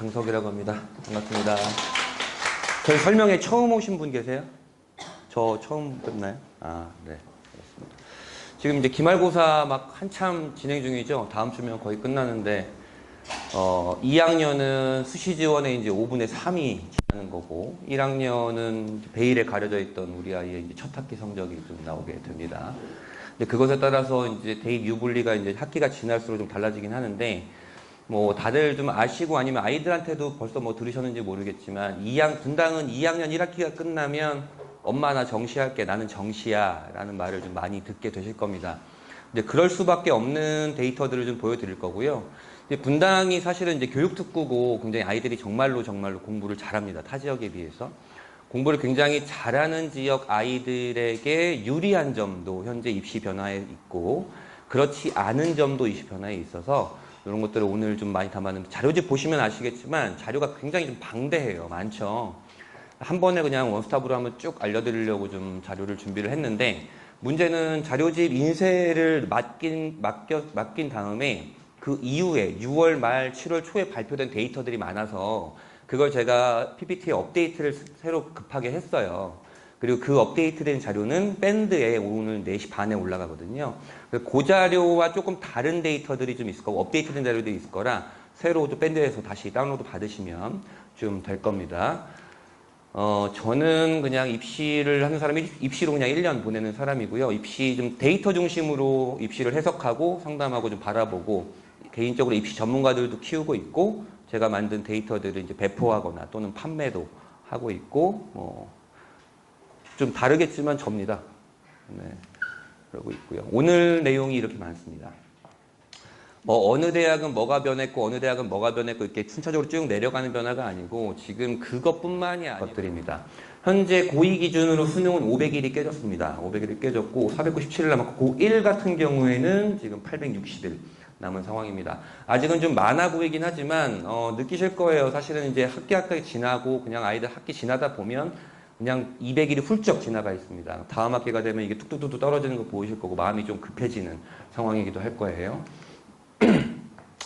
강석이라고 합니다. 반갑습니다. 저희 설명회 처음 오신 분 계세요? 저 처음 뵙나요? 아, 네. 그렇습니다. 지금 이제 기말고사 막 한참 진행 중이죠. 다음 주면 거의 끝나는데, 2학년은 수시 지원에 이제 5분의 3이 지나는 거고, 1학년은 베일에 가려져 있던 우리 아이의 이제 첫 학기 성적이 좀 나오게 됩니다. 근데 그것에 따라서 이제 대입 유불리가 이제 학기가 지날수록 좀 달라지긴 하는데, 뭐 다들 좀 아시고 아니면 아이들한테도 벌써 뭐 들으셨는지 모르겠지만 분당은 2학년 1학기가 끝나면 엄마 나 정시할게 나는 정시야 라는 말을 좀 많이 듣게 되실 겁니다. 근데 그럴 수밖에 없는 데이터들을 좀 보여드릴 거고요. 이제 분당이 사실은 이제 교육특구고 굉장히 아이들이 정말로 공부를 잘합니다. 타 지역에 비해서. 공부를 굉장히 잘하는 지역 아이들에게 유리한 점도 현재 입시 변화에 있고 그렇지 않은 점도 입시 변화에 있어서 이런 것들을 오늘 좀 많이 담았는데 자료집 보시면 아시겠지만 자료가 굉장히 좀 방대해요. 많죠. 한 번에 그냥 원스톱으로 한번 쭉 알려드리려고 좀 자료를 준비를 했는데 문제는 자료집 인쇄를 맡긴 다음에 그 이후에 6월 말 7월 초에 발표된 데이터들이 많아서 그걸 제가 PPT에 업데이트를 새로 급하게 했어요. 그리고 그 업데이트된 자료는 밴드에 오늘 4시 반에 올라가거든요. 그 자료와 조금 다른 데이터들이 좀 있을 거고 업데이트된 자료들이 있을 거라 새로 또 밴드에서 다시 다운로드 받으시면 좀 될 겁니다. 저는 그냥 입시를 하는 사람이 입시로 그냥 1년 보내는 사람이고요. 입시 좀 데이터 중심으로 입시를 해석하고 상담하고 좀 바라보고 개인적으로 입시 전문가들도 키우고 있고 제가 만든 데이터들을 이제 배포하거나 또는 판매도 하고 있고 좀 다르겠지만 접니다. 네, 그러고 있고요. 오늘 내용이 이렇게 많습니다. 어느 대학은 뭐가 변했고 어느 대학은 뭐가 변했고 이렇게 순차적으로 쭉 내려가는 변화가 아니고 지금 그것뿐만이 아닌 것들입니다. 현재 고2 기준으로 수능은 500일이 깨졌습니다. 500일이 깨졌고 497일 남았고 고1 같은 경우에는 지금 860일 남은 상황입니다. 아직은 좀 많아 보이긴 하지만 느끼실 거예요. 사실은 이제 학기 지나고 그냥 아이들 학기 지나다 보면 그냥 200일이 훌쩍 지나가 있습니다. 다음 학기가 되면 이게 뚝뚝뚝 떨어지는 거 보이실 거고 마음이 좀 급해지는 상황이기도 할 거예요.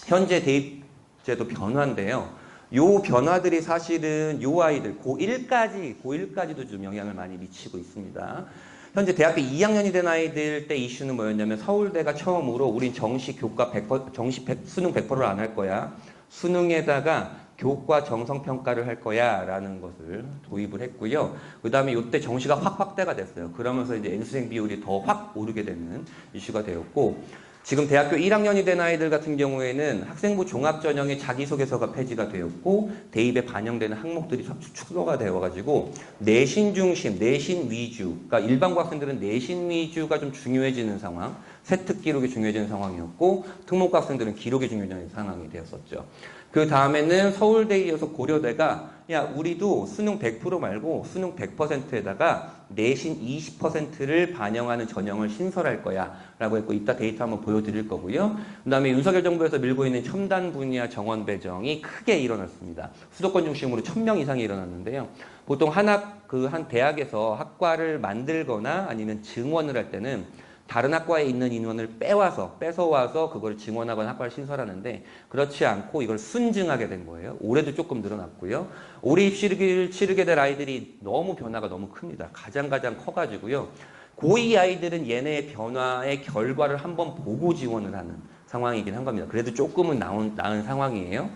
현재 대입제도 변화인데요. 요 변화들이 사실은 요 아이들 고1까지도 좀 영향을 많이 미치고 있습니다. 현재 대학교 2학년이 된 아이들 때 이슈는 뭐였냐면 서울대가 처음으로 우린 정시 교과 100%, 수능 100%를 안 할 거야. 수능에다가 교과 정성평가를 할 거야 라는 것을 도입을 했고요. 그 다음에 이때 정시가 확 확대가 됐어요. 그러면서 이제 N수생 비율이 더 확 오르게 되는 이슈가 되었고 지금 대학교 1학년이 된 아이들 같은 경우에는 학생부 종합전형의 자기소개서가 폐지가 되었고 대입에 반영되는 항목들이 축소가 되어가지고 내신 중심, 내신 위주 그러니까 일반고 학생들은 내신 위주가 좀 중요해지는 상황 세특 기록이 중요해지는 상황이었고 특목고 학생들은 기록이 중요해지는 상황이 되었었죠. 그 다음에는 서울대에 이어서 고려대가 야 우리도 수능 100% 말고 수능 100%에다가 내신 20%를 반영하는 전형을 신설할 거야 라고 했고 이따 데이터 한번 보여드릴 거고요. 그 다음에 윤석열 정부에서 밀고 있는 첨단 분야 정원 배정이 크게 일어났습니다. 수도권 중심으로 1000명 이상이 일어났는데요. 보통 한 대학에서 학과를 만들거나 아니면 증원을 할 때는 다른 학과에 있는 인원을 뺏어와서 그걸 증원하거나 학과를 신설하는데 그렇지 않고 이걸 순증하게 된 거예요. 올해도 조금 늘어났고요. 올해 입시를 치르게 될 아이들이 변화가 너무 큽니다. 가장 커가지고요. 고2 아이들은 얘네의 변화의 결과를 한번 보고 지원을 하는 상황이긴 한 겁니다. 그래도 조금은 나은 상황이에요.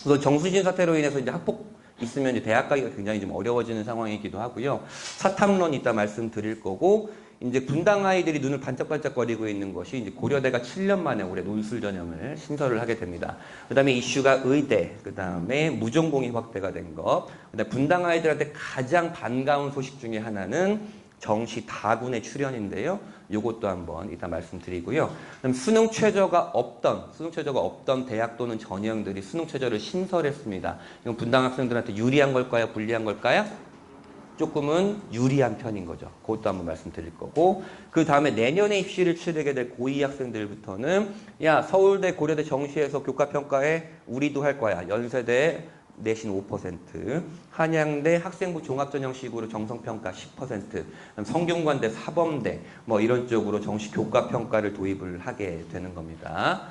그래서 정수진 사태로 인해서 이제 학폭 있으면 이제 대학 가기가 굉장히 좀 어려워지는 상황이기도 하고요. 사탐론 이따 말씀드릴 거고 이제 분당 아이들이 눈을 반짝반짝거리고 있는 것이 이제 고려대가 7년 만에 올해 논술 전형을 신설을 하게 됩니다. 그 다음에 이슈가 의대, 그 다음에 무전공이 확대가 된 것, 그다음에 분당 아이들한테 가장 반가운 소식 중에 하나는 정시 다군의 출연인데요. 이것도 한번 이따 말씀드리고요. 그다음 수능 최저가 없던 대학 또는 전형들이 수능 최저를 신설했습니다. 이건 분당 학생들한테 유리한 걸까요? 불리한 걸까요? 조금은 유리한 편인 거죠. 그것도 한번 말씀드릴 거고 그 다음에 내년에 입시를 치르게 될 고2 학생들부터는 야 서울대 고려대 정시에서 교과평가에 우리도 할 거야. 연세대 내신 5%, 한양대 학생부 종합전형식으로 정성평가 10%, 성균관대 사범대 이런 쪽으로 정시 교과평가를 도입을 하게 되는 겁니다.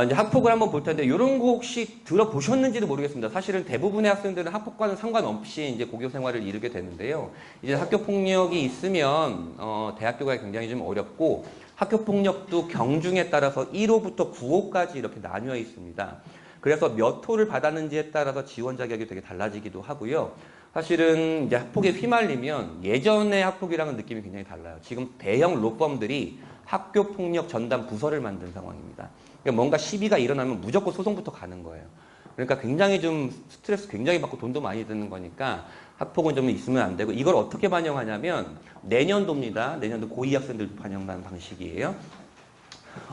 이제 학폭을 한번 볼 텐데, 이런 거 혹시 들어보셨는지도 모르겠습니다. 사실은 대부분의 학생들은 학폭과는 상관없이 이제 고교 생활을 이루게 되는데요. 이제 학교 폭력이 있으면, 대학교가 굉장히 좀 어렵고, 학교 폭력도 경중에 따라서 1호부터 9호까지 이렇게 나뉘어 있습니다. 그래서 몇 호를 받았는지에 따라서 지원 자격이 되게 달라지기도 하고요. 사실은 이제 학폭에 휘말리면 예전의 학폭이랑은 느낌이 굉장히 달라요. 지금 대형 로펌들이 학교 폭력 전담 부서를 만든 상황입니다. 그러니까 뭔가 시비가 일어나면 무조건 소송부터 가는 거예요. 그러니까 굉장히 좀 스트레스 굉장히 받고 돈도 많이 드는 거니까 학폭은 좀 있으면 안 되고, 이걸 어떻게 반영하냐면 내년도입니다. 내년도 고2 학생들 반영하는 방식이에요.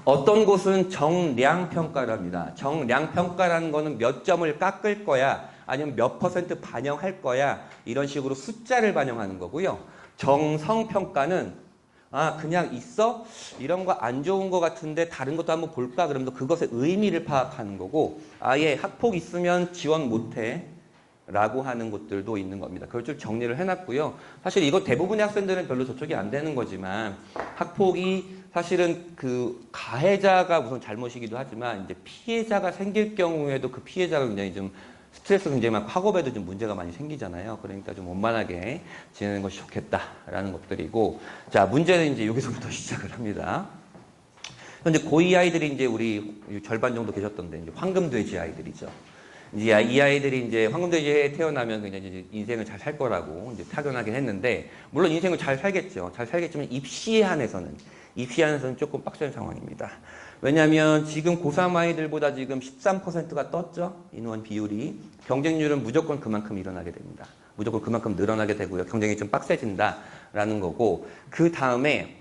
어떤 곳은 정량평가랍니다. 정량평가라는 거는 몇 점을 깎을 거야, 아니면 몇 퍼센트 반영할 거야, 이런 식으로 숫자를 반영하는 거고요. 정성평가는 그냥 있어? 이런 거 안 좋은 거 같은데 다른 것도 한번 볼까? 그러면서 그것의 의미를 파악하는 거고, 아예 학폭 있으면 지원 못해 라고 하는 곳들도 있는 겁니다. 그걸 좀 정리를 해놨고요. 사실 이거 대부분의 학생들은 별로 저쪽이 안 되는 거지만, 학폭이 사실은 그 가해자가 우선 잘못이기도 하지만, 이제 피해자가 생길 경우에도 그 피해자가 굉장히 좀 스트레스 굉장히 많고 학업에도 좀 문제가 많이 생기잖아요. 그러니까 좀 원만하게 지내는 것이 좋겠다라는 것들이고, 자, 문제는 이제 여기서부터 시작을 합니다. 현재 고2 아이들이 이제 우리 절반 정도 계셨던데, 이제 황금돼지 아이들이죠. 이제 이 아이들이 이제 황금돼지에 태어나면 그냥 이제 인생을 잘 살 거라고 이제 타견하긴 했는데, 물론 인생을 잘 살겠죠. 잘 살겠지만 입시에 한해서는 조금 빡센 상황입니다. 왜냐하면 지금 고3 아이들보다 지금 13%가 떴죠. 인원 비율이. 경쟁률은 무조건 그만큼 일어나게 됩니다. 무조건 그만큼 늘어나게 되고요. 경쟁이 좀 빡세진다라는 거고, 그 다음에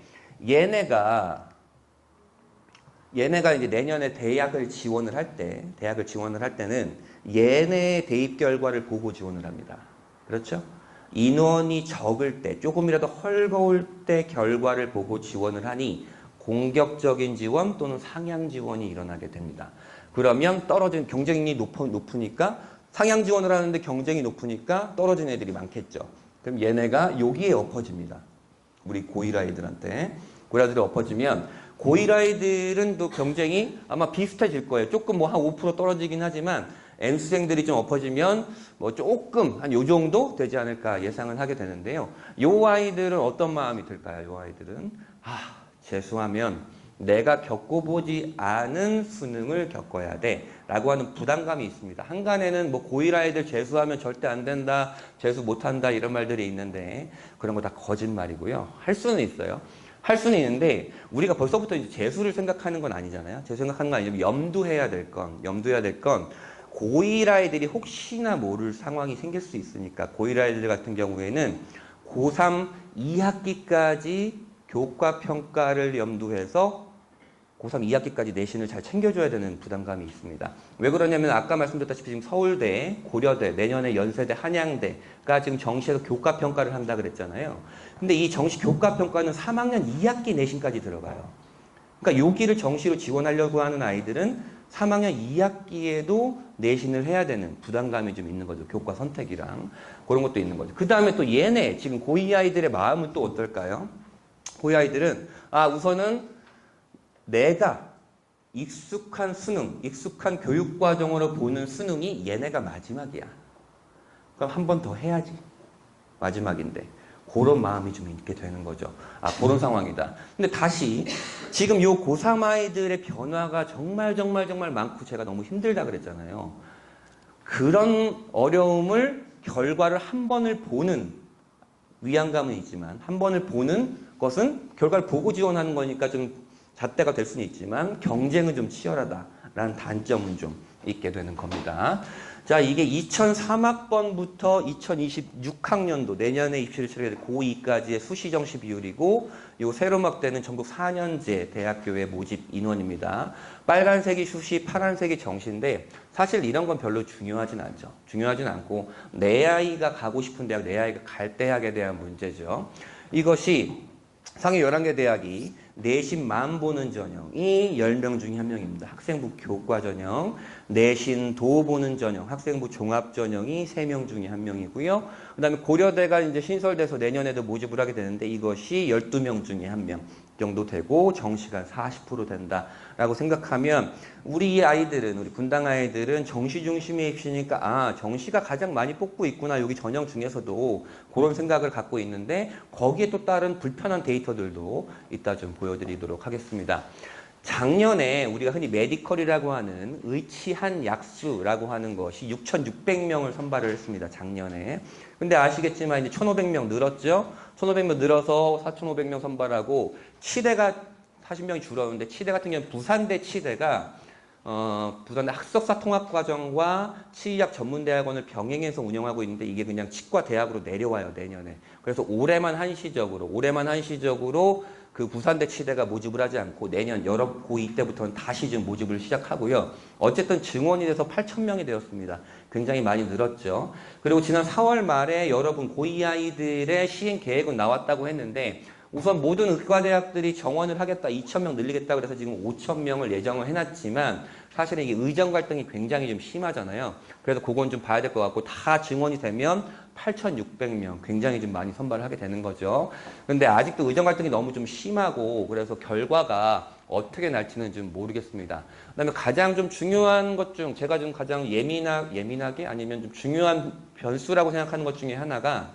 얘네가 이제 내년에 대학을 지원을 할 때는 얘네 대입 결과를 보고 지원을 합니다. 그렇죠? 인원이 적을 때, 조금이라도 헐거울 때 결과를 보고 지원을 하니 공격적인 지원 또는 상향 지원이 일어나게 됩니다. 그러면 떨어진 경쟁이 높으니까 상향 지원을 하는데 경쟁이 높으니까 떨어진 애들이 많겠죠. 그럼 얘네가 여기에 엎어집니다. 우리 고1 아이들한테. 고1 아이들이 엎어지면 고1 아이들은 또 경쟁이 아마 비슷해질 거예요. 조금 뭐 한 5% 떨어지긴 하지만 N수생들이 좀 엎어지면 뭐 조금 한 요 정도 되지 않을까 예상을 하게 되는데요. 요 아이들은 어떤 마음이 들까요? 요 아이들은 재수하면 내가 겪어보지 않은 수능을 겪어야 돼 라고 하는 부담감이 있습니다. 한간에는 뭐 고1 아이들 재수하면 절대 안 된다, 재수 못한다 이런 말들이 있는데 그런 거 다 거짓말이고요. 할 수는 있어요. 할 수는 있는데 우리가 벌써부터 이제 재수를 생각하는 건 아니잖아요. 재수 생각하는 건 아니고 염두해야 될 건 고1 아이들이 혹시나 모를 상황이 생길 수 있으니까 고1 아이들 같은 경우에는 고3 2학기까지 교과평가를 염두해서 고3 2학기까지 내신을 잘 챙겨줘야 되는 부담감이 있습니다. 왜 그러냐면 아까 말씀드렸다시피 지금 서울대, 고려대, 내년에 연세대, 한양대가 지금 정시에서 교과평가를 한다 그랬잖아요. 근데 이 정시 교과평가는 3학년 2학기 내신까지 들어가요. 그러니까 여기를 정시로 지원하려고 하는 아이들은 3학년 2학기에도 내신을 해야 되는 부담감이 좀 있는 거죠. 교과 선택이랑. 그런 것도 있는 거죠. 그 다음에 또 얘네, 지금 고2 아이들의 마음은 또 어떨까요? 고2 아이들은, 우선은 내가 익숙한 수능, 익숙한 교육과정으로 보는 수능이 얘네가 마지막이야. 그럼 한 번 더 해야지. 마지막인데. 그런 마음이 좀 있게 되는 거죠. 그런 상황이다. 근데 다시 지금 요 고3 아이들의 변화가 정말 많고 제가 너무 힘들다 그랬잖아요. 그런 어려움을 결과를 한 번을 보는 위안감은 있지만 한 번을 보는 것은 결과를 보고 지원하는 거니까 좀 잣대가 될 수는 있지만 경쟁은 좀 치열하다라는 단점은 좀 있게 되는 겁니다. 자, 이게 2003학번부터 2026학년도 내년에 입시를 치르게 될 고2까지의 수시 정시 비율이고 요 세로막대는 전국 4년제 대학교의 모집 인원입니다. 빨간색이 수시, 파란색이 정시인데 사실 이런 건 별로 중요하진 않죠. 중요하진 않고 내 아이가 가고 싶은 대학, 내 아이가 갈 대학에 대한 문제죠. 이것이 상위 11개 대학이 내신만 보는 전형이 10명 중에 1명입니다. 학생부 교과 전형, 내신도 보는 전형, 학생부 종합 전형이 3명 중에 1명이고요. 그 다음에 고려대가 이제 신설돼서 내년에도 모집을 하게 되는데 이것이 12명 중에 1명. 정도 되고 정시가 40% 된다라고 생각하면 우리 아이들은 우리 분당 아이들은 정시 중심의 입시니까 아 정시가 가장 많이 뽑고 있구나 여기 전형 중에서도 그런 생각을 갖고 있는데 거기에 또 다른 불편한 데이터들도 이따 좀 보여드리도록 하겠습니다. 작년에 우리가 흔히 메디컬이라고 하는 의치한 약수라고 하는 것이 6,600명을 선발을 했습니다. 작년에. 근데 아시겠지만 이제 1,500명 늘었죠? 1,500명 늘어서 4,500명 선발하고 치대가 40명이 줄었는데 치대 같은 경우는 부산대 치대가 부산대 학석사 통합과정과 치의학 전문대학원을 병행해서 운영하고 있는데 이게 그냥 치과대학으로 내려와요, 내년에. 그래서 올해만 한시적으로 그 부산대 치대가 모집을 하지 않고 내년 여러 고2 때부터는 다시 좀 모집을 시작하고요. 어쨌든 증원이 돼서 8,000명이 되었습니다. 굉장히 많이 늘었죠. 그리고 지난 4월 말에 여러분 고2 아이들의 시행 계획은 나왔다고 했는데 우선 모든 의과대학들이 정원을 하겠다, 2,000명 늘리겠다 그래서 지금 5,000명을 예정을 해놨지만 사실은 이게 의정 갈등이 굉장히 좀 심하잖아요. 그래서 그건 좀 봐야 될 것 같고 다 증원이 되면 8,600명 굉장히 좀 많이 선발을 하게 되는 거죠. 근데 아직도 의정 갈등이 너무 좀 심하고 그래서 결과가 어떻게 날지는 좀 모르겠습니다. 그다음에 가장 좀 중요한 것 중 제가 좀 가장 예민하게 아니면 좀 중요한 변수라고 생각하는 것 중에 하나가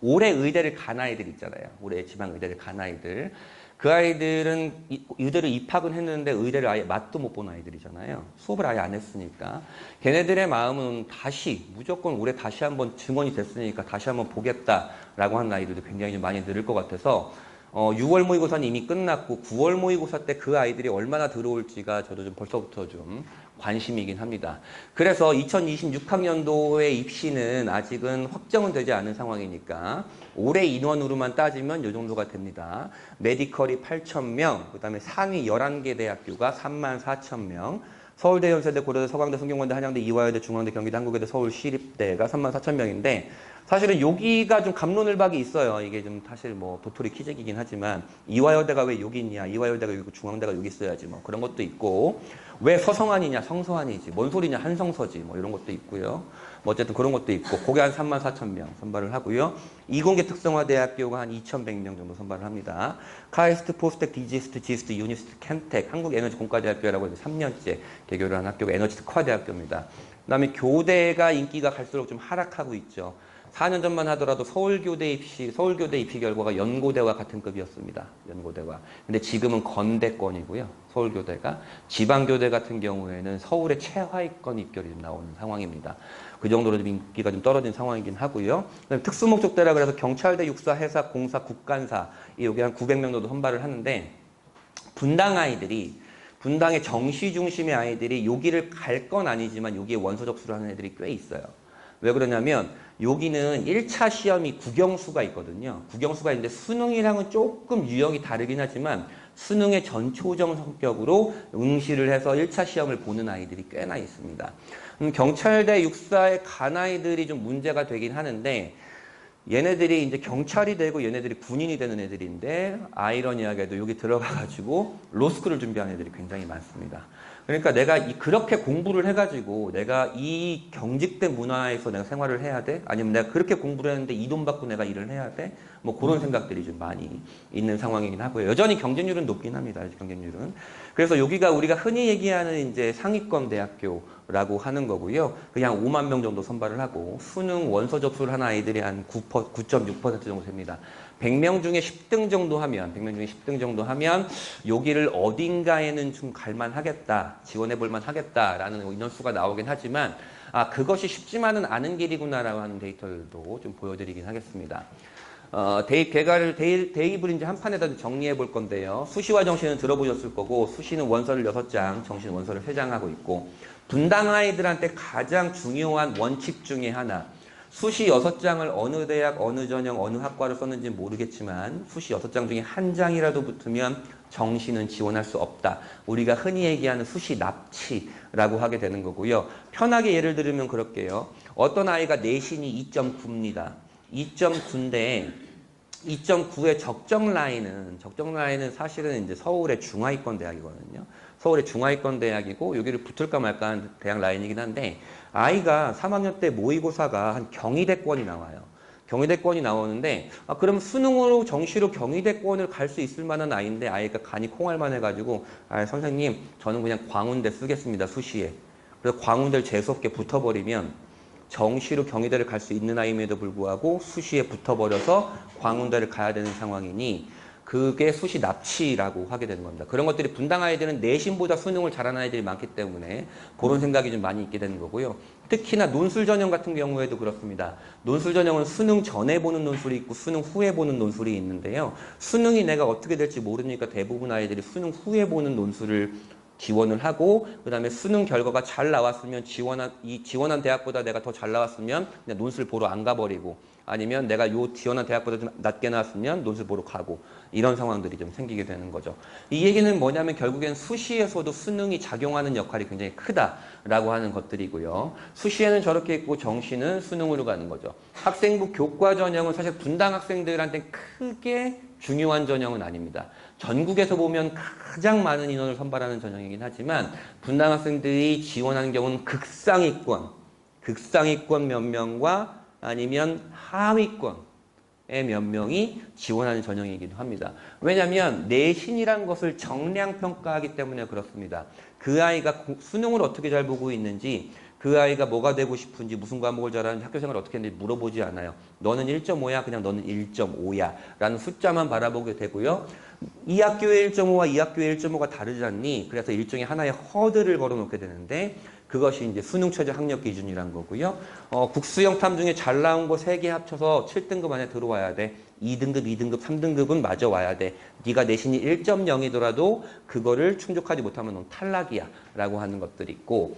올해 의대를 간 아이들 있잖아요. 올해 지방 의대를 간 아이들. 그 아이들은 의대를 입학은 했는데 의대를 아예 맛도 못 본 아이들이잖아요. 수업을 아예 안 했으니까. 걔네들의 마음은 다시 무조건 올해 다시 한번 증원이 됐으니까 다시 한번 보겠다라고 하는 아이들도 굉장히 좀 많이 늘을 것 같아서 6월 모의고사는 이미 끝났고 9월 모의고사 때 그 아이들이 얼마나 들어올지가 저도 좀 벌써부터 좀 관심이긴 합니다. 그래서 2026학년도의 입시는 아직은 확정은 되지 않은 상황이니까 올해 인원으로만 따지면 이 정도가 됩니다. 메디컬이 8,000명, 그 다음에 상위 11개 대학교가 34,000명, 서울대, 연세대, 고려대, 서강대, 성균관대, 한양대, 이화여대, 중앙대, 경기대, 한국외대, 서울시립대가 34,000명인데 사실은 여기가 좀 갑론을박이 있어요. 이게 좀 사실 뭐 도토리 키재기긴 하지만 이화여대가 왜 여기 있냐, 이화여대가 여기 중앙대가 여기 있어야지 뭐 그런 것도 있고 왜 서성한이냐, 성서한이지, 뭔 소리냐, 한성서지 뭐 이런 것도 있고요. 뭐 어쨌든 그런 것도 있고 그게 한 34,000명 선발을 하고요. 이공계 특성화대학교가 한 2,100명 정도 선발을 합니다. 카이스트, 포스텍, 디지스트, 지스트, 유니스트, 캠텍, 한국에너지공과대학교라고 해서 3년째 개교를 한 학교가 에너지 특화대학교입니다. 그다음에 교대가 인기가 갈수록 좀 하락하고 있죠. 4년 전만 하더라도 서울교대 입시 결과가 연고대와 같은 급이었습니다. 연고대와. 근데 지금은 건대권이고요. 서울교대가. 지방교대 같은 경우에는 서울의 최하위권 입결이 좀 나오는 상황입니다. 그 정도로 좀 인기가 좀 떨어진 상황이긴 하고요. 특수목적대라 그래서 경찰대, 육사, 해사, 공사, 국간사 여기 한 900명 정도 선발을 하는데 분당 아이들이 분당의 정시 중심의 아이들이 여기를 갈 건 아니지만 여기에 원서 접수를 하는 애들이 꽤 있어요. 왜 그러냐면 여기는 1차 시험이 국영수가 있거든요. 국영수가 있는데 수능이랑은 조금 유형이 다르긴 하지만 수능의 전초정 성격으로 응시를 해서 1차 시험을 보는 아이들이 꽤나 있습니다. 경찰대 육사에 간 아이들이 좀 문제가 되긴 하는데 얘네들이 이제 경찰이 되고 얘네들이 군인이 되는 애들인데 아이러니하게도 여기 들어가가지고 로스쿨을 준비하는 애들이 굉장히 많습니다. 그러니까 내가 그렇게 공부를 해가지고 내가 이 경직된 문화에서 내가 생활을 해야 돼? 아니면 내가 그렇게 공부를 했는데 이 돈 받고 내가 일을 해야 돼? 뭐 그런 생각들이 좀 많이 있는 상황이긴 하고요. 여전히 경쟁률은 높긴 합니다. 경쟁률은. 그래서 여기가 우리가 흔히 얘기하는 이제 상위권 대학교라고 하는 거고요. 그냥 5만 명 정도 선발을 하고 수능 원서 접수를 하는 아이들이 한 9.6% 정도 됩니다. 100명 중에 10등 정도 하면 여기를 어딘가에는 좀 갈만하겠다, 지원해볼만 하겠다라는 인원수가 나오긴 하지만 그것이 쉽지만은 않은 길이구나라고 하는 데이터들도 좀 보여드리긴 하겠습니다. 대입을 이제 한 판에다 정리해 볼 건데요. 수시와 정시는 들어보셨을 거고 수시는 원서를 6장, 정시는 원서를 3장 하고 있고 분당 아이들한테 가장 중요한 원칙 중에 하나 수시 6장을 어느 대학, 어느 전형, 어느 학과를 썼는지 모르겠지만 수시 6장 중에 한 장이라도 붙으면 정시는 지원할 수 없다. 우리가 흔히 얘기하는 수시 납치라고 하게 되는 거고요. 편하게 예를 들으면 그럴게요. 어떤 아이가 내신이 2.9입니다. 2.9인데 2.9의 적정 라인은 사실은 이제 서울의 중하위권 대학이거든요. 서울의 중하위권 대학이고 여기를 붙을까 말까 하는 대학 라인이긴 한데 아이가 3학년 때 모의고사가 한 경희대권이 나와요. 경희대권이 나오는데 그럼 수능으로 정시로 경희대권을 갈 수 있을 만한 아이인데 아이가 간이 콩알만 해가지고 선생님 저는 그냥 광운대 쓰겠습니다. 수시에. 그래서 광운대를 재수없게 붙어버리면 정시로 경희대를 갈 수 있는 아이임에도 불구하고 수시에 붙어버려서 광운대를 가야 되는 상황이니 그게 수시 납치라고 하게 되는 겁니다. 그런 것들이 분당 아이들은 내신보다 수능을 잘하는 아이들이 많기 때문에 그런 생각이 좀 많이 있게 되는 거고요. 특히나 논술 전형 같은 경우에도 그렇습니다. 논술 전형은 수능 전에 보는 논술이 있고 수능 후에 보는 논술이 있는데요. 수능이 내가 어떻게 될지 모르니까 대부분 아이들이 수능 후에 보는 논술을 지원을 하고 그 다음에 수능 결과가 잘 나왔으면 지원한 대학보다 내가 더 잘 나왔으면 그냥 논술 보러 안 가버리고 아니면 내가 지원한 대학보다 좀 낮게 나왔으면 논술 보러 가고 이런 상황들이 좀 생기게 되는 거죠. 이 얘기는 뭐냐면 결국엔 수시에서도 수능이 작용하는 역할이 굉장히 크다라고 하는 것들이고요. 수시에는 저렇게 있고 정시는 수능으로 가는 거죠. 학생부 교과 전형은 사실 분당 학생들한테 크게 중요한 전형은 아닙니다. 전국에서 보면 가장 많은 인원을 선발하는 전형이긴 하지만 분당 학생들이 지원하는 경우는 극상위권 몇 명과 아니면 하위권의 몇 명이 지원하는 전형이기도 합니다. 왜냐하면 내신이란 것을 정량평가하기 때문에 그렇습니다. 그 아이가 수능을 어떻게 잘 보고 있는지 그 아이가 뭐가 되고 싶은지 무슨 과목을 잘하는지 학교생활을 어떻게 했는지 물어보지 않아요. 너는 1.5야 그냥 너는 1.5야 라는 숫자만 바라보게 되고요. 이 학교의 1.5와 이 학교의 1.5가 다르지 않니? 그래서 일종의 하나의 허들을 걸어놓게 되는데 그것이 이제 수능 최저 학력 기준이란 거고요. 국수형 탐 중에 잘 나온 거 3개 합쳐서 7등급 안에 들어와야 돼. 2등급, 2등급, 3등급은 맞아 와야 돼. 네가 내신이 1.0이더라도 그거를 충족하지 못하면 넌 탈락이야 라고 하는 것들이 있고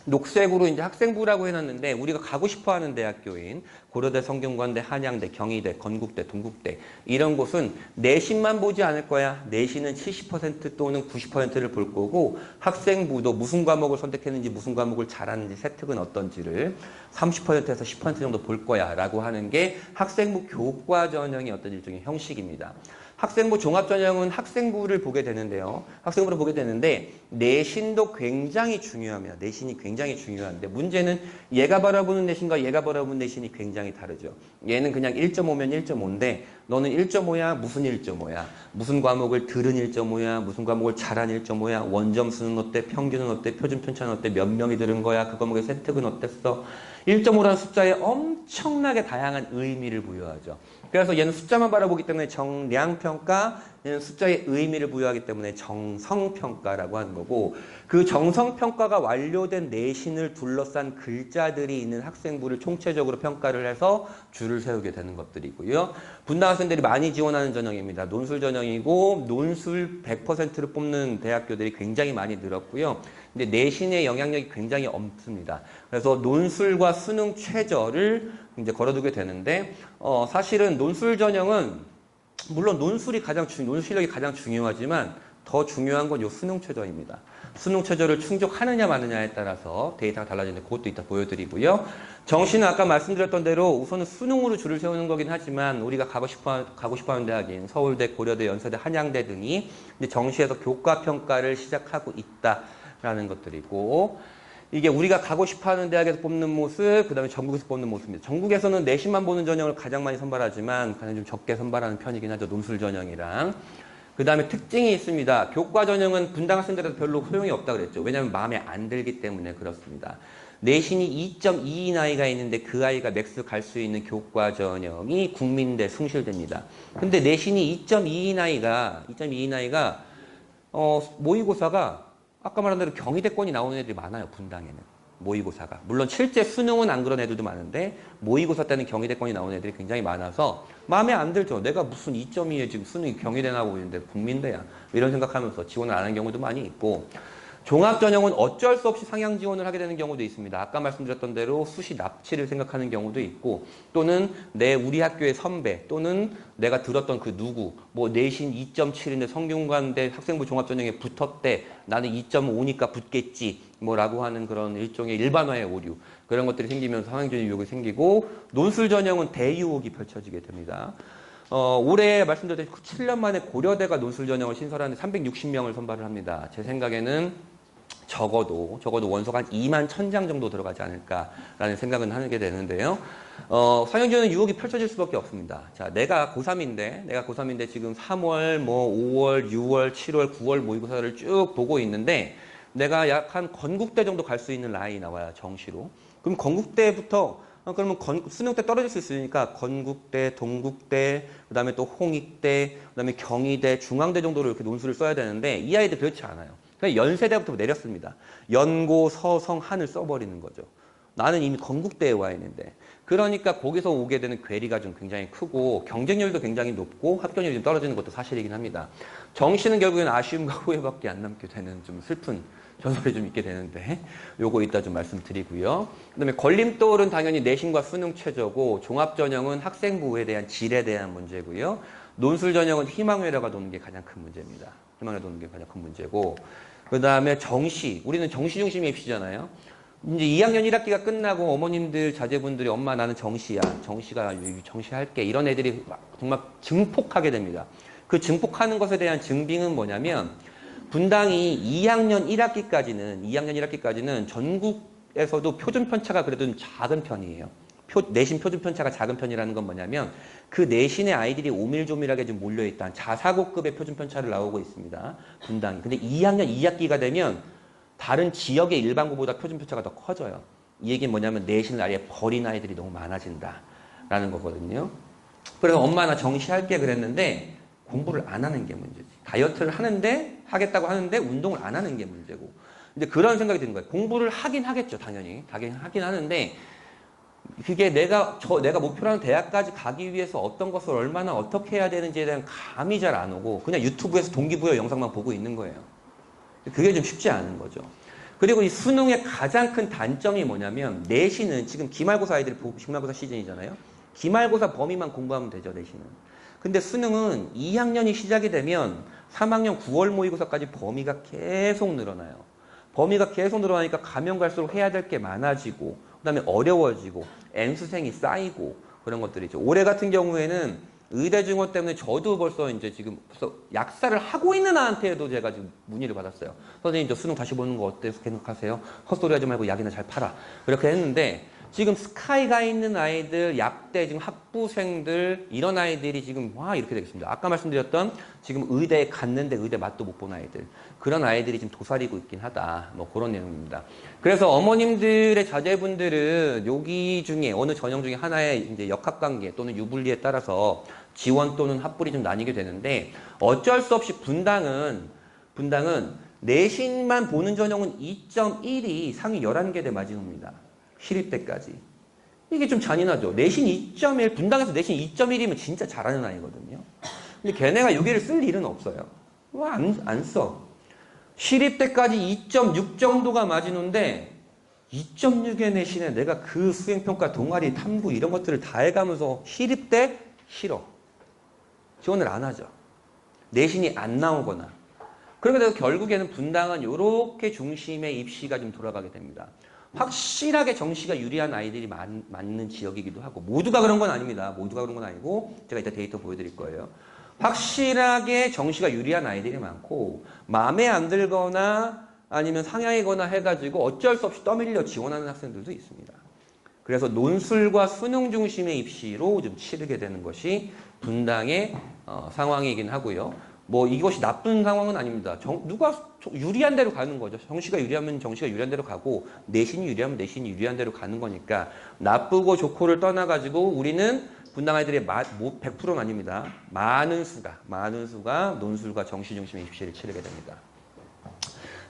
녹색으로 이제 학생부라고 해놨는데 우리가 가고 싶어하는 대학교인 고려대, 성균관대, 한양대, 경희대, 건국대, 동국대 이런 곳은 내신만 보지 않을 거야. 내신은 70% 또는 90%를 볼 거고 학생부도 무슨 과목을 선택했는지 무슨 과목을 잘하는지 세특은 어떤지를 30%에서 10% 정도 볼 거야 라고 하는 게 학생부 교과 전형의 어떤 일종의 형식입니다. 학생부 종합전형은 학생부를 보게 되는데요. 학생부를 보게 되는데 내신도 굉장히 중요합니다. 내신이 굉장히 중요한데 문제는 얘가 바라보는 내신과 얘가 바라보는 내신이 굉장히 다르죠. 얘는 그냥 1.5면 1.5인데 너는 1.5야? 무슨 1.5야? 무슨 과목을 들은 1.5야? 무슨 과목을 잘한 1.5야? 원점수는 어때? 평균은 어때? 표준 편차는 어때? 몇 명이 들은 거야? 그 과목의 세특은 어땠어? 1.5라는 숫자에 엄청나게 다양한 의미를 부여하죠. 그래서 얘는 숫자만 바라보기 때문에 정량평가, 얘는 숫자에 의미를 부여하기 때문에 정성평가라고 하는 거고 그 정성평가가 완료된 내신을 둘러싼 글자들이 있는 학생부를 총체적으로 평가를 해서 줄을 세우게 되는 것들이고요. 분당 학생들이 많이 지원하는 전형입니다. 논술 전형이고 논술 100%를 뽑는 대학교들이 굉장히 많이 늘었고요. 근데 내신의 영향력이 굉장히 없습니다. 그래서 논술과 수능 최저를 이제 걸어두게 되는데 사실은 논술 전형은 물론 논술 실력이 가장 중요하지만 더 중요한 건 요 수능 최저입니다. 수능 최저를 충족하느냐 마느냐에 따라서 데이터가 달라지는데 그것도 이따 보여드리고요. 정시는 아까 말씀드렸던 대로 우선은 수능으로 줄을 세우는 거긴 하지만 우리가 가고 싶어하는 대학인 서울대, 고려대, 연세대, 한양대 등이 이제 정시에서 교과 평가를 시작하고 있다라는 것들이고 이게 우리가 가고 싶어하는 대학에서 뽑는 모습, 그 다음에 전국에서 뽑는 모습입니다. 전국에서는 내신만 보는 전형을 가장 많이 선발하지만 가장 좀 적게 선발하는 편이긴 하죠. 논술 전형이랑. 그 다음에 특징이 있습니다. 교과 전형은 분당 학생들한테 별로 소용이 없다 그랬죠. 왜냐하면 마음에 안 들기 때문에 그렇습니다. 내신이 2.2인 아이가 있는데 그 아이가 맥스 갈 수 있는 교과 전형이 국민대, 숭실대입니다. 근데 내신이 2.2인 아이가 모의고사가 아까 말한 대로 경희대권이 나오는 애들이 많아요. 분당에는. 모의고사가. 물론 실제 수능은 안 그런 애들도 많은데 모의고사 때는 경희대권이 나오는 애들이 굉장히 많아서 마음에 안 들죠. 내가 무슨 2.2에 지금 수능이 경희대 나오고 있는데 국민대야. 이런 생각하면서 지원을 안 하는 경우도 많이 있고 종합전형은 어쩔 수 없이 상향 지원을 하게 되는 경우도 있습니다. 아까 말씀드렸던 대로 수시 납치를 생각하는 경우도 있고 또는 우리 학교의 선배 또는 내가 들었던 그 누구 내신 2.7인데 성균관대 학생부 종합전형에 붙었대. 나는 2.5니까 붙겠지. 라고 하는 그런 일종의 일반화의 오류. 그런 것들이 생기면서 상향지원 유혹이 생기고 논술 전형은 대유혹이 펼쳐지게 됩니다. 올해 말씀드렸듯이 7년 만에 고려대가 논술 전형을 신설하는데 360명을 선발을 합니다. 제 생각에는 적어도 원소가 한 2만 1000장 정도 들어가지 않을까라는 생각은 하게 되는데요. 상형제는 유혹이 펼쳐질 수밖에 없습니다. 자, 내가 고3인데 지금 3월, 뭐 5월, 6월, 7월, 9월 모의고사를 쭉 보고 있는데 내가 약 한 건국대 정도 갈 수 있는 라인이 나와요, 정시로. 그럼 건국대부터 그러면 수능 때 떨어질 수 있으니까 건국대, 동국대, 그다음에 또 홍익대, 그다음에 경희대, 중앙대 정도로 이렇게 논술을 써야 되는데 이 아이들 그렇지 않아요. 그냥 연세대부터 내렸습니다. 연고, 서성, 한을 써버리는 거죠. 나는 이미 건국대에 와 있는데. 그러니까 거기서 오게 되는 괴리가 좀 굉장히 크고 경쟁률도 굉장히 높고 합격률이 좀 떨어지는 것도 사실이긴 합니다. 정시는 결국엔 아쉬움과 후회밖에 안 남게 되는 좀 슬픈 전설이 좀 있게 되는데 요거 이따 좀 말씀드리고요. 그다음에 걸림돌은 당연히 내신과 수능 최저고 종합전형은 학생부에 대한 질에 대한 문제고요. 논술 전형은 희망회로가 도는 게 가장 큰 문제입니다. 희망회로 도는 게 가장 큰 문제고 그다음에 정시, 우리는 정시 중심의 입시잖아요. 이제 2학년 1학기가 끝나고 어머님들, 자제분들이 엄마 나는 정시야. 정시할게. 이런 애들이 정말 증폭하게 됩니다. 그 증폭하는 것에 대한 증빙은 뭐냐면 분당이 2학년 1학기까지는 전국에서도 표준 편차가 그래도 좀 작은 편이에요. 내신 표준 편차가 작은 편이라는 건 뭐냐면 그 내신의 아이들이 오밀조밀하게 좀 몰려있다. 자사고급의 표준 편차를 나오고 있습니다. 분당이. 근데 2학년 2학기가 되면 다른 지역의 일반고보다 표준 편차가 더 커져요. 이 얘기는 뭐냐면 내신을 아예 버린 아이들이 너무 많아진다라는 거거든요. 그래서 엄마 나 정시할게 그랬는데 공부를 안 하는 게 문제지. 다이어트를 하겠다고 하는데 운동을 안 하는 게 문제고. 근데 그런 생각이 드는 거예요. 공부를 하긴 하겠죠, 당연히. 하긴 하는데 그게 내가 목표로 하는 대학까지 가기 위해서 어떤 것을 얼마나 어떻게 해야 되는지에 대한 감이 잘 안 오고 그냥 유튜브에서 동기부여 영상만 보고 있는 거예요. 그게 좀 쉽지 않은 거죠. 그리고 이 수능의 가장 큰 단점이 뭐냐면 내신은 지금 기말고사 아이들이 기말고사 시즌이잖아요. 기말고사 범위만 공부하면 되죠, 내신은. 근데 수능은 2학년이 시작이 되면 3학년 9월 모의고사까지 범위가 계속 늘어나요. 범위가 계속 늘어나니까 가면 갈수록 해야 될 게 많아지고 그다음에 어려워지고 N수생이 쌓이고 그런 것들이죠. 올해 같은 경우에는 의대 증원 때문에 저도 벌써 약사를 하고 있는 아한테도 제가 지금 문의를 받았어요. 선생님 저 수능 다시 보는 거 어때요? 생각하세요? 헛소리 하지 말고 약이나 잘 팔아. 그렇게 했는데 지금 스카이가 있는 아이들, 약대 지금 학부생들 이런 아이들이 지금 이렇게 되겠습니다. 아까 말씀드렸던 지금 의대에 갔는데 의대 맛도 못 본 아이들 그런 아이들이 지금 도사리고 있긴 하다. 뭐 그런 내용입니다. 그래서 어머님들의 자제분들은 여기 중에 어느 전형 중에 하나의 이제 역학관계 또는 유불리에 따라서 지원 또는 합불이 좀 나뉘게 되는데 어쩔 수 없이 분당은 내신만 보는 전형은 2.1이 상위 11개 마지노입니다. 시립대까지. 이게 좀 잔인하죠. 내신 2.1, 분당에서 내신 2.1이면 진짜 잘하는 아이거든요. 근데 걔네가 여기를 쓸 일은 없어요. 안 써. 시립대까지 2.6 정도가 마지노인데 2.6의 내신에 내가 그 수행평가, 동아리, 탐구 이런 것들을 다 해가면서 시립대 싫어. 지원을 안 하죠. 내신이 안 나오거나. 그렇게 돼서 결국에는 분당은 이렇게 중심의 입시가 좀 돌아가게 됩니다. 확실하게 정시가 유리한 아이들이 많은 지역이기도 하고 모두가 그런 건 아닙니다. 모두가 그런 건 아니고 제가 이따 데이터 보여드릴 거예요. 확실하게 정시가 유리한 아이들이 많고 마음에 안 들거나 아니면 상향이거나 해가지고 어쩔 수 없이 떠밀려 지원하는 학생들도 있습니다. 그래서 논술과 수능 중심의 입시로 좀 치르게 되는 것이 분당의 상황이긴 하고요. 뭐 이것이 나쁜 상황은 아닙니다. 누가 유리한 대로 가는 거죠. 정시가 유리하면 정시가 유리한 대로 가고 내신이 유리하면 내신이 유리한 대로 가는 거니까 나쁘고 좋고를 떠나가지고 우리는 분당 아이들의 100%는 아닙니다. 많은 수가 논술과 정시 중심의 입시를 치르게 됩니다.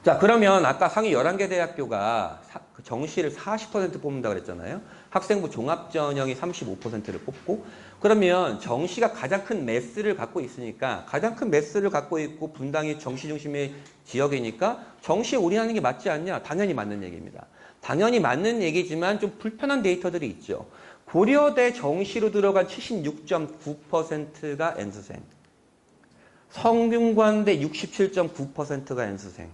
자, 그러면 아까 상위 11개 대학교가 정시를 40% 뽑는다고 그랬잖아요. 학생부 종합전형이 35%를 뽑고 그러면 정시가 가장 큰 매스를 갖고 있으니까 가장 큰 매스를 갖고 있고 분당이 정시 중심의 지역이니까 정시에 올인하는 게 맞지 않냐? 당연히 맞는 얘기입니다. 당연히 맞는 얘기지만 좀 불편한 데이터들이 있죠. 고려대 정시로 들어간 76.9%가 N수생, 성균관대 67.9%가 N수생,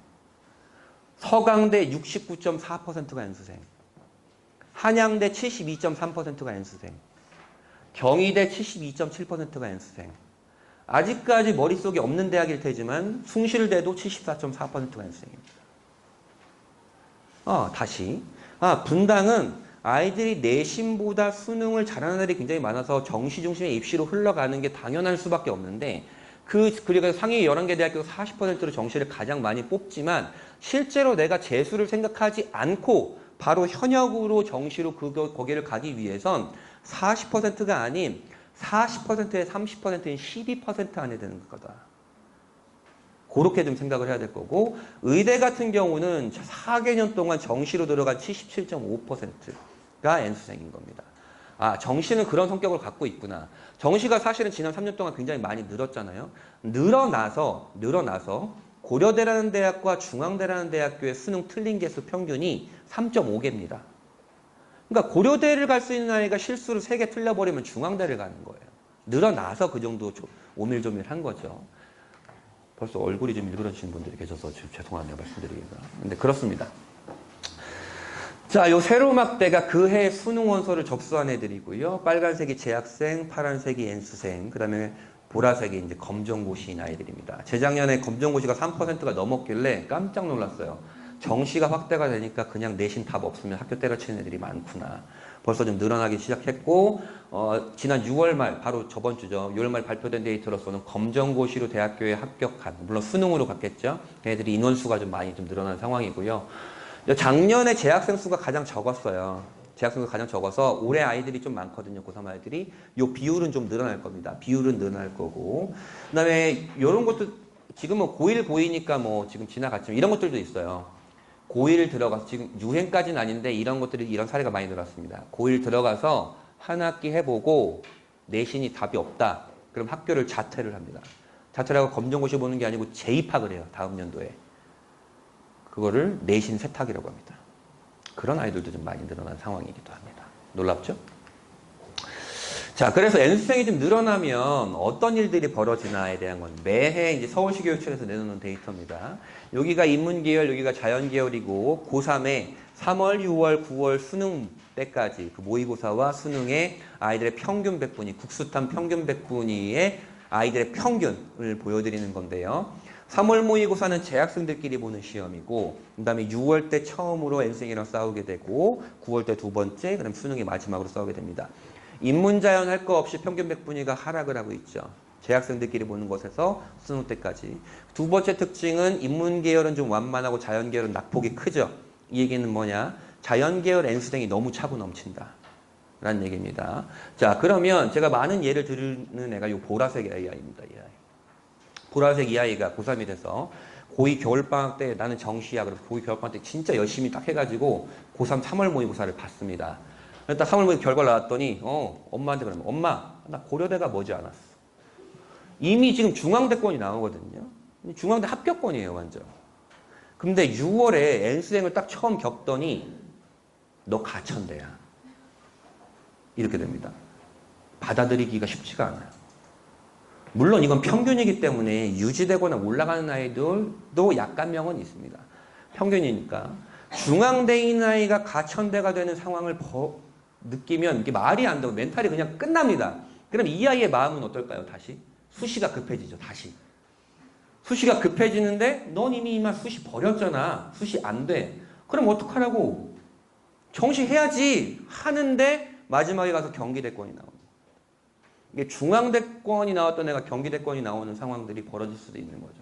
서강대 69.4%가 N수생, 한양대 72.3%가 N수생, 경희대 72.7%가 N수생. 아직까지 머릿속에 없는 대학일 테지만 숭실대도 74.4%가 N수생입니다. 다시. 분당은 아이들이 내신보다 수능을 잘하는 애들이 굉장히 많아서 정시 중심의 입시로 흘러가는 게 당연할 수밖에 없는데 그리고 상위 11개 대학교 40%로 정시를 가장 많이 뽑지만 실제로 내가 재수를 생각하지 않고 바로 현역으로 정시로 거기를 가기 위해선 40%가 아닌 40%에 30%인 12% 안에 드는 거다. 그렇게 좀 생각을 해야 될 거고 의대 같은 경우는 4개년 동안 정시로 들어간 77.5%가 N수생인 겁니다. 정시는 그런 성격을 갖고 있구나. 정시가 사실은 지난 3년 동안 굉장히 많이 늘었잖아요. 늘어나서 고려대라는 대학과 중앙대라는 대학교의 수능 틀린 개수 평균이 3.5개입니다. 그러니까 고려대를 갈 수 있는 아이가 실수를 3개 틀려버리면 중앙대를 가는 거예요. 늘어나서 그 정도 오밀조밀한 거죠. 벌써 얼굴이 좀 일그러지신 분들이 계셔서 죄송하네요, 말씀드리기가. 근데 그렇습니다. 자, 요 세로막대가 그 해 수능 원서를 접수한 애들이고요. 빨간색이 재학생, 파란색이 N수생, 그 다음에 보라색이 이제 검정고시인 아이들입니다. 재작년에 검정고시가 3%가 넘었길래 깜짝 놀랐어요. 정시가 확대가 되니까 그냥 내신 답 없으면 학교 때려치는 애들이 많구나. 벌써 좀 늘어나기 시작했고 지난 6월 말 바로 저번 주죠. 6월 말 발표된 데이터로서는 검정고시로 대학교에 합격한 물론 수능으로 갔겠죠. 애들이 인원수가 좀 많이 좀 늘어난 상황이고요. 작년에 재학생 수가 가장 적었어요. 재학생 수가 가장 적어서 올해 아이들이 좀 많거든요. 고3 아이들이. 요 비율은 좀 늘어날 겁니다. 비율은 늘어날 거고. 그 다음에 요런 것도 지금은 고1, 고2니까 뭐 지금 지나갔지만 이런 것들도 있어요. 고1 들어가서 지금 유행까지는 아닌데 이런 사례가 많이 늘었습니다. 고1 들어가서 한 학기 해보고 내신이 답이 없다. 그럼 학교를 자퇴를 합니다. 자퇴를 하고 검정고시 보는 게 아니고 재입학을 해요. 다음 연도에. 그거를 내신 세탁이라고 합니다. 그런 아이들도 좀 많이 늘어난 상황이기도 합니다. 놀랍죠? 자, 그래서 N수생이 좀 늘어나면 어떤 일들이 벌어지나에 대한 건 매해 이제 서울시 교육청에서 내놓는 데이터입니다. 여기가 인문계열, 여기가 자연계열이고 고3에 3월, 6월, 9월 수능 때까지 그 모의고사와 수능의 아이들의 평균 백분위, 국수탐 평균 백분위의 아이들의 평균을 보여드리는 건데요. 3월 모의고사는 재학생들끼리 보는 시험이고 그 다음에 6월 때 처음으로 N수생이랑 싸우게 되고 9월 때 두 번째, 그 다음에 수능이 마지막으로 싸우게 됩니다. 인문자연 할 거 없이 평균 백분위가 하락을 하고 있죠. 재학생들끼리 보는 것에서 수능 때까지. 두 번째 특징은 인문계열은 좀 완만하고 자연계열은 낙폭이 크죠. 이 얘기는 뭐냐? 자연계열 N수생이 너무 차고 넘친다. 라는 얘기입니다. 자, 그러면 제가 많은 예를 들는 애가 이 보라색 AI입니다. 이 아이. 보라색 이 아이가 고3이 돼서 고2 겨울방학 때 나는 정시야. 그래서 고2 겨울방학 때 진짜 열심히 딱 해가지고 고3 3월 모의고사를 봤습니다. 딱 3월 모의고사 결과를 나왔더니 엄마한테 그러면 엄마 나 고려대가 머지않았어. 이미 지금 중앙대권이 나오거든요. 중앙대 합격권이에요 완전. 근데 6월에 N수생을 딱 처음 겪더니 너 가천대야. 이렇게 됩니다. 받아들이기가 쉽지가 않아요. 물론 이건 평균이기 때문에 유지되거나 올라가는 아이들도 약간명은 있습니다. 평균이니까. 중앙대인 아이가 가천대가 되는 상황을 느끼면 이게 말이 안 되고 멘탈이 그냥 끝납니다. 그럼 이 아이의 마음은 어떨까요? 다시? 수시가 급해지죠. 다시. 수시가 급해지는데 넌 이미 이만 수시 버렸잖아. 수시 안 돼. 그럼 어떡하라고? 정시해야지 하는데 마지막에 가서 경기대권이 나옵니다. 이게 중앙대권이 나왔던 애가 경기대권이 나오는 상황들이 벌어질 수도 있는 거죠.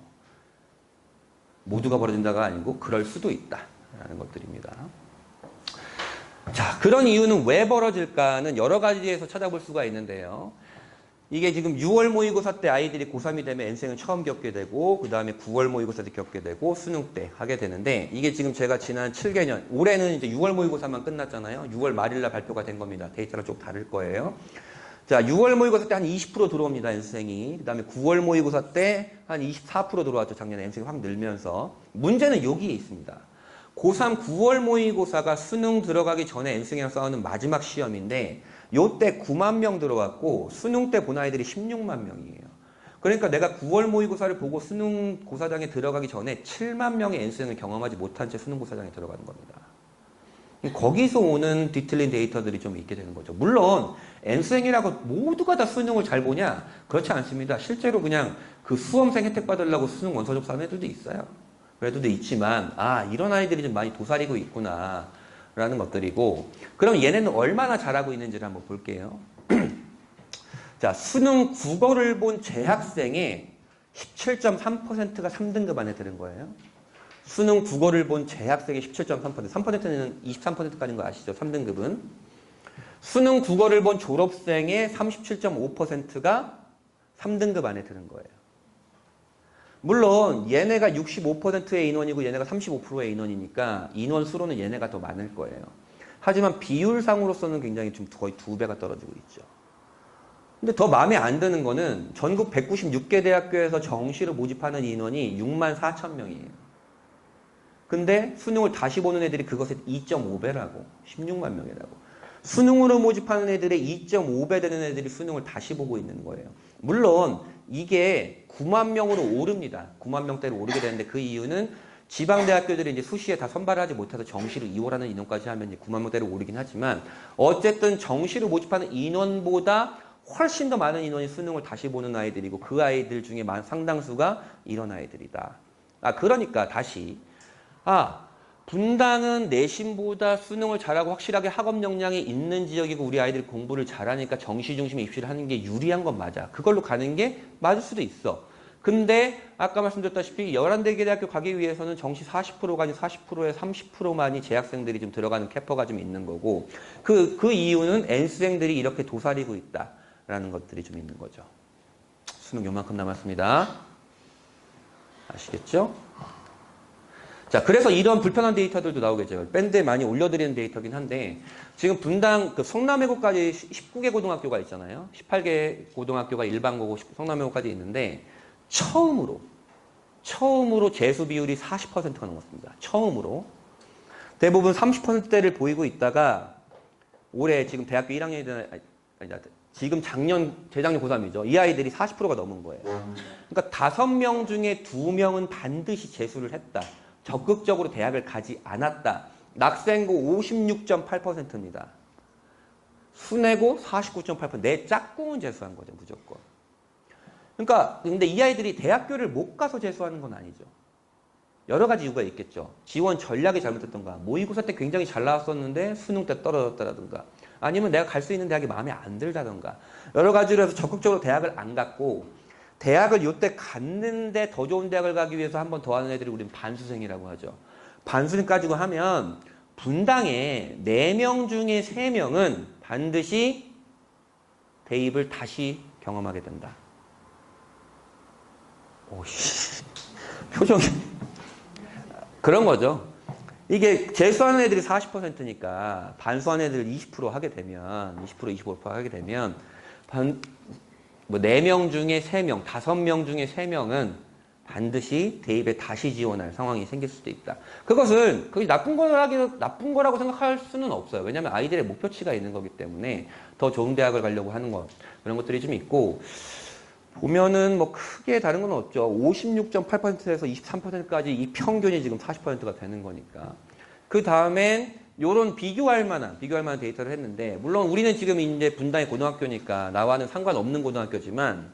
모두가 벌어진다가 아니고 그럴 수도 있다라는 것들입니다. 자, 그런 이유는 왜 벌어질까는 여러 가지에서 찾아볼 수가 있는데요. 이게 지금 6월 모의고사 때 아이들이 고3이 되면 N생을 처음 겪게 되고 그 다음에 9월 모의고사 때 겪게 되고 수능 때 하게 되는데 이게 지금 제가 지난 7개년 올해는 이제 6월 모의고사만 끝났잖아요. 6월 말일날 발표가 된 겁니다. 데이터랑 좀 다를 거예요. 자, 6월 모의고사 때 한 20% 들어옵니다. N생이. 그 다음에 9월 모의고사 때 한 24% 들어왔죠. 작년에 N생이 확 늘면서. 문제는 여기에 있습니다. 고3 9월 모의고사가 수능 들어가기 전에 N생이랑 싸우는 마지막 시험인데 요때 9만 명 들어왔고 수능 때 본 아이들이 16만 명이에요. 그러니까 내가 9월 모의고사를 보고 수능 고사장에 들어가기 전에 7만 명의 N수생을 경험하지 못한 채 수능 고사장에 들어가는 겁니다. 거기서 오는 뒤틀린 데이터들이 좀 있게 되는 거죠. 물론 N수생이라고 모두가 다 수능을 잘 보냐? 그렇지 않습니다. 실제로 그냥 그 수험생 혜택 받으려고 수능 원서 접수하는 애들도 있어요. 그래도 있지만 이런 아이들이 좀 많이 도사리고 있구나 라는 것들이고, 그럼 얘네는 얼마나 잘하고 있는지를 한번 볼게요. 자, 수능 국어를 본 재학생의 17.3%가 3등급 안에 드는 거예요. 수능 국어를 본 재학생의 17.3%, 3%는 23%까지인 거 아시죠? 3등급은. 수능 국어를 본 졸업생의 37.5%가 3등급 안에 드는 거예요. 물론 얘네가 65%의 인원이고 얘네가 35%의 인원이니까 인원 수로는 얘네가 더 많을 거예요. 하지만 비율상으로서는 굉장히 좀 거의 2배가 떨어지고 있죠. 근데 더 마음에 안 드는 거는 전국 196개 대학교에서 정시로 모집하는 인원이 6만 4천 명이에요. 근데 수능을 다시 보는 애들이 그것의 2.5배라고, 16만 명이라고. 수능으로 모집하는 애들의 2.5배 되는 애들이 수능을 다시 보고 있는 거예요. 물론 이게 9만 명으로 오릅니다. 9만 명대로 오르게 되는데 그 이유는 지방대학교들이 이제 수시에 다 선발을 하지 못해서 정시로 2월하는 인원까지 하면 이제 9만 명대로 오르긴 하지만, 어쨌든 정시로 모집하는 인원보다 훨씬 더 많은 인원이 수능을 다시 보는 아이들이고, 그 아이들 중에 상당수가 이런 아이들이다. 그러니까 다시 분당은 내신보다 수능을 잘하고 확실하게 학업 역량이 있는 지역이고 우리 아이들이 공부를 잘하니까 정시 중심에 입시를 하는 게 유리한 건 맞아. 그걸로 가는 게 맞을 수도 있어. 근데 아까 말씀드렸다시피 11개 대학교 가기 위해서는 정시 40%가 아닌 40%에 30%만이 재학생들이 좀 들어가는 캐퍼가 좀 있는 거고, 그 이유는 N수생들이 이렇게 도사리고 있다라는 것들이 좀 있는 거죠. 수능 요만큼 남았습니다. 아시겠죠? 자, 그래서 이런 불편한 데이터들도 나오겠죠. 밴드에 많이 올려드리는 데이터긴 한데, 지금 분당 성남외고까지 19개 고등학교가 있잖아요. 18개 고등학교가 일반고고 성남외고까지 있는데, 처음으로 재수 비율이 40%가 넘었습니다. 처음으로. 대부분 30%대를 보이고 있다가 올해 지금 대학교 1학년이든 지금 재작년 고3이죠. 이 아이들이 40%가 넘은 거예요. 그러니까 5명 중에 2명은 반드시 재수를 했다. 적극적으로 대학을 가지 않았다. 낙생고 56.8%입니다. 순회고 49.8%. 내 짝꿍은 재수한 거죠, 무조건. 그러니까 근데 이 아이들이 대학교를 못 가서 재수하는 건 아니죠. 여러 가지 이유가 있겠죠. 지원 전략이 잘못됐던가, 모의고사 때 굉장히 잘 나왔었는데 수능 때 떨어졌다든가, 아니면 내가 갈 수 있는 대학이 마음에 안 들다든가, 여러 가지로 해서 적극적으로 대학을 안 갔고, 대학을 요때 갔는데 더 좋은 대학을 가기 위해서 한 번 더 하는 애들이 우리는 반수생이라고 하죠. 반수생 가지고 하면 분당에 4명 중에 3명은 반드시 대입을 다시 경험하게 된다. 오씨, 표정이 그런 거죠. 이게 재수하는 애들이 40%니까 반수하는 애들 20% 하게 되면 20%, 25% 하게 되면 4명 중에 3명, 5명 중에 3명은 반드시 대입에 다시 지원할 상황이 생길 수도 있다. 그것은 그게 나쁜 거라고 생각할 수는 없어요. 왜냐하면 아이들의 목표치가 있는 거기 때문에 더 좋은 대학을 가려고 하는 것, 그런 것들이 좀 있고, 보면은 뭐 크게 다른 건 없죠. 56.8%에서 23%까지 이 평균이 지금 40%가 되는 거니까. 그 다음엔 요런 비교할 만한 데이터를 했는데, 물론 우리는 지금 이제 분당의 고등학교니까 나와는 상관없는 고등학교지만,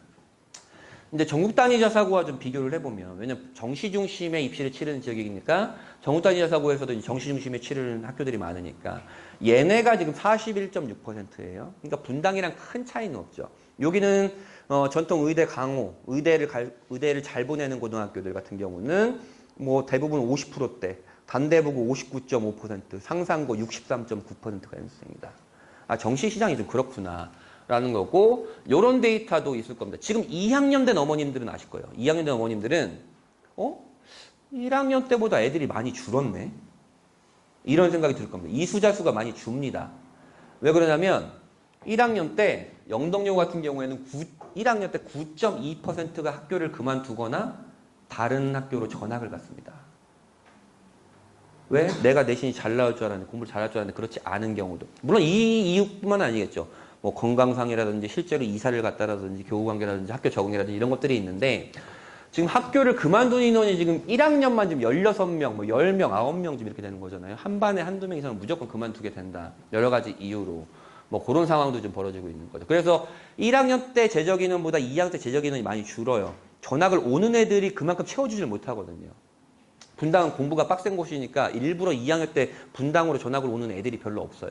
이제 전국 단위 자사고와 좀 비교를 해보면, 왜냐면 정시 중심의 입시를 치르는 지역이니까 전국 단위 자사고에서도 정시 중심에 치르는 학교들이 많으니까 얘네가 지금 41.6%예요. 그러니까 분당이랑 큰 차이는 없죠. 여기는 전통 의대 강호, 의대를 잘 보내는 고등학교들 같은 경우는 뭐 대부분 50%대, 단대부고 59.5%, 상산고 63.9%가 연수생이다. 정시 시장이 좀 그렇구나 라는 거고, 요런 데이터도 있을 겁니다. 지금 2학년 된 어머님들은 아실 거예요. 2학년 된 어머님들은 1학년 때보다 애들이 많이 줄었네, 이런 생각이 들 겁니다. 이수자 수가 많이 줍니다. 왜 그러냐면 1학년 때 영덕여고 같은 경우에는 1학년 때 9.2%가 학교를 그만두거나 다른 학교로 전학을 갔습니다. 왜? 내가 내신이 잘 나올 줄 알았는데, 공부를 잘할 줄 알았는데 그렇지 않은 경우도. 물론 이 이유뿐만 아니겠죠. 뭐 건강상이라든지 실제로 이사를 갔다라든지 교우관계라든지 학교 적응이라든지 이런 것들이 있는데, 지금 학교를 그만둔 인원이 지금 1학년만 지금 16명, 뭐 10명, 9명 지금 이렇게 되는 거잖아요. 한 반에 한두 명 이상은 무조건 그만두게 된다. 여러 가지 이유로. 뭐 그런 상황도 좀 벌어지고 있는 거죠. 그래서 1학년 때 재적 인원보다 2학년 때 재적 인원이 많이 줄어요. 전학을 오는 애들이 그만큼 채워주질 못하거든요. 분당은 공부가 빡센 곳이니까 일부러 2학년 때 분당으로 전학을 오는 애들이 별로 없어요.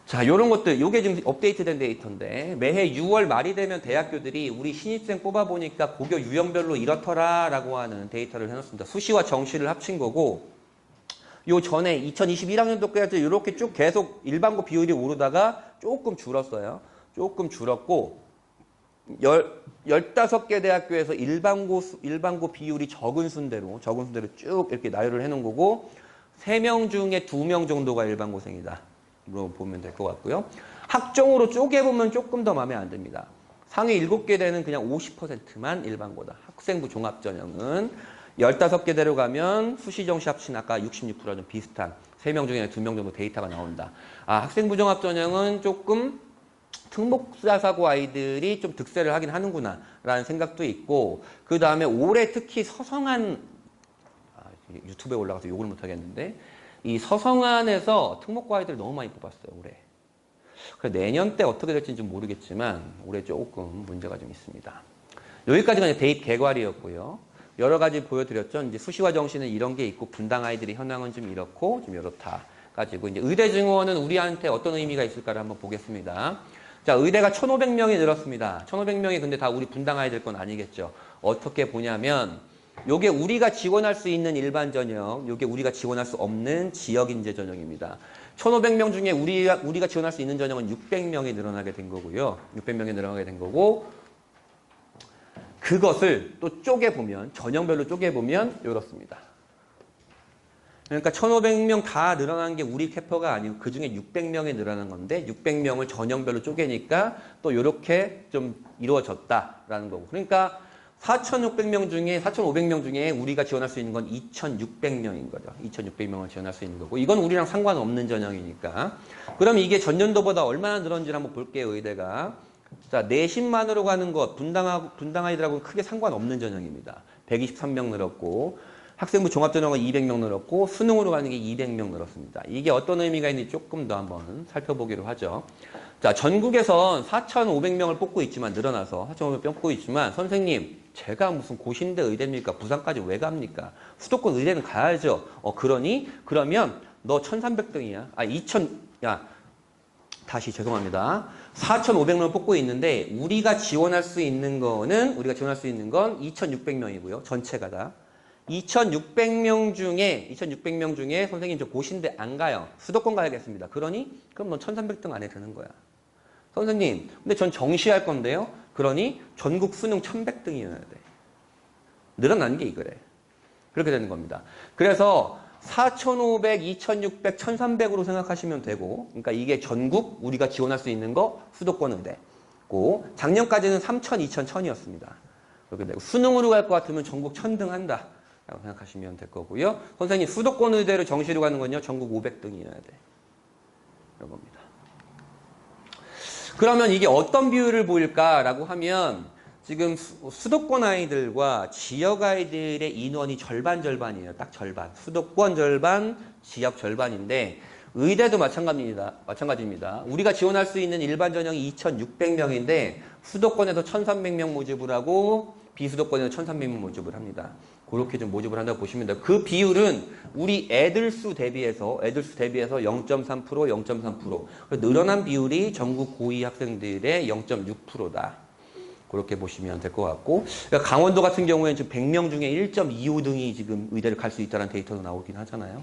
자, 요런 것들, 요게 지금 업데이트된 데이터인데, 매해 6월 말이 되면 대학교들이 우리 신입생 뽑아보니까 고교 유형별로 이렇더라 라고 하는 데이터를 해놨습니다. 수시와 정시를 합친 거고, 요 전에 2021학년도까지 이렇게 쭉 계속 일반고 비율이 오르다가 조금 줄었어요. 조금 줄었고, 15개 대학교에서 일반고 비율이 적은 순대로 쭉 이렇게 나열을 해놓은 거고, 3명 중에 2명 정도가 일반고생이다. 로 보면 될 것 같고요. 학종으로 쪼개보면 조금 더 마음에 안 듭니다. 상위 7개 대는 그냥 50%만 일반고다. 학생부 종합전형은 15개 대로 가면 수시정시 합친 아까 66%는 비슷한 3명 중에 2명 정도 데이터가 나온다. 아, 학생부 종합전형은 조금 특목자사고 아이들이 좀 득세를 하긴 하는구나 라는 생각도 있고, 그 다음에 올해 특히 서성한, 유튜브에 올라가서 욕을 못하겠는데, 이 서성안에서 특목고 아이들 너무 많이 뽑았어요, 올해. 그래서 내년 때 어떻게 될지는 좀 모르겠지만 올해 조금 문제가 좀 있습니다. 여기까지가 이제 대입 개괄이었고요. 여러 가지 보여드렸죠. 이제 수시와 정시는 이런 게 있고 분당 아이들이 현황은 좀 이렇고 좀 이렇다 가지고 이제 의대 증원은 우리한테 어떤 의미가 있을까를 한번 보겠습니다. 자, 의대가 1,500명이 늘었습니다. 1,500명이 근데 다 우리 분당 아이들 건 아니겠죠. 어떻게 보냐면 요게 우리가 지원할 수 있는 일반 전형, 요게 우리가 지원할 수 없는 지역 인재 전형입니다. 1,500명 중에 우리가 지원할 수 있는 전형은 600명이 늘어나게 된 거고요. 600명이 늘어나게 된 거고, 그것을 또 쪼개보면, 전형별로 쪼개보면 이렇습니다. 그러니까 1,500명 다 늘어난 게 우리 캐퍼가 아니고 그 중에 600명이 늘어난 건데 600명을 전형별로 쪼개니까 또 이렇게 좀 이루어졌다라는 거고. 그러니까 4,600명 중에, 4,500명 중에 우리가 지원할 수 있는 건 2,600명인 거죠. 2,600명을 지원할 수 있는 거고. 이건 우리랑 상관없는 전형이니까. 그럼 이게 전년도보다 얼마나 늘었는지 한번 볼게요, 의대가. 자, 내신만으로 가는 것, 분당 아이들하고는 크게 상관없는 전형입니다. 123명 늘었고, 학생부 종합전형은 200명 늘었고, 수능으로 가는 게 200명 늘었습니다. 이게 어떤 의미가 있는지 조금 더 한번 살펴보기로 하죠. 자, 전국에선 4,500명을 뽑고 있지만, 늘어나서 4,500명 뽑고 있지만, 선생님, 제가 무슨 고신대 의대입니까? 부산까지 왜 갑니까? 수도권 의대는 가야죠. 그러니? 그러면 너 1,300등이야. 다시 죄송합니다. 4,500명을 뽑고 있는데, 우리가 지원할 수 있는 건 2,600명이고요. 전체가 다. 2,600명 중에 선생님 저 고신대 안 가요. 수도권 가야겠습니다. 그러니? 그럼 넌 1,300등 안에 드는 거야. 선생님, 근데 전 정시할 건데요. 그러니 전국 수능 1,100등이어야 돼. 늘어난 게 이거래. 그렇게 되는 겁니다. 그래서 4,500, 2,600, 1,300으로 생각하시면 되고, 그러니까 이게 전국 우리가 지원할 수 있는 거 수도권 의대고, 작년까지는 3,000, 2,000, 1,000이었습니다. 그렇게 되고, 수능으로 갈 것 같으면 전국 1,000등 한다 라고 생각하시면 될 거고요. 선생님, 수도권 의대로 정시로 가는 건요, 전국 500등이어야 돼. 이런 겁니다. 그러면 이게 어떤 비율을 보일까라고 하면, 지금 수도권 아이들과 지역 아이들의 인원이 절반이에요. 딱 절반. 수도권 절반, 지역 절반인데, 의대도 마찬가지입니다. 우리가 지원할 수 있는 일반 전형이 2,600명인데, 수도권에서 1,300명 모집을 하고, 비수도권에서 1,300명 모집을 합니다. 그렇게 좀 모집을 한다고 보시면 돼요. 그 비율은 우리 애들 수 대비해서 0.3%, 0.3%. 늘어난 비율이 전국 고2 학생들의 0.6%다. 그렇게 보시면 될 것 같고, 그러니까 강원도 같은 경우에는 지금 100명 중에 1.25등이 지금 의대를 갈 수 있다는 데이터도 나오긴 하잖아요.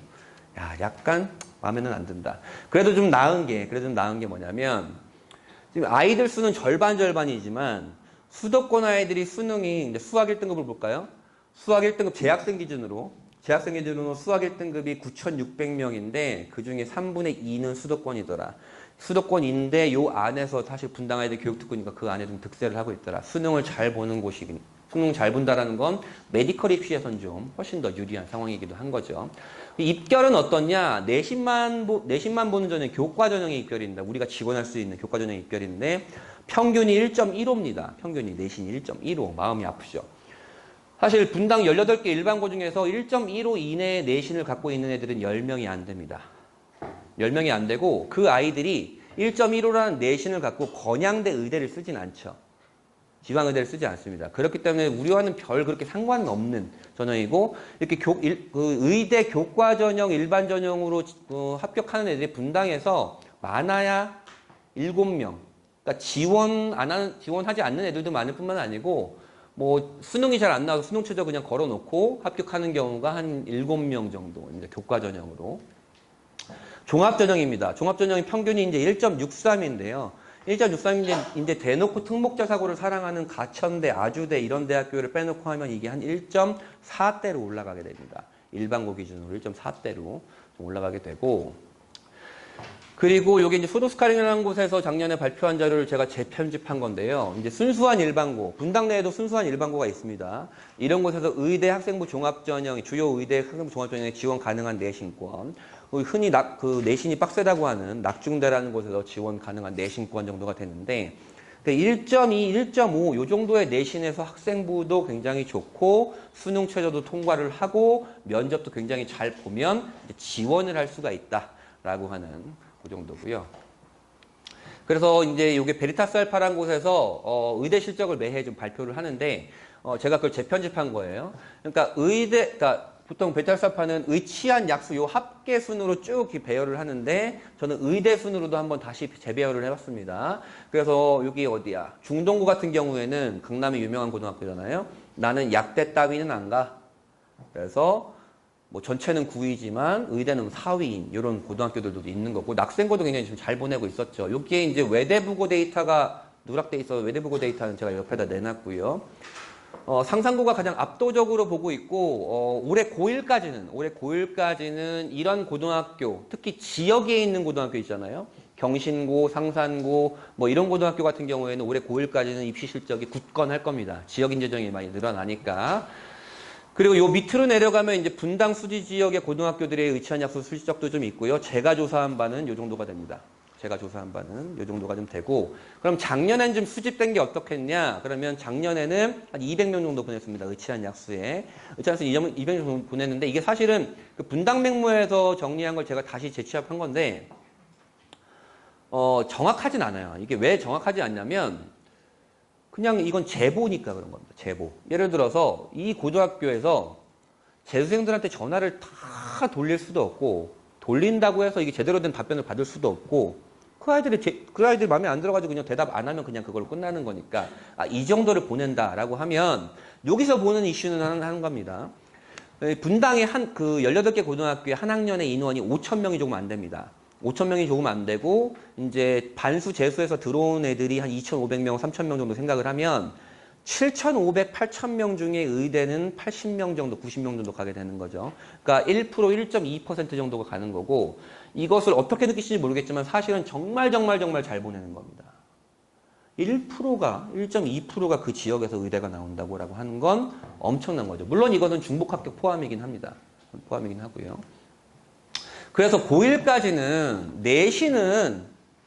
야, 약간 마음에는 안 든다. 그래도 좀 나은 게 뭐냐면, 지금 아이들 수는 절반이지만, 수도권 아이들이 수능이, 이제 수학 1등급을 볼까요? 수학 1등급 재학생 기준으로 수학 1등급이 9,600명인데, 그 중에 3분의 2는 수도권이더라. 수도권인데 요 안에서 사실 분당 아이들 교육특구니까 그 안에 좀 득세를 하고 있더라. 수능 잘 본다라는 건 메디컬 입시에선 좀 훨씬 더 유리한 상황이기도 한 거죠. 입결은 어떻냐? 내신만 보는 전형, 교과 전형의 입결입니다. 우리가 지원할 수 있는 교과 전형의 입결인데 평균이 1.15입니다. 평균이 내신이 1.15. 마음이 아프죠. 사실 분당 18개 일반고 중에서 1.15 이내의 내신을 갖고 있는 애들은 10명이 안 됩니다. 10명이 안 되고 그 아이들이 1.15라는 내신을 갖고 건양대 의대를 쓰진 않죠. 지방의대를 쓰지 않습니다. 그렇기 때문에 우리와는 별 그렇게 상관없는 전형이고 이렇게 그 의대 교과 전형, 일반 전형으로 합격하는 애들이 분당에서 많아야 7명. 그러니까 지원하지 않는 애들도 많을 뿐만 아니고 뭐 수능이 잘 안 나와서 수능 최저 그냥 걸어놓고 합격하는 경우가 한 7명 정도 이제 교과 전형으로. 종합전형입니다. 종합전형이 평균이 이제 1.63인데요. 1.63인데 이제 대놓고 특목자 사고를 사랑하는 가천대, 아주대 이런 대학교를 빼놓고 하면 이게 한 1.4대로 올라가게 됩니다. 일반고 기준으로 1.4대로 올라가게 되고 그리고 여기 이제 소도스카링이라는 곳에서 작년에 발표한 자료를 제가 재편집한 건데요. 이제 순수한 일반고, 분당 내에도 순수한 일반고가 있습니다. 이런 곳에서 의대 학생부 종합전형, 주요 의대 학생부 종합전형에 지원 가능한 내신권, 흔히 그 내신이 빡세다고 하는 낙중대라는 곳에서 지원 가능한 내신권 정도가 되는데 1.2, 1.5 요 정도의 내신에서 학생부도 굉장히 좋고 수능 최저도 통과를 하고 면접도 굉장히 잘 보면 지원을 할 수가 있다라고 하는 그 정도고요. 그래서 이제 이게 베리타스 알파라는 곳에서 의대 실적을 매해 좀 발표를 하는데 제가 그걸 재편집한 거예요. 그러니까 그러니까 보통 베리타스 알파는 의치한 약수 요 합계 순으로 쭉 배열을 하는데 저는 의대 순으로도 한번 다시 재배열을 해봤습니다. 그래서 여기 어디야? 중동고 같은 경우에는 강남의 유명한 고등학교잖아요. 나는 약대 따위는 안 가. 그래서 뭐 전체는 9위지만 의대는 4위인 이런 고등학교들도 있는 거고 낙생고도 굉장히 좀 잘 보내고 있었죠. 여기에 이제 외대부고 데이터가 누락돼 있어서 외대부고 데이터는 제가 옆에다 내놨고요. 상산고가 가장 압도적으로 보고 있고 올해 고1까지는 이런 고등학교 특히 지역에 있는 고등학교 있잖아요. 경신고, 상산고 뭐 이런 고등학교 같은 경우에는 올해 고1까지는 입시 실적이 굳건할 겁니다. 지역 인재정이 많이 늘어나니까. 그리고 요 밑으로 내려가면 이제 분당 수지 지역의 고등학교들의 의치한 약수 실적도 좀 있고요. 제가 조사한 바는 요 정도가 됩니다. 제가 조사한 바는 요 정도가 좀 되고 그럼 작년엔 좀 수집된 게 어떻겠냐? 그러면 작년에는 한 200명 정도 보냈습니다. 의치한 약수에. 의치한 약수 200명 정도 보냈는데 이게 사실은 그 분당 맹모에서 정리한 걸 제가 다시 재취합한 건데 정확하진 않아요. 이게 왜 정확하지 않냐면 그냥 이건 제보니까 그런 겁니다. 제보. 예를 들어서 이 고등학교에서 재수생들한테 전화를 다 돌릴 수도 없고 돌린다고 해서 이게 제대로 된 답변을 받을 수도 없고 그 아이들이 마음에 안 들어가지고 그냥 대답 안 하면 그냥 그걸로 끝나는 거니까 이 정도를 보낸다라고 하면 여기서 보는 이슈는 하는 겁니다. 분당의 그 18개 고등학교의 한 학년의 인원이 5,000명이 조금 안 됩니다. 5,000명이 조금 안 되고 이제 반수 재수해서 들어온 애들이 한 2,500명, 3,000명 정도 생각을 하면 7,500, 8,000명 중에 의대는 80명 정도, 90명 정도 가게 되는 거죠. 그러니까 1%, 1.2% 정도가 가는 거고 이것을 어떻게 느끼실지 모르겠지만 사실은 정말 잘 보내는 겁니다. 1%가, 1.2%가 그 지역에서 의대가 나온다고 하는 건 엄청난 거죠. 물론 이것은 중복 합격 포함이긴 합니다. 포함이긴 하고요. 그래서 고1까지는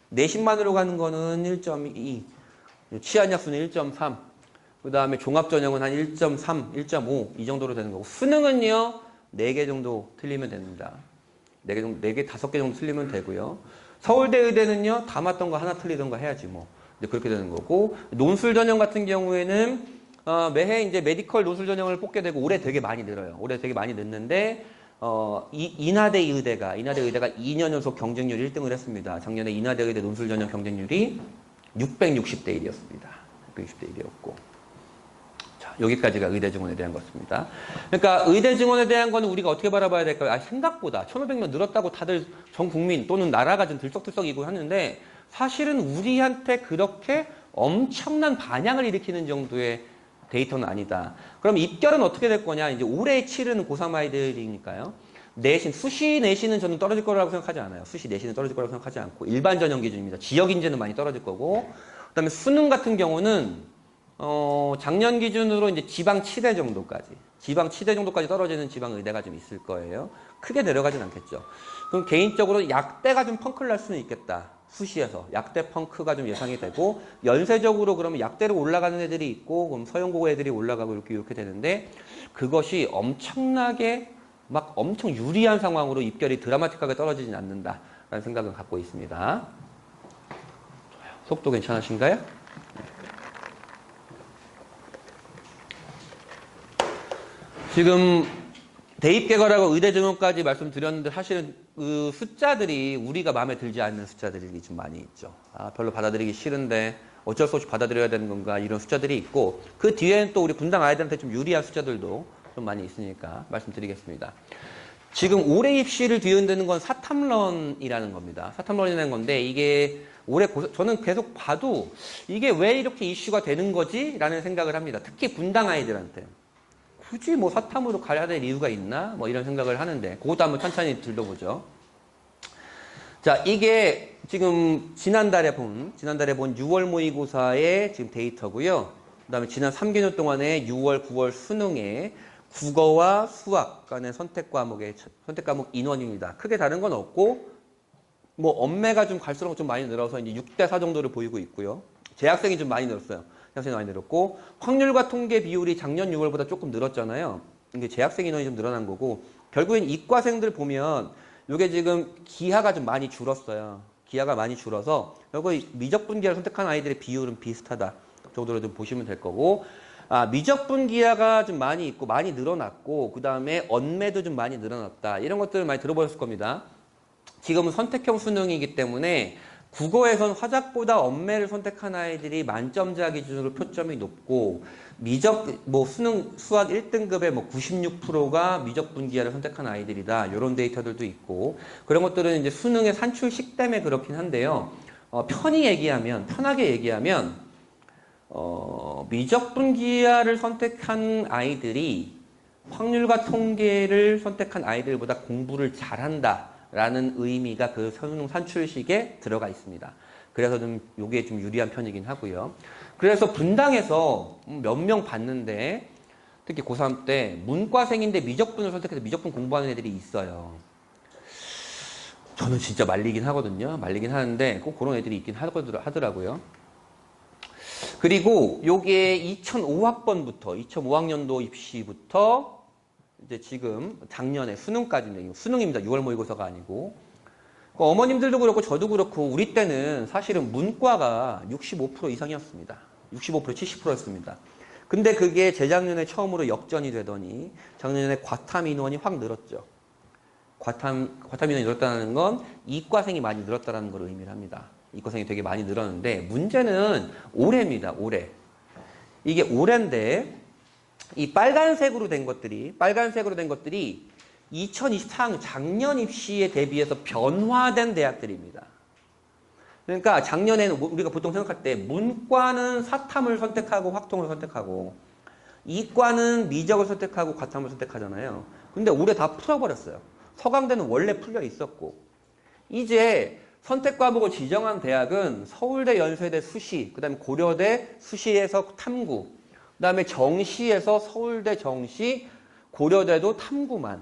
내신만으로 가는 거는 1.2, 치안 약수는 1.3, 그 다음에 종합전형은 한 1.3, 1.5 이 정도로 되는 거고 수능은요 4개 정도 틀리면 됩니다. 4개, 5개 정도 틀리면 되고요. 서울대 의대는요 다 맞던 거 하나 틀리던 거 해야지 뭐 이제 그렇게 되는 거고 논술 전형 같은 경우에는 매해 이제 메디컬 논술 전형을 뽑게 되고 올해 되게 많이 늘어요. 올해 되게 많이 늦는데 인하대 의대가 2년 연속 경쟁률 1등을 했습니다. 작년에 인하대 의대 논술 전형 경쟁률이 660대 1이었습니다. 660대 1이었고. 자, 여기까지가 의대 증원에 대한 것입니다. 그러니까 의대 증원에 대한 거는 우리가 어떻게 바라봐야 될까요? 생각보다 1,500명 늘었다고 다들 전 국민 또는 나라가 좀 들썩들썩이고 하는데 사실은 우리한테 그렇게 엄청난 반향을 일으키는 정도의 데이터는 아니다. 그럼 입결은 어떻게 될 거냐? 이제 올해 치르는 고3 아이들이니까요. 수시 내신은 저는 떨어질 거라고 생각하지 않아요. 수시 내신은 떨어질 거라고 생각하지 않고 일반 전형 기준입니다. 지역 인재는 많이 떨어질 거고 그다음에 수능 같은 경우는 작년 기준으로 이제 지방 치대 정도까지 떨어지는 지방 의대가 좀 있을 거예요. 크게 내려가진 않겠죠. 그럼 개인적으로 약대가 좀 펑크를 날 수는 있겠다. 수시에서 약대 펑크가 좀 예상이 되고 연쇄적으로 그러면 약대로 올라가는 애들이 있고 그럼 서영고 애들이 올라가고 이렇게 되는데 그것이 엄청나게 막 엄청 유리한 상황으로 입결이 드라마틱하게 떨어지진 않는다라는 생각을 갖고 있습니다. 속도 괜찮으신가요? 지금 대입개괄하고 의대증원까지 말씀드렸는데 사실은 그 숫자들이 우리가 마음에 들지 않는 숫자들이 좀 많이 있죠. 아, 별로 받아들이기 싫은데 어쩔 수 없이 받아들여야 되는 건가 이런 숫자들이 있고 그 뒤에는 또 우리 분당 아이들한테 좀 유리한 숫자들도 좀 많이 있으니까 말씀드리겠습니다. 지금 올해 입시를 뒤흔드는 건 사탐런이라는 겁니다. 사탐런이라는 건데 이게 올해 저는 계속 봐도 이게 왜 이렇게 이슈가 되는 거지? 라는 생각을 합니다. 특히 분당 아이들한테. 굳이 뭐 사탐으로 가야 될 이유가 있나? 뭐 이런 생각을 하는데 그것도 한번 천천히 들려보죠. 자, 이게 지금 지난달에 본 6월 모의고사의 지금 데이터고요. 그 다음에 지난 3개년 동안의 6월, 9월 수능의 국어와 수학 간의 선택 과목 인원입니다. 크게 다른 건 없고 뭐 엄매가 좀 갈수록 좀 많이 늘어서 이제 6대4 정도를 보이고 있고요. 재학생이 좀 많이 늘었어요. 재학생이 많이 늘었고 확률과 통계 비율이 작년 6월보다 조금 늘었잖아요. 이게 재학생 인원이 좀 늘어난 거고 결국엔 이과생들 보면 이게 지금 기하가 좀 많이 줄었어요. 기하가 많이 줄어서 결국 미적분기하를 선택한 아이들의 비율은 비슷하다 정도로 좀 보시면 될 거고 미적분기하가 좀 많이 있고 많이 늘어났고 그 다음에 언매도 좀 많이 늘어났다 이런 것들을 많이 들어보셨을 겁니다. 지금은 선택형 수능이기 때문에 국어에선 화작보다 언매를 선택한 아이들이 만점자 기준으로 표점이 높고 수능 수학 1등급의 96%가 미적분기하를 선택한 아이들이다. 이런 데이터들도 있고 그런 것들은 이제 수능의 산출식 때문에 그렇긴 한데요. 편하게 얘기하면 미적분기하를 선택한 아이들이 확률과 통계를 선택한 아이들보다 공부를 잘한다. 라는 의미가 그 수능 산출식에 들어가 있습니다. 그래서 좀 요게 좀 유리한 편이긴 하고요. 그래서 분당에서 몇 명 봤는데 특히 고3 때 문과생인데 미적분을 선택해서 미적분 공부하는 애들이 있어요. 저는 진짜 말리긴 하거든요. 말리긴 하는데 꼭 그런 애들이 있긴 하더라고요. 그리고 요게 2005학번부터 2005학년도 입시부터 이제 지금 작년에 수능까지는 수능입니다. 6월 모의고사가 아니고 어머님들도 그렇고 저도 그렇고 우리 때는 사실은 문과가 65% 이상이었습니다. 65% 70%였습니다. 근데 그게 재작년에 처음으로 역전이 되더니 작년에 과탐 인원이 확 늘었죠. 과탐 인원이 늘었다는 건 이과생이 많이 늘었다는 걸 의미를 합니다. 이과생이 되게 많이 늘었는데 문제는 올해입니다. 올해. 이게 올해인데 이 빨간색으로 된 것들이 2024년 작년 입시에 대비해서 변화된 대학들입니다. 그러니까 작년에는 우리가 보통 생각할 때 문과는 사탐을 선택하고 확통을 선택하고 이과는 미적을 선택하고 과탐을 선택하잖아요. 근데 올해 다 풀어버렸어요. 서강대는 원래 풀려 있었고 이제 선택 과목을 지정한 대학은 서울대, 연세대, 수시, 그 다음에 고려대, 수시에서 탐구 그 다음에 정시에서 서울대 정시, 고려대도 탐구만.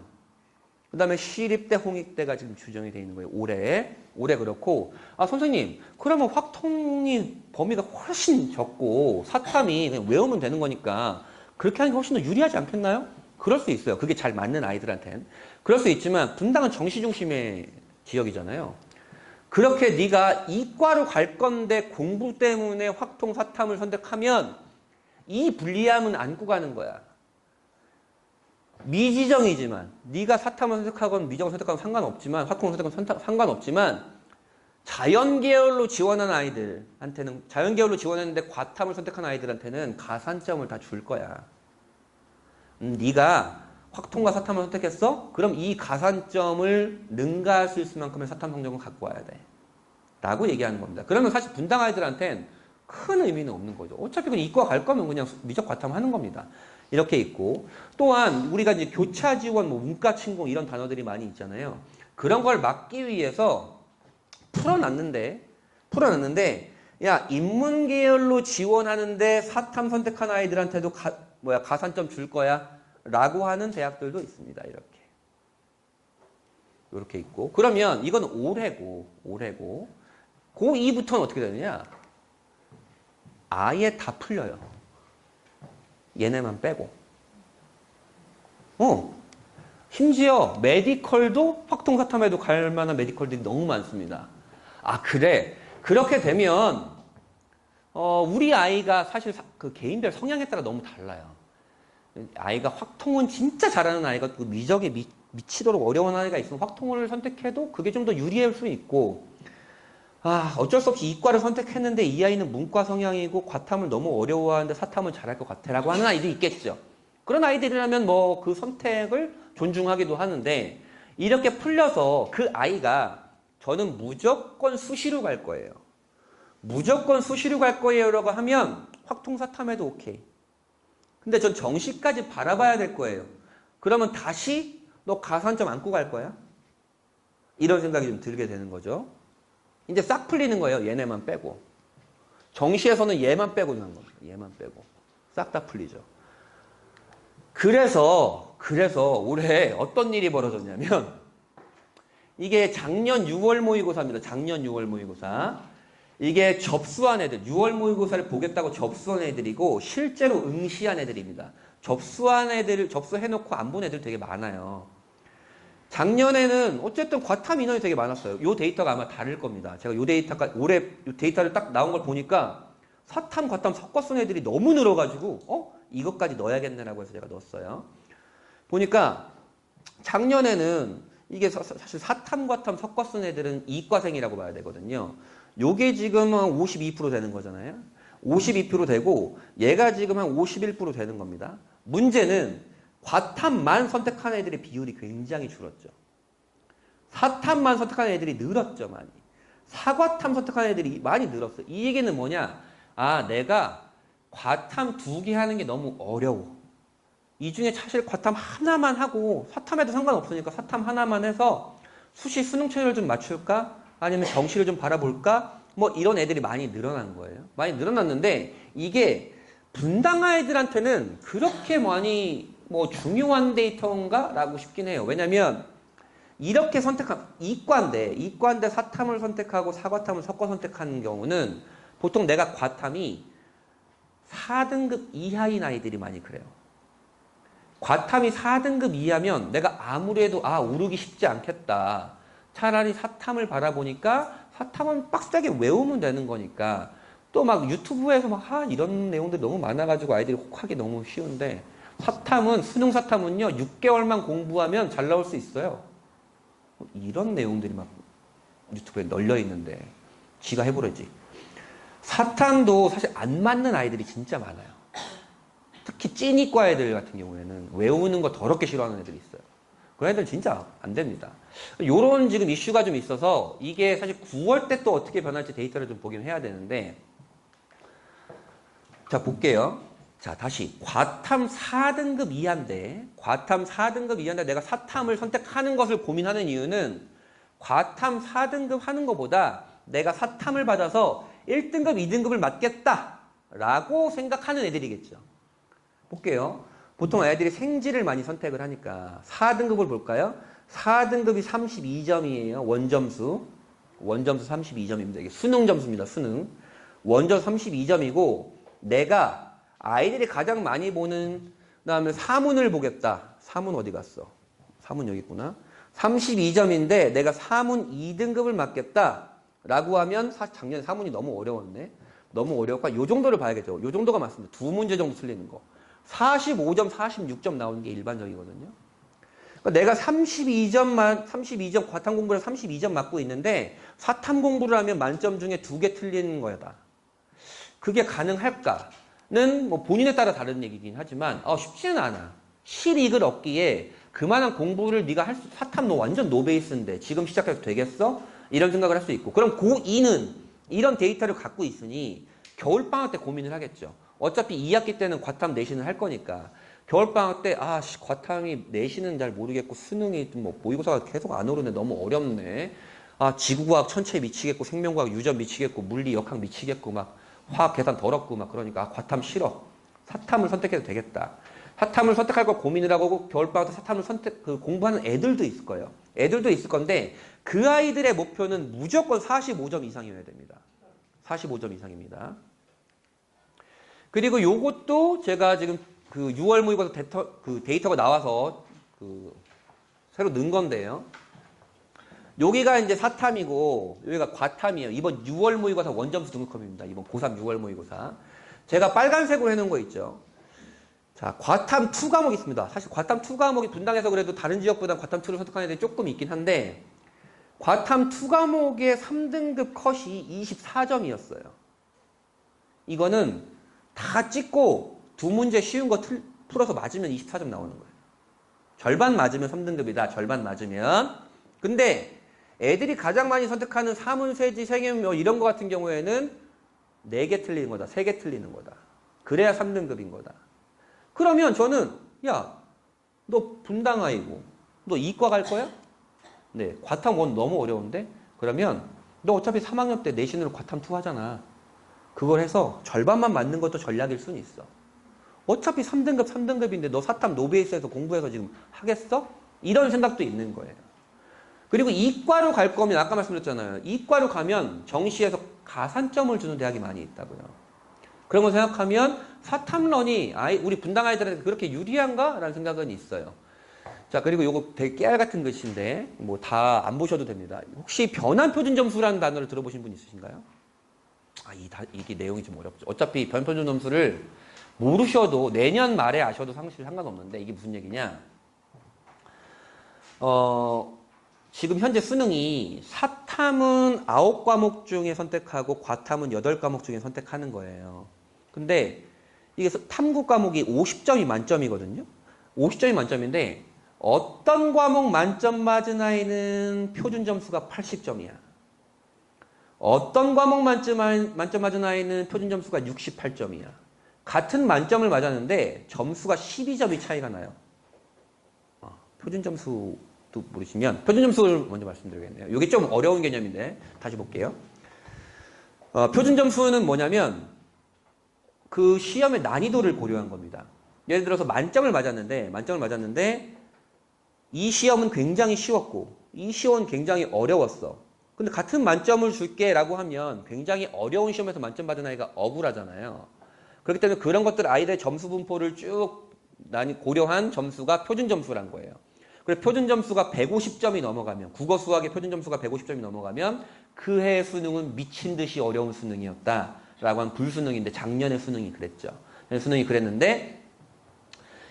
그 다음에 시립대, 홍익대가 지금 규정이 되어 있는 거예요. 올해 그렇고. 선생님, 그러면 확통이 범위가 훨씬 적고 사탐이 그냥 외우면 되는 거니까 그렇게 하는 게 훨씬 더 유리하지 않겠나요? 그럴 수 있어요. 그게 잘 맞는 아이들한테는. 그럴 수 있지만 분당은 정시 중심의 지역이잖아요. 그렇게 네가 이과로 갈 건데 공부 때문에 확통, 사탐을 선택하면 이 불리함은 안고 가는 거야. 미지정이지만 네가 사탐을 선택하건 미정을 선택하건 상관없지만 확통을 선택하건 상관없지만 자연계열로 지원한 아이들한테는 자연계열로 지원했는데 과탐을 선택한 아이들한테는 가산점을 다 줄 거야. 네가 확통과 사탐을 선택했어? 그럼 이 가산점을 능가할 수 있을 만큼의 사탐 성적은 갖고 와야 돼. 라고 얘기하는 겁니다. 그러면 사실 분당 아이들한테는 큰 의미는 없는 거죠. 어차피 그냥 이과 갈 거면 그냥 미적 과탐 하는 겁니다. 이렇게 있고 또한 우리가 이제 교차 지원, 문과 침공 이런 단어들이 많이 있잖아요. 그런 걸 막기 위해서 풀어놨는데 야 인문 계열로 지원하는데 사탐 선택한 아이들한테도 가산점 줄 거야 라고 하는 대학들도 있습니다. 이렇게 있고 그러면 이건 올해고 고2부터는 어떻게 되느냐? 아예 다 풀려요. 얘네만 빼고. 심지어 메디컬도 확통사탐에도 갈 만한 메디컬들이 너무 많습니다. 그래. 그렇게 되면 우리 아이가 사실 그 개인별 성향에 따라 너무 달라요. 아이가 확통은 진짜 잘하는 아이가 그 미적에 미치도록 어려운 아이가 있으면 확통을 선택해도 그게 좀 더 유리할 수 있고, 어쩔 수 없이 이과를 선택했는데 이 아이는 문과 성향이고 과탐을 너무 어려워하는데 사탐을 잘할 것 같아라고 하는 아이도 있겠죠. 그런 아이들이라면 뭐 그 선택을 존중하기도 하는데, 이렇게 풀려서 그 아이가 저는 무조건 수시로 갈 거예요. 무조건 수시로 갈 거예요라고 하면 확통사탐해도 오케이. 근데 전 정시까지 바라봐야 될 거예요. 그러면 다시 너 가산점 안고 갈 거야? 이런 생각이 좀 들게 되는 거죠. 이제 싹 풀리는 거예요. 얘네만 빼고. 정시에서는 얘만 빼고 난 겁니다. 얘만 빼고. 싹 다 풀리죠. 그래서 올해 어떤 일이 벌어졌냐면, 이게 작년 6월 모의고사입니다. 작년 6월 모의고사. 이게 접수한 애들, 6월 모의고사를 보겠다고 접수한 애들이고 실제로 응시한 애들입니다. 접수한 애들, 접수해놓고 안 본 애들 되게 많아요. 작년에는 어쨌든 과탐 인원이 되게 많았어요. 요 데이터가 아마 다를 겁니다. 제가 요 데이터가 올해 요 데이터를 딱 나온 걸 보니까 사탐, 과탐 섞어 쓴 애들이 너무 늘어가지고 이것까지 넣어야겠네라고 해서 제가 넣었어요. 보니까 작년에는 이게 사실 사탐, 과탐 섞어 쓴 애들은 이과생이라고 봐야 되거든요. 요게 지금 한 52% 되는 거잖아요. 52% 되고 얘가 지금 한 51% 되는 겁니다. 문제는 과탐만 선택한 애들의 비율이 굉장히 줄었죠. 사탐만 선택한 애들이 늘었죠, 많이. 사과탐 선택한 애들이 많이 늘었어요. 이 얘기는 뭐냐? 내가 과탐 2개 하는 게 너무 어려워. 이 중에 사실 과탐 하나만 하고 사탐해도 상관없으니까 사탐 하나만 해서 수시 수능 체제를 좀 맞출까? 아니면 정시를 좀 바라볼까? 뭐 이런 애들이 많이 늘어난 거예요. 많이 늘어났는데 이게 분당아 애들한테는 그렇게 많이 중요한 데이터인가? 라고 싶긴 해요. 왜냐면 이렇게 선택한 이과인데 사탐을 선택하고 사과탐을 섞어 선택하는 경우는 보통 내가 과탐이 4등급 이하인 아이들이 많이 그래요. 과탐이 4등급 이하면 내가 아무리 해도 오르기 쉽지 않겠다. 차라리 사탐을 바라보니까 사탐은 빡세게 외우면 되는 거니까 또 막 유튜브에서 이런 내용들이 너무 많아가지고 아이들이 혹하기 너무 쉬운데 수능 사탐은요 6개월만 공부하면 잘 나올 수 있어요. 이런 내용들이 막 유튜브에 널려 있는데 지가 해보래지. 사탐도 사실 안 맞는 아이들이 진짜 많아요. 특히 찐이과 애들 같은 경우에는 외우는 거 더럽게 싫어하는 애들이 있어요. 그런 애들 진짜 안 됩니다. 요런 지금 이슈가 좀 있어서 이게 사실 9월 때 또 어떻게 변할지 데이터를 좀 보긴 해야 되는데, 자 볼게요. 자 다시 과탐 4등급 이하인데 내가 사탐을 선택하는 것을 고민하는 이유는 과탐 4등급 하는 것보다 내가 사탐을 받아서 1등급, 2등급을 맞겠다 라고 생각하는 애들이겠죠. 볼게요. 보통 애들이 생지를 많이 선택을 하니까 4등급을 볼까요? 4등급이 32점이에요. 원점수 32점입니다. 이게 수능 점수입니다. 수능. 원점 32점이고 내가 아이들이 가장 많이 보는 그다음에 사문을 보겠다. 사문 어디 갔어? 사문 여기 있구나. 32점인데 내가 사문 2등급을 맞겠다 라고 하면 작년에 사문이 너무 어려웠네. 너무 어려울까? 요 정도를 봐야겠죠. 요 정도가 맞습니다. 2문제 정도 틀리는 거. 45점, 46점 나오는 게 일반적이거든요. 그러니까 내가 32점 과탐 공부를 32점 맞고 있는데 사탐 공부를 하면 만점 중에 2개 틀리는 거다. 그게 가능할까는 본인에 따라 다른 얘기긴 하지만 쉽지는 않아. 실익을 얻기에 그만한 공부를 네가 사탐 너 완전 노베이스인데 지금 시작해도 되겠어? 이런 생각을 할 수 있고, 그럼 고2는 이런 데이터를 갖고 있으니 겨울방학 때 고민을 하겠죠. 어차피 2학기 때는 과탐 내신을 할 거니까 겨울방학 때 과탐이 내신은 잘 모르겠고 수능이 모의고사가 계속 안 오르네. 너무 어렵네. 지구과학 천체 미치겠고 생명과학 유전 미치겠고 물리 역학 미치겠고 막 화학 계산 더럽고 막 그러니까 과탐 싫어. 사탐을 선택해도 되겠다. 사탐을 선택할 걸 고민을 하고 겨울방학 때 사탐을 공부하는 애들도 있을 거예요. 애들도 있을 건데 그 아이들의 목표는 무조건 45점 이상이어야 됩니다. 45점 이상입니다. 그리고 요것도 제가 지금 6월 모의고사 데이터가 나와서 새로 넣은 건데요. 여기가 이제 사탐이고 여기가 과탐이에요. 이번 6월 모의고사 원점수 등급컷입니다. 이번 고3 6월 모의고사. 제가 빨간색으로 해놓은 거 있죠. 자, 과탐 2 과목이 있습니다. 사실 과탐 2 과목이 분당해서 그래도 다른 지역보다 과탐 2를 선택하는 애들이 조금 있긴 한데 과탐 2 과목의 3등급 컷이 24점이었어요. 이거는 다 찍고 두 문제 쉬운 거 풀어서 맞으면 24점 나오는 거예요. 절반 맞으면 3등급이다. 절반 맞으면. 근데 애들이 가장 많이 선택하는 사문, 세지, 생윤 뭐 이런 거 같은 경우에는 4개 틀리는 거다. 3개 틀리는 거다. 그래야 3등급인 거다. 그러면 저는 야, 너 분당아이고 너 이과 갈 거야? 네, 과탐 1 너무 어려운데? 그러면 너 어차피 3학년 때 내신으로 과탐 2 하잖아. 그걸 해서 절반만 맞는 것도 전략일 수는 있어. 어차피 3등급인데 너 사탐 노베이스에서 공부해서 지금 하겠어? 이런 생각도 있는 거예요. 그리고 이과로 갈 거면 아까 말씀드렸잖아요. 이과로 가면 정시에서 가산점을 주는 대학이 많이 있다고요. 그런 거 생각하면 사탐런이 우리 분당 아이들한테 그렇게 유리한가? 라는 생각은 있어요. 자, 그리고 요거 되게 깨알 같은 글씨인데 뭐 다 안 보셔도 됩니다. 혹시 변환 표준 점수라는 단어를 들어보신 분 있으신가요? 이게 내용이 좀 어렵죠. 어차피 변환 표준 점수를 모르셔도 내년 말에 아셔도 사실 상관없는데 이게 무슨 얘기냐? 지금 현재 수능이 사탐은 9과목 중에 선택하고 과탐은 8과목 중에 선택하는 거예요. 근데 이게 탐구 과목이 50점이 만점이거든요. 50점이 만점인데 어떤 과목 만점 맞은 아이는 표준 점수가 80점이야. 어떤 과목 만점 맞은 아이는 표준 점수가 68점이야. 같은 만점을 맞았는데 점수가 12점이 차이가 나요. 표준 점수도 모르시면 표준 점수를 먼저 말씀드리겠네요. 이게 좀 어려운 개념인데 다시 볼게요. 표준 점수는 뭐냐면 그 시험의 난이도를 고려한 겁니다. 예를 들어서 만점을 맞았는데 이 시험은 굉장히 쉬웠고 이 시험은 굉장히 어려웠어. 근데 같은 만점을 줄게 라고 하면 굉장히 어려운 시험에서 만점 받은 아이가 억울하잖아요. 그렇기 때문에 그런 것들 아이들의 점수 분포를 쭉 고려한 점수가 표준 점수란 거예요. 그래서 표준 점수가 150점이 넘어가면 국어 수학의 표준 점수가 150점이 넘어가면 그 해의 수능은 미친 듯이 어려운 수능이었다라고 한 불수능인데 작년의 수능이 그랬죠. 수능이 그랬는데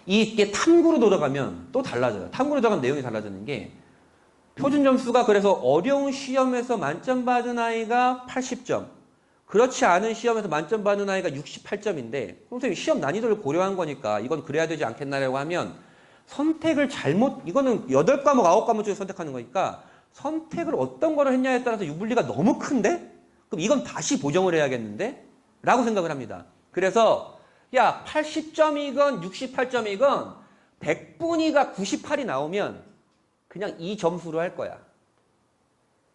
이게 탐구로 들어가면 또 달라져요. 탐구로 들어가면 내용이 달라지는 게 표준 점수가 그래서 어려운 시험에서 만점 받은 아이가 80점, 그렇지 않은 시험에서 만점 받은 아이가 68점인데 선생님 시험 난이도를 고려한 거니까 이건 그래야 되지 않겠나라고 하면 선택을 이거는 8과목, 9과목 중에 선택하는 거니까 선택을 어떤 거를 했냐에 따라서 유불리가 너무 큰데? 그럼 이건 다시 보정을 해야겠는데? 라고 생각을 합니다. 그래서 야 80점이건 68점이건 100분위가 98이 나오면 그냥 이 점수로 할 거야.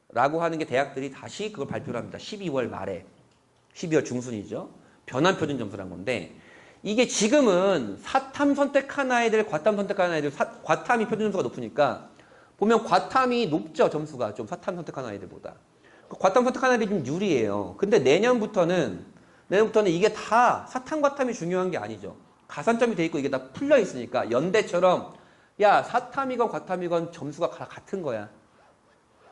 라고 하는 게 대학들이 다시 그걸 발표를 합니다. 12월 말에. 12월 중순이죠. 변환 표준 점수란 건데 이게 지금은 사탐 선택한 아이들, 과탐 선택한 아이들, 과탐이 표준 점수가 높으니까 보면 과탐이 높죠. 점수가 좀 사탐 선택한 아이들보다. 과탐 선택한 아이들이 좀 유리해요. 근데 내년부터는 이게 다 사탐, 과탐이 중요한 게 아니죠. 가산점이 돼 있고 이게 다 풀려 있으니까 연대처럼 야 사탐이건 과탐이건 점수가 같은 거야.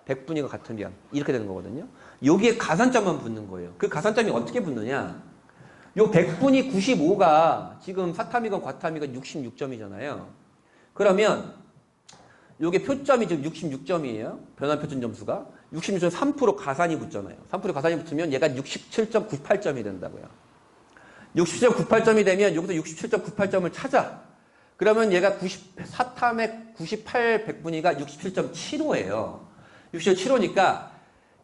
100분위가 같으면 이렇게 되는 거거든요. 여기에 가산점만 붙는 거예요. 그 가산점이 어떻게 붙느냐. 요 100분위 95가 지금 사탐이건 과탐이건 66점이잖아요. 그러면 요게 표점이 지금 66점이에요. 변환 표준 점수가. 66점 3% 가산이 붙잖아요. 3% 가산이 붙으면 얘가 67.98점이 된다고요. 67.98점이 되면 여기서 67.98점을 찾아. 그러면 얘가 4탐의 98 100분위가 67.75예요. 67.75니까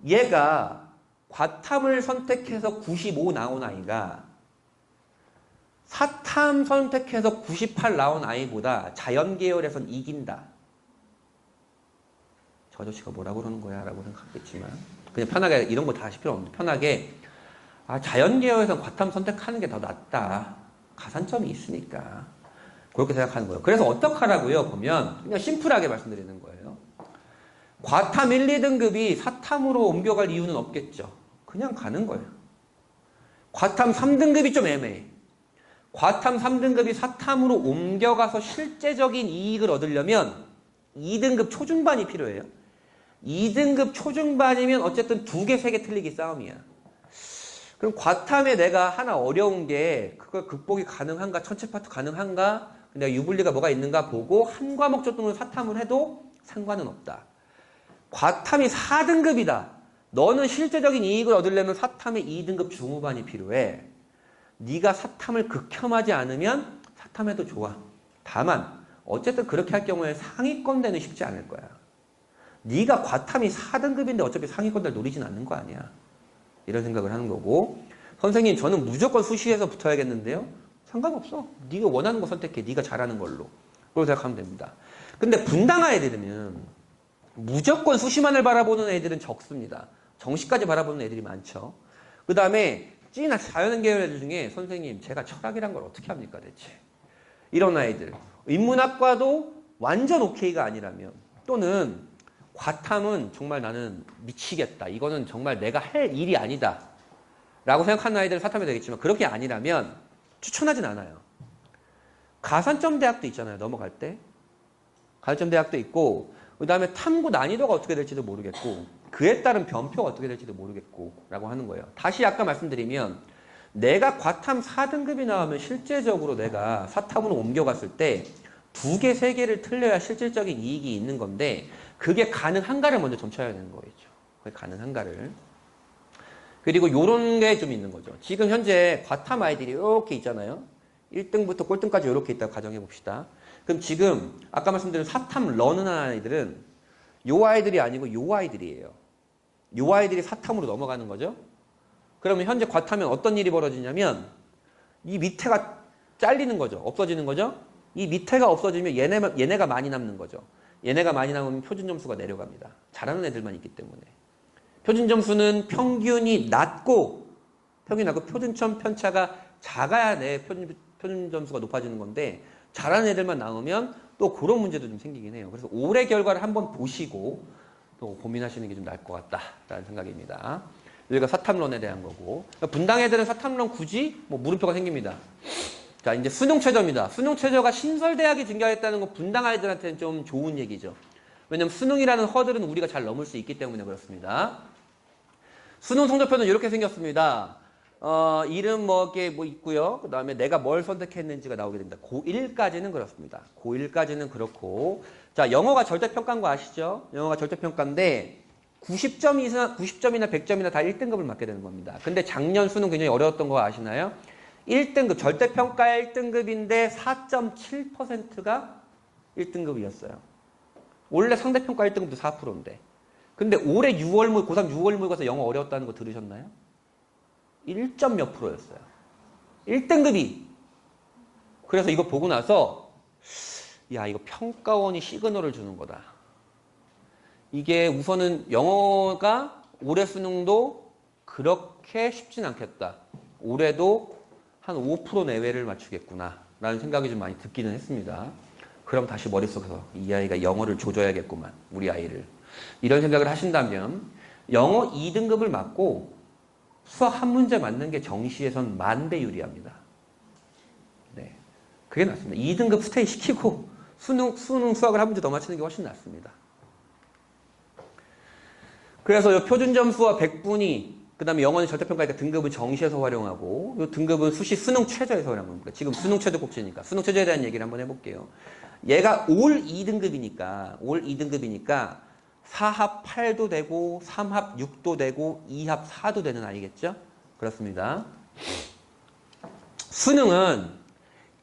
얘가 과탐을 선택해서 95 나온 아이가 사탐 선택해서 98 나온 아이보다 자연계열에선 이긴다. 저 아저씨가 뭐라고 그러는 거야 라고 생각하겠지만 그냥 편하게 이런 거 다 하실 필요 없는데 편하게 자연계열에선 과탐 선택하는 게 더 낫다. 가산점이 있으니까. 그렇게 생각하는 거예요. 그래서 어떡하라고요? 보면 그냥 심플하게 말씀드리는 거예요. 과탐 1, 2등급이 사탐으로 옮겨갈 이유는 없겠죠. 그냥 가는 거예요. 과탐 3등급이 좀 애매해. 과탐 3등급이 사탐으로 옮겨가서 실제적인 이익을 얻으려면 2등급 초중반이 필요해요. 2등급 초중반이면 어쨌든 2개, 3개 틀리기 싸움이야. 그럼 과탐에 내가 하나 어려운 게 그걸 극복이 가능한가, 천체 파트 가능한가, 내가 유불리가 뭐가 있는가 보고 한 과목 정도는 사탐을 해도 상관은 없다. 과탐이 4등급이다. 너는 실제적인 이익을 얻으려면 사탐의 2등급 중후반이 필요해. 네가 사탐을 극혐하지 않으면 사탐해도 좋아. 다만 어쨌든 그렇게 할 경우에 상위권대는 쉽지 않을 거야. 네가 과탐이 4등급인데 어차피 상위권대를 노리진 않는 거 아니야. 이런 생각을 하는 거고, 선생님 저는 무조건 수시에서 붙어야겠는데요? 상관없어. 네가 원하는 거 선택해. 네가 잘하는 걸로. 그렇게 생각하면 됩니다. 근데 분당화 애들은 무조건 수시만을 바라보는 애들은 적습니다. 정시까지 바라보는 애들이 많죠. 그 다음에 찐 자연은 계열 애들 중에 선생님 제가 철학이란 걸 어떻게 합니까 대체? 이런 아이들. 인문학과도 완전 오케이가 아니라면, 또는 과탐은 정말 나는 미치겠다. 이거는 정말 내가 할 일이 아니다. 라고 생각하는 아이들은 사탐이 되겠지만, 그렇게 아니라면 추천하진 않아요. 가산점 대학도 있잖아요. 넘어갈 때. 가산점 대학도 있고, 그 다음에 탐구 난이도가 어떻게 될지도 모르겠고, 그에 따른 변표가 어떻게 될지도 모르겠고 라고 하는 거예요. 다시 아까 말씀드리면, 내가 과탐 4등급이 나오면 실제적으로 내가 사탐으로 옮겨갔을 때 2개, 3개를 틀려야 실질적인 이익이 있는 건데, 그게 가능한가를 먼저 점쳐야 되는 거겠죠. 그게 가능한가를. 그리고 요런 게 좀 있는 거죠. 지금 현재 과탐 아이들이 이렇게 있잖아요. 1등부터 꼴등까지 이렇게 있다고 가정해 봅시다. 그럼 지금 아까 말씀드린 사탐 러는 아이들은 요 아이들이 아니고 요 아이들이에요. 요 아이들이 사탐으로 넘어가는 거죠. 그러면 현재 과탐면 어떤 일이 벌어지냐면 이 밑에가 잘리는 거죠. 없어지는 거죠. 이 밑에가 없어지면 얘네가 많이 남는 거죠. 얘네가 많이 남으면 표준 점수가 내려갑니다. 잘하는 애들만 있기 때문에. 표준 점수는 평균이 낮고 표준점 편차가 작아야 내 표준 점수가 높아지는 건데, 잘하는 애들만 나오면 또 그런 문제도 좀 생기긴 해요. 그래서 올해 결과를 한번 보시고 또 고민하시는 게 좀 나을 것 같다라는 생각입니다. 여기가 사탐론에 대한 거고, 분당 애들은 사탐론 굳이 뭐 물음표가 생깁니다. 자, 이제 수능 최저입니다. 수능 최저가 신설대학이 증가했다는 건 분당 아이들한테는 좀 좋은 얘기죠. 왜냐면 수능이라는 허들은 우리가 잘 넘을 수 있기 때문에 그렇습니다. 수능 성적표는 이렇게 생겼습니다. 이름 뭐게 뭐 있고요. 그 다음에 내가 뭘 선택했는지가 나오게 됩니다. 고1까지는 그렇습니다. 고1까지는 그렇고, 자, 영어가 절대평가인 거 아시죠? 영어가 절대평가인데 90점이나 100점이나 다 1등급을 맞게 되는 겁니다. 근데 작년 수능 굉장히 어려웠던 거 아시나요? 1등급, 절대평가 1등급인데 4.7%가 1등급이었어요. 원래 상대평가 1등급도 4%인데. 근데 올해 고3 6월 모의고사 영어 어려웠다는 거 들으셨나요? 1점 몇 프로였어요. 1등급이. 그래서 이거 보고 나서 야, 이거 평가원이 시그널을 주는 거다. 이게 우선은 영어가 올해 수능도 그렇게 쉽진 않겠다. 올해도 한 5% 내외를 맞추겠구나 라는 생각이 좀 많이 듣기는 했습니다. 그럼 다시 머릿속에서 이 아이가 영어를 조져야겠구만, 우리 아이를. 이런 생각을 하신다면 영어 2등급을 맞고 수학 한 문제 맞는 게 정시에선 10,000배 유리합니다. 네, 그게 낫습니다. 2등급 스테이 시키고 수능 수학을 한 문제 더 맞추는 게 훨씬 낫습니다. 그래서 이 표준 점수와 100분위, 그 다음에 영어는 절대평가니까 등급은 정시에서 활용하고, 이 등급은 수시 수능 최저에서 활용하는 겁니다. 지금 수능 최저 꼭지니까 수능 최저에 대한 얘기를 한번 해볼게요. 얘가 올 2등급이니까 4합 8도 되고 3합 6도 되고 2합 4도 되는 아이겠죠? 그렇습니다. 수능은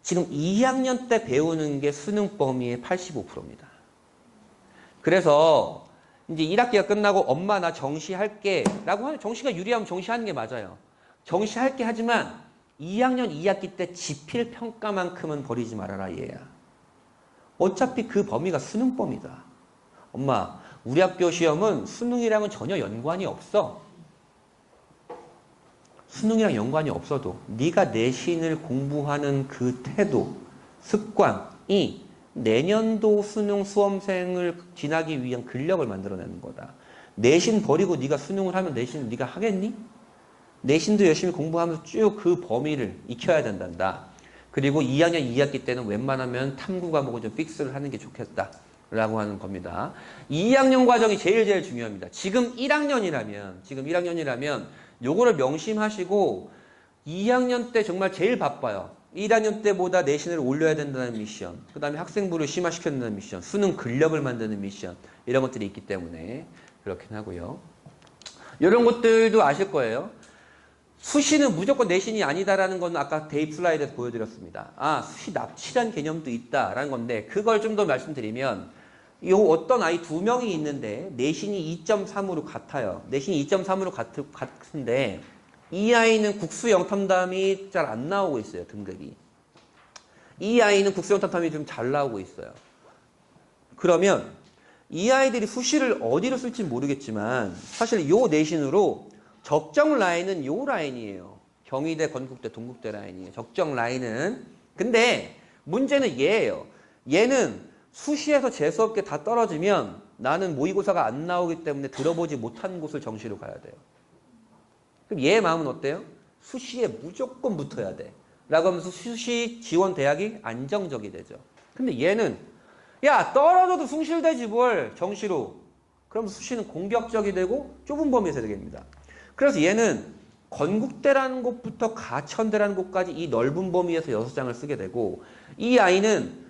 지금 2학년 때 배우는 게 수능 범위의 85%입니다. 그래서 이제 1학기가 끝나고 엄마 나 정시할게 라고 하면, 정시가 유리하면 정시하는 게 맞아요. 정시할게 하지만 2학년 2학기 때 지필평가만큼은 버리지 말아라 얘야. 어차피 그 범위가 수능 범위다. 엄마, 우리 학교 시험은 수능이랑은 전혀 연관이 없어. 수능이랑 연관이 없어도 네가 내신을 공부하는 그 태도, 습관이 내년도 수능 수험생을 지나기 위한 근력을 만들어내는 거다. 내신 버리고 네가 수능을 하면 내신을 네가 하겠니? 내신도 열심히 공부하면서 쭉 그 범위를 익혀야 된단다. 그리고 2학년 2학기 때는 웬만하면 탐구 과목은 좀 픽스를 하는 게 좋겠다 라고 하는 겁니다. 2학년 과정이 제일 중요합니다. 지금 1학년이라면 요거를 명심하시고 2학년 때 정말 제일 바빠요. 1학년 때보다 내신을 올려야 된다는 미션, 그 다음에 학생부를 심화시켜야 된다는 미션, 수능 근력을 만드는 미션, 이런 것들이 있기 때문에 그렇긴 하고요. 이런 것들도 아실 거예요. 수시는 무조건 내신이 아니다라는 건 아까 대입 슬라이드에서 보여드렸습니다. 아, 수시 납치란 개념도 있다라는 건데, 그걸 좀 더 말씀드리면, 요 어떤 아이 2명이 있는데 내신이 2.3으로 같아요. 내신이 2.3으로 같은데 이 아이는 국수 영탐담이 잘 안 나오고 있어요. 등급이. 이 아이는 국수 영탐담이 좀 잘 나오고 있어요. 그러면 이 아이들이 수시를 어디로 쓸지 모르겠지만 사실 요 내신으로 적정 라인은 요 라인이에요. 경희대, 건국대, 동국대 라인이에요. 적정 라인은. 근데 문제는 얘예요. 얘는 수시에서 재수없게 다 떨어지면 나는 모의고사가 안 나오기 때문에 들어보지 못한 곳을 정시로 가야 돼요. 그럼 얘의 마음은 어때요? 수시에 무조건 붙어야 돼. 라고 하면서 수시 지원 대학이 안정적이 되죠. 근데 얘는 야, 떨어져도 숭실되지 뭘 정시로. 그럼 수시는 공격적이 되고 좁은 범위에서 되겠습니다. 그래서 얘는 건국대라는 곳부터 가천대라는 곳까지 이 넓은 범위에서 6장을 쓰게 되고, 이 아이는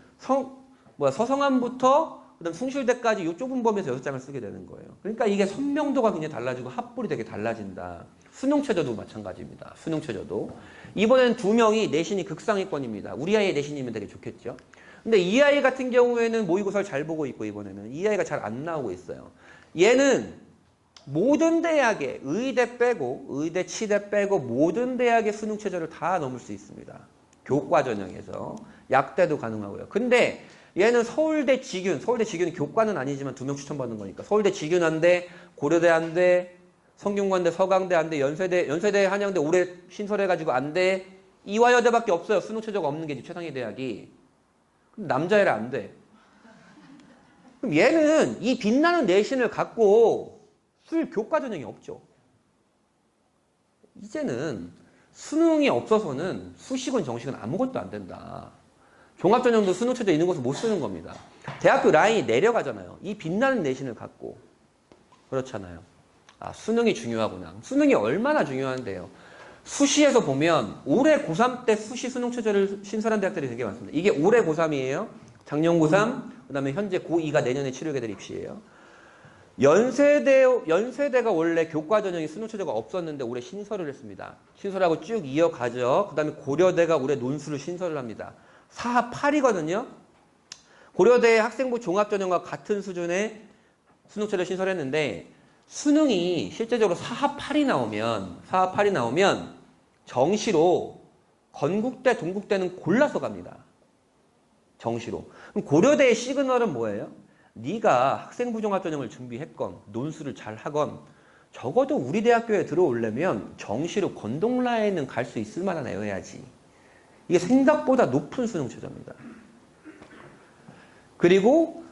서성함부터 그다음 숭실대까지 이 좁은 범위에서 6장을 쓰게 되는 거예요. 그러니까 이게 선명도가 굉장히 달라지고 합불이 되게 달라진다. 수능최저도 마찬가지입니다. 수능최저도. 이번에는 2명이 내신이 극상위권입니다. 우리 아이의 내신이면 되게 좋겠죠. 근데 이 아이 같은 경우에는 모의고사를 잘 보고 있고, 이번에는 이 아이가 잘 안 나오고 있어요. 얘는 모든 대학에 의대 빼고, 의대, 치대 빼고 모든 대학의 수능최저를 다 넘을 수 있습니다. 교과 전형에서. 약대도 가능하고요. 근데 얘는 서울대 직윤, 서울대 직윤은 교과는 아니지만 2명 추천받는 거니까 서울대 직윤 안 돼, 고려대 안 돼, 성균관대, 서강대 안 돼, 연세대, 한양대 올해 신설해가지고 안 돼. 이화여대밖에 없어요. 수능최저가 없는 게 최상위 대학이. 그럼 남자애라 안 돼. 그럼 얘는 이 빛나는 내신을 갖고 쓸 교과 전형이 없죠. 이제는 수능이 없어서는 수식은 정식은 아무것도 안 된다. 종합전형도 수능최저 있는 곳을 못 쓰는 겁니다. 대학교 라인이 내려가잖아요. 이 빛나는 내신을 갖고. 그렇잖아요. 아, 수능이 중요하구나. 수능이 얼마나 중요한데요. 수시에서 보면 올해 고3 때 수시 수능최저를 신설한 대학들이 되게 많습니다. 이게 올해 고3이에요. 작년 고3, 그 다음에 현재 고2가 내년에 치르게 될 입시예요. 연세대가 원래 교과 전형이 수능최저가 없었는데 올해 신설을 했습니다. 신설하고 쭉 이어가죠. 그 다음에 고려대가 올해 논술을 신설을 합니다. 4, 8이거든요. 고려대 학생부 종합전형과 같은 수준의 수능최저 신설했는데, 수능이 실제적으로 4, 8이 나오면 정시로 건국대, 동국대는 골라서 갑니다. 정시로. 그럼 고려대의 시그널은 뭐예요? 네가 학생부 종합전형을 준비했건 논술을 잘 하건 적어도 우리 대학교에 들어오려면 정시로 건동 라인은 갈 수 있을 만한 애여야지. 이게 생각보다 높은 수능최저입니다. 그리고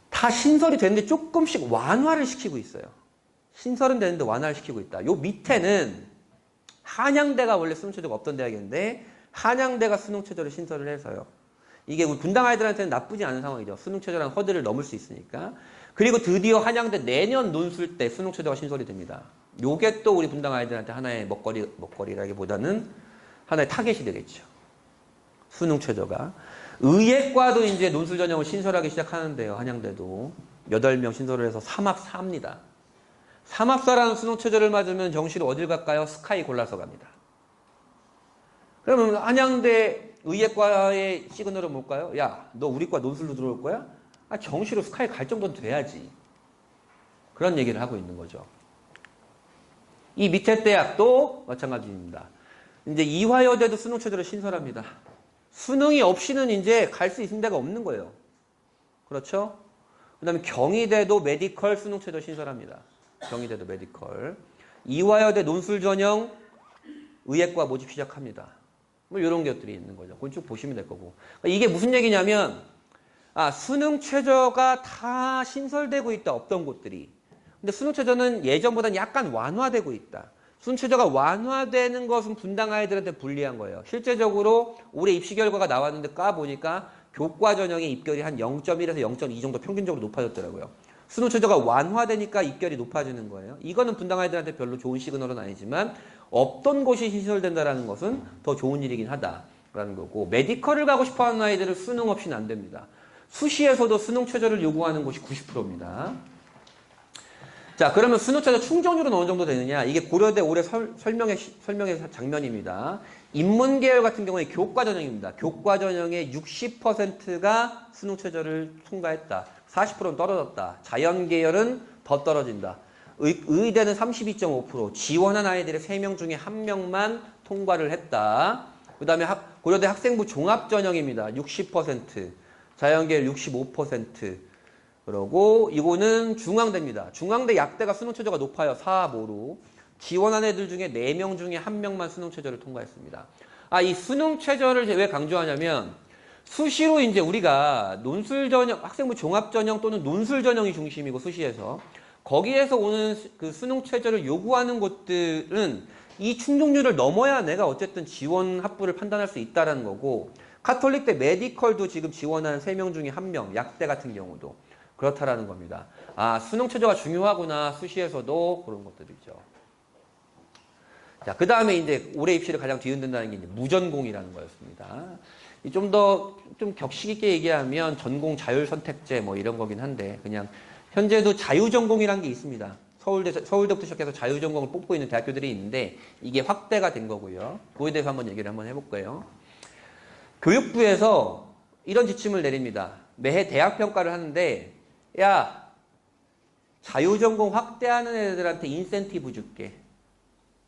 다 신설이 됐는데 조금씩 완화를 시키고 있어요. 신설은 되는데 완화를 시키고 있다. 요 밑에는 한양대가 원래 수능최저가 없던 대학인데 한양대가 수능최저를 신설을 해서요. 이게 우리 분당 아이들한테는 나쁘지 않은 상황이죠. 수능최저라는 허들을 넘을 수 있으니까. 그리고 드디어 한양대 내년 논술 때 수능최저가 신설이 됩니다. 요게 또 우리 분당 아이들한테 하나의 먹거리라기보다는 하나의 타겟이 되겠죠. 수능최저가. 의예과도 이제 논술 전형을 신설하기 시작하는데요. 한양대도. 8명 신설을 해서 3합4입니다. 3합4라는 수능최저를 맞으면 정시로 어딜 갈까요? 스카이 골라서 갑니다. 그러면 한양대 의예과의 시그널은 뭘까요? 야, 너 우리 과 논술로 들어올 거야? 아, 정시로 스카이 갈 정도는 돼야지. 그런 얘기를 하고 있는 거죠. 이 밑에 대학도 마찬가지입니다. 이제 이화여대도 수능최저를 신설합니다. 수능이 없이는 이제 갈 수 있는 데가 없는 거예요. 그렇죠? 그 다음에 경희대도 메디컬 수능최저 신설합니다. 경희대도 메디컬. 이화여대 논술 전형 의예과 모집 시작합니다. 뭐 이런 것들이 있는 거죠. 그건 쭉 보시면 될 거고. 이게 무슨 얘기냐면, 아, 수능최저가 다 신설되고 있다. 없던 곳들이. 근데 수능최저는 예전보다는 약간 완화되고 있다. 수능최저가 완화되는 것은 분당 아이들한테 불리한 거예요. 실제적으로 올해 입시 결과가 나왔는데 까보니까 교과 전형의 입결이 한 0.1에서 0.2 정도 평균적으로 높아졌더라고요. 수능 최저가 완화되니까 입결이 높아지는 거예요. 이거는 분당 아이들한테 별로 좋은 시그널은 아니지만 없던 곳이 신설된다는 것은 더 좋은 일이긴 하다라는 거고, 메디컬을 가고 싶어하는 아이들은 수능 없이는 안 됩니다. 수시에서도 수능 최저를 요구하는 곳이 90%입니다. 자, 그러면 수능 최저 충족률은 어느 정도 되느냐? 이게 고려대 올해 설명의 장면입니다. 인문계열 같은 경우에 교과 전형입니다. 교과 전형의 60%가 수능 최저를 통과했다. 40%는 떨어졌다. 자연계열은 더 떨어진다. 의대는 32.5%, 지원한 아이들의 3명 중에 1명만 통과를 했다. 그 다음에 고려대 학생부 종합전형입니다. 60%, 자연계열 65%. 그러고 이거는 중앙대입니다. 중앙대 약대가 수능 최저가 높아요. 4, 5로. 지원한 애들 중에 4명 중에 1명만 수능 최저를 통과했습니다. 이 수능 최저를 왜 강조하냐면, 수시로 이제 우리가 논술 전형, 학생부 종합 전형 또는 논술 전형이 중심이고, 수시에서 거기에서 오는 그 수능 최저를 요구하는 곳들은 이 충족률을 넘어야 내가 어쨌든 지원 합부를 판단할 수 있다라는 거고, 카톨릭대 메디컬도 지금 지원한 3명 중에 1명, 약대 같은 경우도 그렇다라는 겁니다. 수능 최저가 중요하구나, 수시에서도. 그런 것들이죠. 자, 그 다음에 이제 올해 입시를 가장 뒤흔든다는 게 이제 무전공이라는 거였습니다. 좀 격식 있게 얘기하면 전공 자율 선택제 뭐 이런 거긴 한데, 그냥 현재도 자유전공이라는 게 있습니다. 서울대부터 시작해서 자유전공을 뽑고 있는 대학교들이 있는데, 이게 확대가 된 거고요. 그거에 대해서 한번 얘기를 한번 해볼까요? 교육부에서 이런 지침을 내립니다. 매해 대학 평가를 하는데, 야, 자유전공 확대하는 애들한테 인센티브 줄게.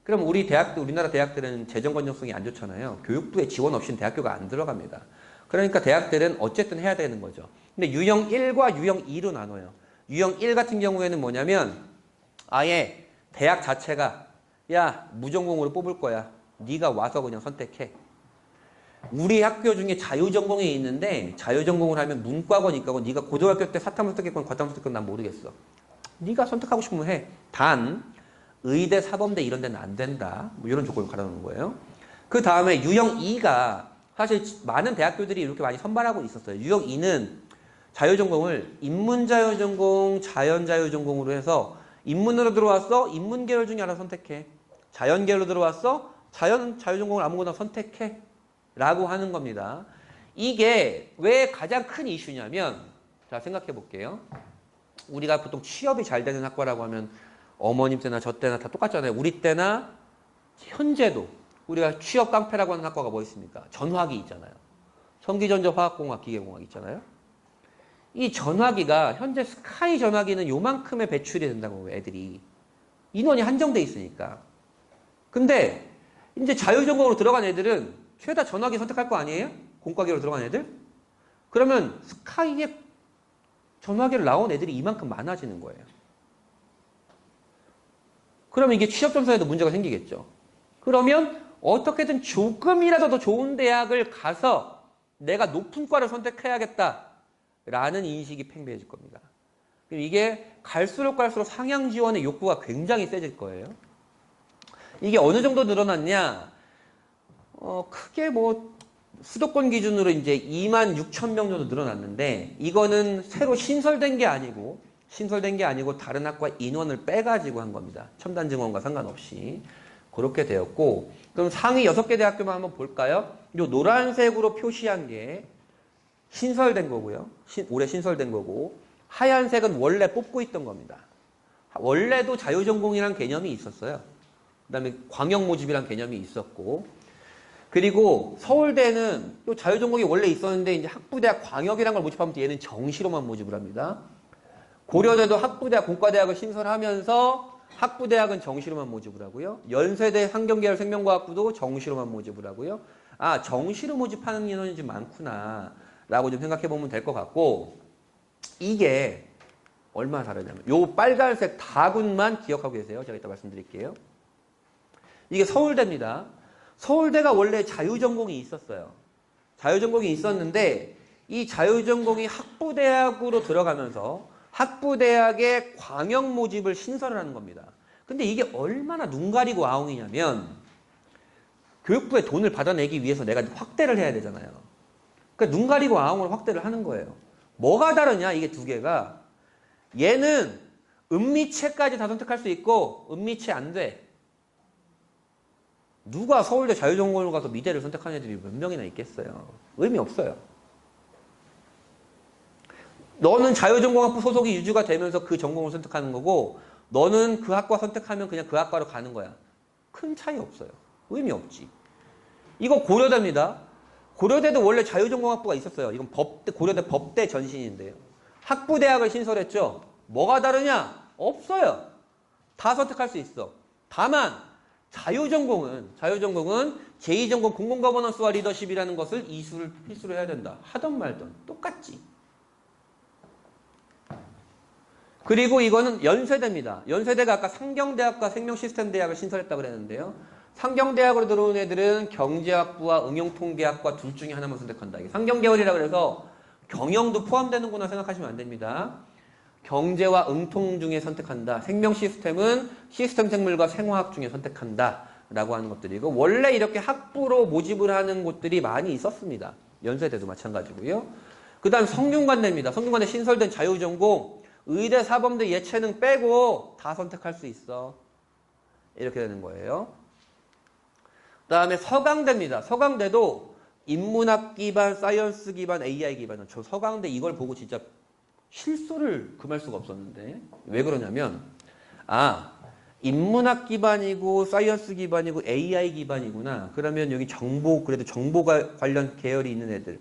그럼 우리나라 대학들은 재정 건전성이 안 좋잖아요. 교육부의 지원 없이는 대학교가 안 들어갑니다. 그러니까 대학들은 어쨌든 해야 되는 거죠. 근데 유형 1과 유형 2로 나눠요. 유형 1 같은 경우에는 뭐냐면, 아예 대학 자체가, 야, 무전공으로 뽑을 거야. 네가 와서 그냥 선택해. 우리 학교 중에 자유전공이 있는데, 자유전공을 하면 문과건 이과건, 네가 고등학교 때 사탐 선택했건 과탐 선택했건 난 모르겠어. 네가 선택하고 싶으면 해. 단 의대, 사범대 이런 데는 안 된다. 뭐 이런 조건을 갈아놓는 거예요. 그 다음에 유형 2가 사실 많은 대학교들이 이렇게 많이 선발하고 있었어요. 유형 2는 자유전공을 인문자유전공, 자연자유전공으로 해서, 인문으로 들어왔어? 인문계열 중에 하나 선택해. 자연계열로 들어왔어? 자유전공을 아무거나 선택해. 라고 하는 겁니다. 이게 왜 가장 큰 이슈냐면, 자, 생각해 볼게요. 우리가 보통 취업이 잘 되는 학과라고 하면 어머님 때나 저 때나 다 똑같잖아요. 우리 때나 현재도 우리가 취업 깡패라고 하는 학과가 뭐 있습니까? 전화기 있잖아요. 전기전자 화학공학 기계공학 있잖아요. 이 전화기가 현재 스카이 전화기는 요만큼의 배출이 된다고, 애들이. 인원이 한정돼 있으니까. 근데 이제 자유전공으로 들어간 애들은 최다 전화기 선택할 거 아니에요? 공과계로 들어간 애들? 그러면 스카이에 전화기를 나온 애들이 이만큼 많아지는 거예요. 그러면 이게 취업 점수에도 문제가 생기겠죠. 그러면 어떻게든 조금이라도 더 좋은 대학을 가서 내가 높은 과를 선택해야겠다라는 인식이 팽배해질 겁니다. 이게 갈수록 상향 지원의 욕구가 굉장히 세질 거예요. 이게 어느 정도 늘어났냐? 크게 뭐 수도권 기준으로 이제 26,000명 정도 늘어났는데, 이거는 새로 신설된 게 아니고 다른 학과 인원을 빼가지고 한 겁니다. 첨단 증원과 상관없이. 그렇게 되었고, 그럼 상위 6개 대학교만 한번 볼까요? 요 노란색으로 표시한 게 신설된 거고요. 올해 신설된 거고, 하얀색은 원래 뽑고 있던 겁니다. 원래도 자유전공이라는 개념이 있었어요. 그 다음에 광역 모집이라는 개념이 있었고, 그리고 서울대는 또 자유전공이 원래 있었는데, 이제 학부대학 광역이라는 걸 모집하면 얘는 정시로만 모집을 합니다. 고려대도 학부대학 공과대학을 신설하면서 학부대학은 정시로만 모집을 하고요. 연세대 환경계열 생명과학부도 정시로만 모집을 하고요. 정시로 모집하는 인원이 좀 많구나 라고 좀 생각해 보면 될 것 같고, 이게 얼마나 다르냐면, 요 빨간색 다군만 기억하고 계세요. 제가 이따 말씀드릴게요. 이게 서울대입니다. 서울대가 원래 자유전공이 있었어요. 자유전공이 있었는데, 이 자유전공이 학부대학으로 들어가면서 학부대학의 광역 모집을 신설을 하는 겁니다. 근데 이게 얼마나 눈 가리고 아웅이냐면, 교육부에 돈을 받아내기 위해서 내가 확대를 해야 되잖아요. 그러니까 눈 가리고 아웅을 확대를 하는 거예요. 뭐가 다르냐, 이게 두 개가. 얘는 은미체까지 다 선택할 수 있고 은미체 안 돼. 누가 서울대 자유전공을 가서 미대를 선택하는 애들이 몇 명이나 있겠어요. 의미 없어요. 너는 자유전공학부 소속이 유지가 되면서 그 전공을 선택하는 거고 너는 그 학과 선택하면 그냥 그 학과로 가는 거야. 큰 차이 없어요. 의미 없지. 이거 고려대입니다. 고려대도 원래 자유전공학부가 있었어요. 이건 고려대 법대 전신인데요. 학부대학을 신설했죠. 뭐가 다르냐? 없어요. 다 선택할 수 있어. 다만 자유전공은 제2전공 공공거버넌스와 리더십이라는 것을 이수를 필수로 해야 된다. 하던 말던 똑같지. 그리고 이거는 연세대입니다. 연세대가 아까 상경대학과 생명시스템대학을 신설했다고 그랬는데요. 상경대학으로 들어온 애들은 경제학부와 응용통계학과 둘 중에 하나만 선택한다. 이게 상경계열이라고 해서 경영도 포함되는구나 생각하시면 안 됩니다. 경제와 응통 중에 선택한다. 생명시스템은 시스템 생물과 생화학 중에 선택한다. 라고 하는 것들이고 원래 이렇게 학부로 모집을 하는 곳들이 많이 있었습니다. 연세대도 마찬가지고요. 그 다음 성균관대입니다. 성균관대 신설된 자유전공 의대, 사범대, 예체능 빼고 다 선택할 수 있어. 이렇게 되는 거예요. 그 다음에 서강대입니다. 서강대도 인문학 기반, 사이언스 기반, AI 기반은 저 서강대 이걸 보고 진짜 실소를 금할 수가 없었는데 왜 그러냐면 인문학 기반이고 사이언스 기반이고 AI 기반이구나. 그러면 여기 그래도 정보가 관련 계열이 있는 애들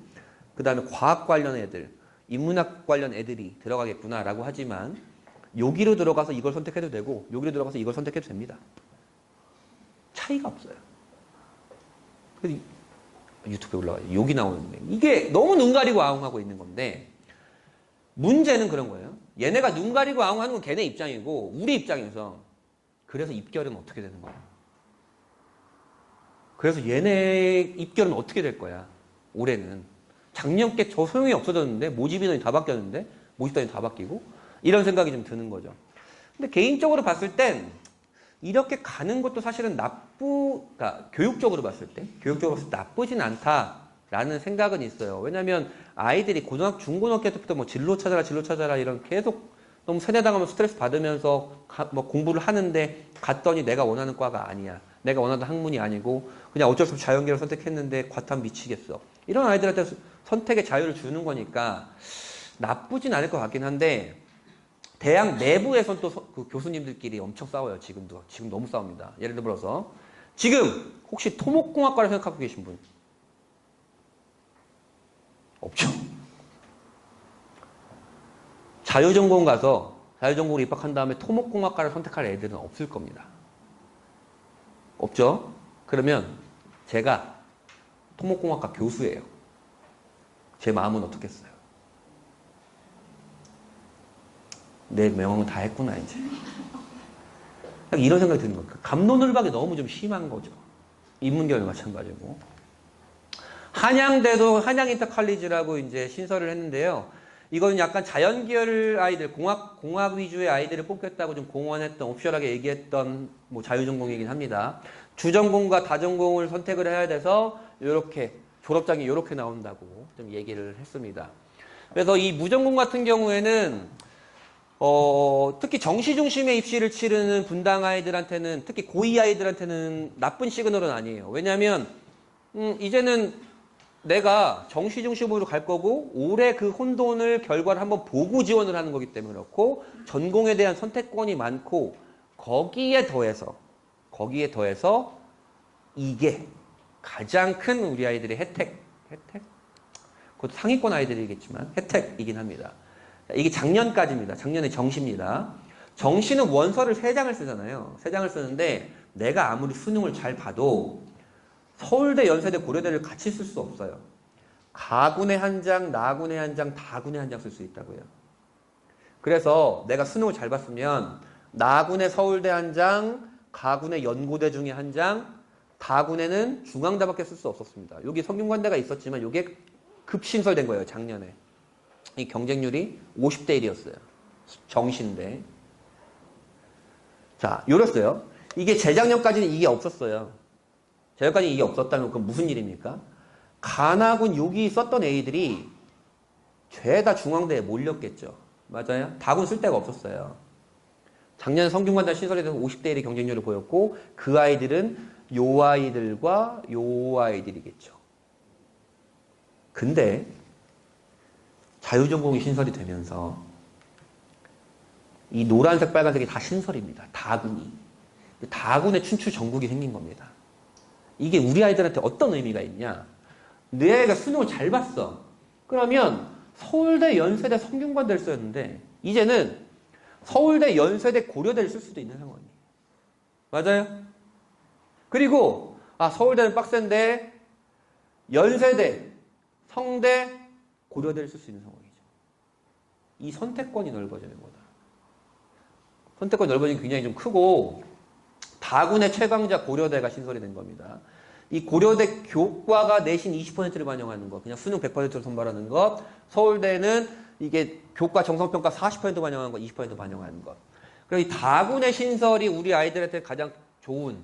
그 다음에 과학 관련 애들 인문학 관련 애들이 들어가겠구나라고 하지만 여기로 들어가서 이걸 선택해도 되고 여기로 들어가서 이걸 선택해도 됩니다. 차이가 없어요. 그래서 유튜브에 올라가요. 여기 나오는데 이게 너무 눈 가리고 아웅하고 있는 건데 문제는 그런 거예요. 얘네가 눈 가리고 아웅하는 건 걔네 입장이고 우리 입장에서 그래서 입결은 어떻게 되는 거야? 그래서 얘네 입결은 어떻게 될 거야? 올해는. 작년께 저 소용이 없어졌는데 모집인원이 다 바뀌었는데 모집단이 다 바뀌고 이런 생각이 좀 드는 거죠. 근데 개인적으로 봤을 땐 이렇게 가는 것도 사실은 그러니까 교육적으로 봤을 때 나쁘진 않다라는 생각은 있어요. 왜냐하면 아이들이 중고등학교 때부터 뭐 진로 찾아라 이런 계속 너무 세뇌당하면 스트레스 받으면서 뭐 공부를 하는데 갔더니 내가 원하는 과가 아니야. 내가 원하는 학문이 아니고 그냥 어쩔 수 없이 자연계를 선택했는데 과탐 미치겠어. 이런 아이들한테 선택의 자유를 주는 거니까 나쁘진 않을 것 같긴 한데 대학 내부에선 또 그 교수님들끼리 엄청 싸워요. 지금 너무 싸웁니다. 예를 들어서 지금 혹시 토목공학과를 생각하고 계신 분? 없죠. 자유전공 가서 자유전공으로 입학한 다음에 토목공학과를 선택할 애들은 없을 겁니다. 없죠? 그러면 제가 토목공학과 교수예요. 제 마음은 어떻겠어요? 내 명언은 다 했구나 이제. 이런 생각이 드는 거예요. 갑론을박이 너무 좀 심한 거죠. 인문계열도 마찬가지고. 한양대도 한양인터컬리지라고 이제 신설을 했는데요. 이건 약간 자연계열 아이들, 공학 위주의 아이들을 뽑겠다고 좀 공언했던, 오피셜하게 얘기했던 뭐 자유전공이긴 합니다. 주전공과 다전공을 선택을 해야 돼서 이렇게 졸업장이 이렇게 나온다고 좀 얘기를 했습니다. 그래서 이 무전공 같은 경우에는 특히 정시 중심의 입시를 치르는 분당 아이들한테는 특히 고2 아이들한테는 나쁜 시그널은 아니에요. 왜냐하면 이제는 내가 정시 중심으로 갈 거고 올해 그 혼돈을 결과를 한번 보고 지원을 하는 거기 때문에 그렇고 전공에 대한 선택권이 많고 거기에 더해서 이게 가장 큰 우리 아이들의 혜택? 그것도 상위권 아이들이겠지만 혜택이긴 합니다. 이게 작년까지입니다. 작년에 정시입니다. 정시는 원서를 3장을 쓰잖아요. 3장을 쓰는데 내가 아무리 수능을 잘 봐도 서울대, 연세대, 고려대를 같이 쓸 수 없어요. 가군에 한 장, 나군에 한 장, 다군에 한 장 쓸 수 있다고요. 그래서 내가 수능을 잘 봤으면 나군에 서울대 한 장, 가군에 연고대 중에 한 장, 다군에는 중앙대밖에 쓸 수 없었습니다. 여기 성균관대가 있었지만 이게 급신설된 거예요. 작년에. 이 경쟁률이 50대 1이었어요. 정시인데. 자, 요랬어요. 이게 재작년까지는 이게 없었어요. 재작년까지 이게 없었다면 그건 무슨 일입니까? 간학군 여기 썼던 애들이 죄다 중앙대에 몰렸겠죠. 맞아요? 다군 쓸 데가 없었어요. 작년 성균관대 신설에 대해서 50대 1의 경쟁률을 보였고 그 아이들은 요 아이들과 요 아이들이겠죠. 근데 자유전공이 신설이 되면서 이 노란색 빨간색이 다 신설입니다. 다군이. 다군의 춘추 전국이 생긴 겁니다. 이게 우리 아이들한테 어떤 의미가 있냐. 내 아이가 수능을 잘 봤어. 그러면 서울대, 연세대, 성균관대를 썼는데 이제는 서울대, 연세대, 고려대를 쓸 수도 있는 상황이에요. 맞아요? 그리고 서울대는 빡센데 연세대, 성대, 고려대를 쓸 수 있는 상황이죠. 이 선택권이 넓어지는 거다. 선택권이 넓어지는 게 굉장히 좀 크고 다군의 최강자 고려대가 신설이 된 겁니다. 이 고려대 교과가 내신 20%를 반영하는 것, 그냥 수능 100%를 선발하는 것, 서울대는 이게 교과 정성평가 40% 반영하는 것, 20% 반영하는 것. 그리고 이 다군의 신설이 우리 아이들한테 가장 좋은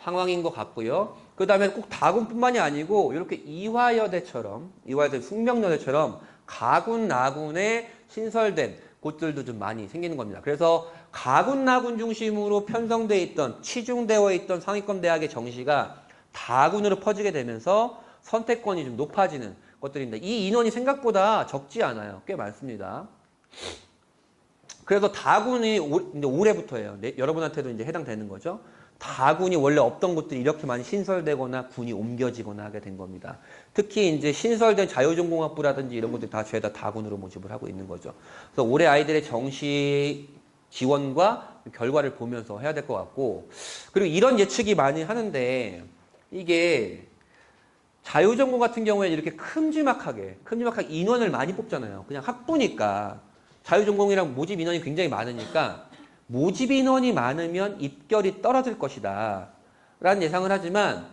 상황인 것 같고요. 그 다음에 꼭 다군뿐만이 아니고 이렇게 이화여대처럼, 이화여대 숙명여대처럼 가군, 나군에 신설된 곳들도 좀 많이 생기는 겁니다. 그래서 가군, 나군 중심으로 편성되어 있던, 치중되어 있던 상위권 대학의 정시가 다군으로 퍼지게 되면서 선택권이 좀 높아지는 것들입니다. 이 인원이 생각보다 적지 않아요. 꽤 많습니다. 그래서 다군이 이제 올해부터예요. 여러분한테도 이제 해당되는 거죠. 다군이 원래 없던 곳들이 이렇게 많이 신설되거나 군이 옮겨지거나 하게 된 겁니다. 특히 이제 신설된 자유전공학부라든지 이런 것들이 다 죄다 다군으로 모집을 하고 있는 거죠. 그래서 올해 아이들의 정시 지원과 결과를 보면서 해야 될 것 같고, 그리고 이런 예측이 많이 하는데 이게 자유전공 같은 경우에 이렇게 큼지막하게 인원을 많이 뽑잖아요. 그냥 학부니까 자유전공이랑 모집 인원이 굉장히 많으니까 모집 인원이 많으면 입결이 떨어질 것이다 라는 예상을 하지만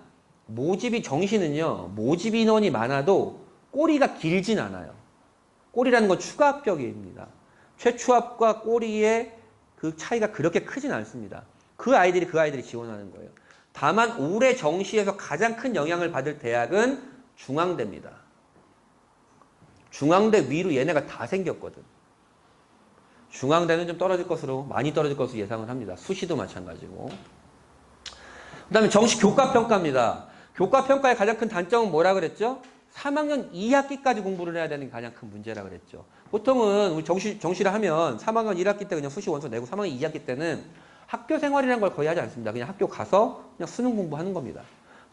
모집이 정시는요. 모집 인원이 많아도 꼬리가 길진 않아요. 꼬리라는 건 추가 합격입니다. 최추합과 꼬리의 그 차이가 그렇게 크진 않습니다. 그 아이들이 지원하는 거예요. 다만 올해 정시에서 가장 큰 영향을 받을 대학은 중앙대입니다. 중앙대 위로 얘네가 다 생겼거든. 중앙대는 좀 많이 떨어질 것으로 예상을 합니다. 수시도 마찬가지고. 그 다음에 정시 교과평가입니다. 교과평가의 가장 큰 단점은 뭐라 그랬죠? 3학년 2학기까지 공부를 해야 되는 게 가장 큰 문제라 그랬죠. 보통은 우리 정시를 하면 3학년 1학기 때 그냥 수시 원서 내고 3학년 2학기 때는 학교 생활이라는 걸 거의 하지 않습니다. 그냥 학교 가서 그냥 수능 공부하는 겁니다.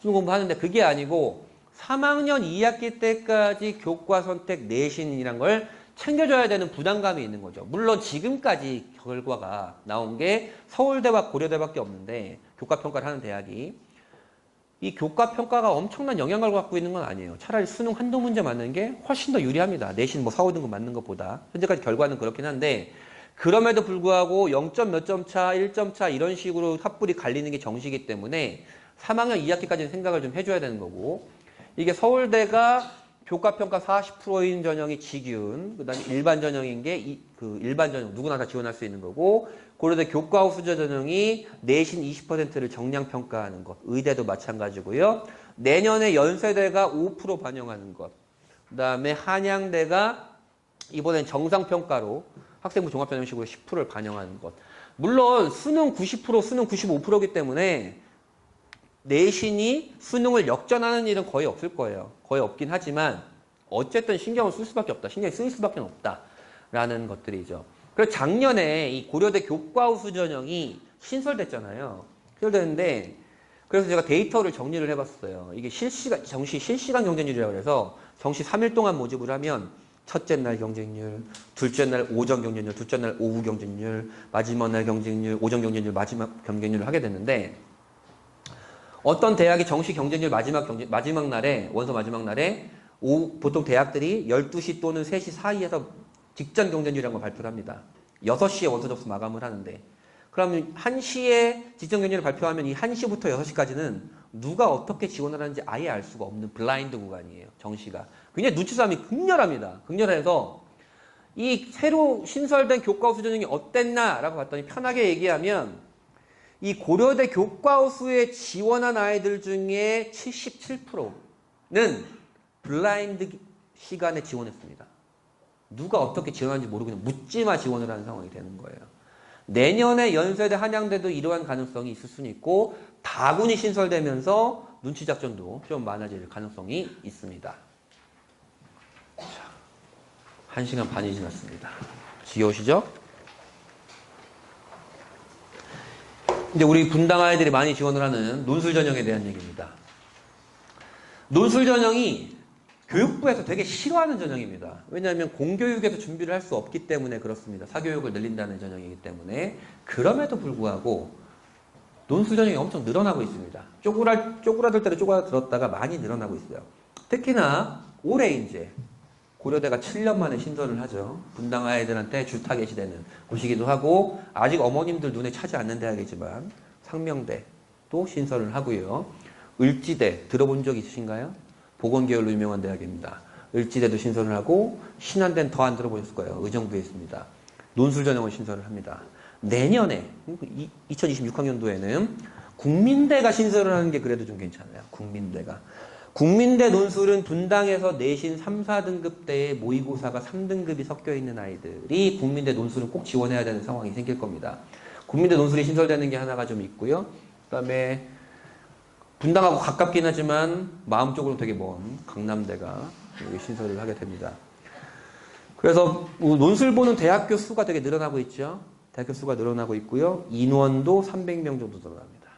수능 공부하는데 그게 아니고 3학년 2학기 때까지 교과 선택 내신이란 걸 챙겨줘야 되는 부담감이 있는 거죠. 물론 지금까지 결과가 나온 게 서울대와 고려대밖에 없는데 교과평가를 하는 대학이 이 교과평가가 엄청난 영향을 갖고 있는 건 아니에요. 차라리 수능 한두 문제 맞는 게 훨씬 더 유리합니다. 내신 4, 5등급 맞는 것보다. 현재까지 결과는 그렇긴 한데 그럼에도 불구하고 0점 몇 점 차, 1점 차 이런 식으로 탑불이 갈리는 게 정시이기 때문에 3학년 2학기까지는 생각을 좀 해줘야 되는 거고 이게 서울대가 교과평가 40%인 전형이 직윤, 그 다음에 일반 전형인 게 그 일반 전형 누구나 다 지원할 수 있는 거고 고려대 교과 후수저 전형이 내신 20%를 정량 평가하는 것, 의대도 마찬가지고요. 내년에 연세대가 5% 반영하는 것, 그 다음에 한양대가 이번엔 정상평가로 학생부 종합전형식으로 10%를 반영하는 것. 물론 수능 90%, 수능 95%이기 때문에 내신이 수능을 역전하는 일은 거의 없을 거예요. 거의 없긴 하지만 어쨌든 신경을 쓸 수밖에 없다. 신경이 쓰일 수밖에 없다라는 것들이죠. 그래서 작년에 이 고려대 교과우수 전형이 신설됐잖아요. 신설됐는데 그래서 제가 데이터를 정리를 해봤어요. 이게 정시 실시간 경쟁률이라고 해서 정시 3일 동안 모집을 하면 첫째 날 경쟁률, 둘째 날 오전 경쟁률, 둘째 날 오후 경쟁률, 마지막 날 경쟁률, 오전 경쟁률, 마지막 경쟁률을 하게 됐는데 어떤 대학이 정시 경쟁률 마지막 날에 원서 마지막 날에 보통 대학들이 12시 또는 3시 사이에서 직전 경쟁률이라는 걸 발표를 합니다. 6시에 원서 접수 마감을 하는데 그러면 1시에 직전 경쟁률을 발표하면 이 1시부터 6시까지는 누가 어떻게 지원을 하는지 아예 알 수가 없는 블라인드 구간이에요. 정시가. 굉장히 눈치싸움이 극렬합니다. 극렬해서 이 새로 신설된 교과우수 전형이 어땠나라고 봤더니 편하게 얘기하면 이 고려대 교과우수에 지원한 아이들 중에 77%는 블라인드 시간에 지원했습니다. 누가 어떻게 지원하는지 모르고 그냥 묻지마 지원을 하는 상황이 되는 거예요. 내년에 연세대, 한양대도 이러한 가능성이 있을 수는 있고 다군이 신설되면서 눈치 작전도 좀 많아질 가능성이 있습니다. 자, 1시간 반이 지났습니다. 지겨우시죠? 이제 우리 분당 아이들이 많이 지원을 하는 논술 전형에 대한 얘기입니다. 논술 전형이 교육부에서 되게 싫어하는 전형입니다. 왜냐하면 공교육에서 준비를 할 수 없기 때문에 그렇습니다. 사교육을 늘린다는 전형이기 때문에. 그럼에도 불구하고 논술 전형이 엄청 늘어나고 있습니다. 쪼그라들 때로 쪼그라들었다가 많이 늘어나고 있어요. 특히나 올해 이제 고려대가 7년 만에 신설을 하죠. 분당 아이들한테 줄 타겟이 되는 곳이기도 하고 아직 어머님들 눈에 차지 않는 대학이지만 상명대도 신설을 하고요. 을지대 들어본 적 있으신가요? 보건계열로 유명한 대학입니다. 을지대도 신설을 하고 신한대는 더 안 들어보셨을 거예요. 의정부에 있습니다. 논술 전형을 신설을 합니다. 내년에 2026학년도에는 국민대가 신설을 하는 게 그래도 좀 괜찮아요. 국민대가. 국민대 논술은 분당에서 내신 3, 4등급대에 모의고사가 3등급이 섞여 있는 아이들이 국민대 논술은 꼭 지원해야 되는 상황이 생길 겁니다. 국민대 논술이 신설되는 게 하나가 좀 있고요. 그다음에 분당하고 가깝긴 하지만 마음적으로 되게 먼 강남대가 신설을 하게 됩니다. 그래서 논술 보는 대학교 수가 되게 늘어나고 있죠. 대학교 수가 늘어나고 있고요. 인원도 300명 정도 늘어납니다.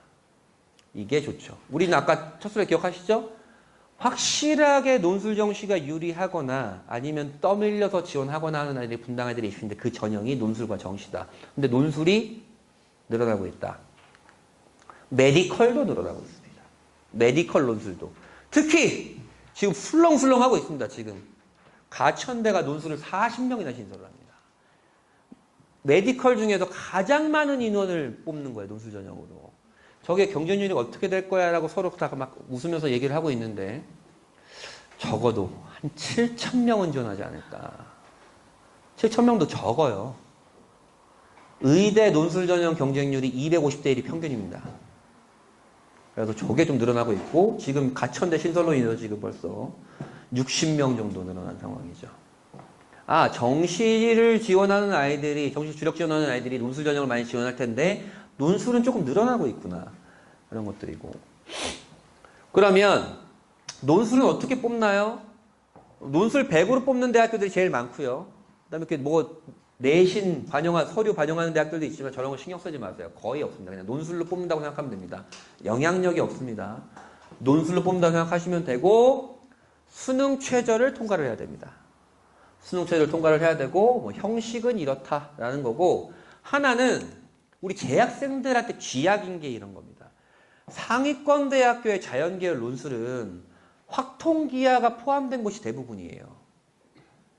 이게 좋죠. 우리는 아까 첫 수에 기억하시죠? 확실하게 논술 정시가 유리하거나 아니면 떠밀려서 지원하거나 하는 아이들이 분당 아이들이 있는데 그 전형이 논술과 정시다. 근데 논술이 늘어나고 있다. 메디컬도 늘어나고 있습니다. 메디컬 논술도. 특히 지금 술렁술렁하고 있습니다. 지금. 가천대가 논술을 40명이나 신설을 합니다. 메디컬 중에서 가장 많은 인원을 뽑는 거예요. 논술 전형으로. 저게 경쟁률이 어떻게 될 거야 라고 서로 다 막 웃으면서 얘기를 하고 있는데 적어도 한 7,000명은 지원하지 않을까. 7,000명도 적어요. 의대 논술 전형 경쟁률이 250대 1이 평균입니다. 그래서 저게 좀 늘어나고 있고 지금 가천대 신설로 인해서 지금 벌써 60명 정도 늘어난 상황이죠. 아, 정시를 지원하는 아이들이, 정시 주력 지원하는 아이들이 논술 전형을 많이 지원할 텐데 논술은 조금 늘어나고 있구나. 이런 것들이고. 그러면 논술은 어떻게 뽑나요? 논술 100으로 뽑는 대학교들이 제일 많고요. 그다음에 뭐 내신 반영한 서류 반영하는 대학들도 있지만 저런 거 신경 쓰지 마세요. 거의 없습니다. 그냥 논술로 뽑는다고 생각하면 됩니다. 영향력이 없습니다. 논술로 뽑는다고 생각하시면 되고 수능 최저를 통과를 해야 됩니다. 수능 최저를 통과를 해야 되고 뭐 형식은 이렇다라는 거고 하나는 우리 재학생들한테 쥐약인 게 이런 겁니다. 상위권 대학교의 자연계열 논술은 확통기하가 포함된 곳이 대부분이에요.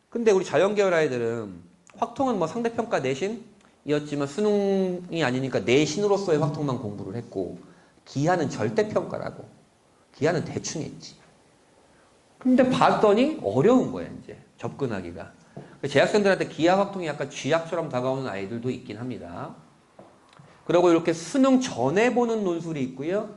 근데 우리 자연계열 아이들은 확통은 뭐 상대평가 내신이었지만 수능이 아니니까 내신으로서의 확통만 공부를 했고 기하는 절대평가라고. 기하는 대충 했지. 근데 봤더니 어려운 거예요, 이제. 접근하기가. 재학생들한테 기하 확통이 약간 쥐약처럼 다가오는 아이들도 있긴 합니다. 그리고 이렇게 수능 전에 보는 논술이 있고요.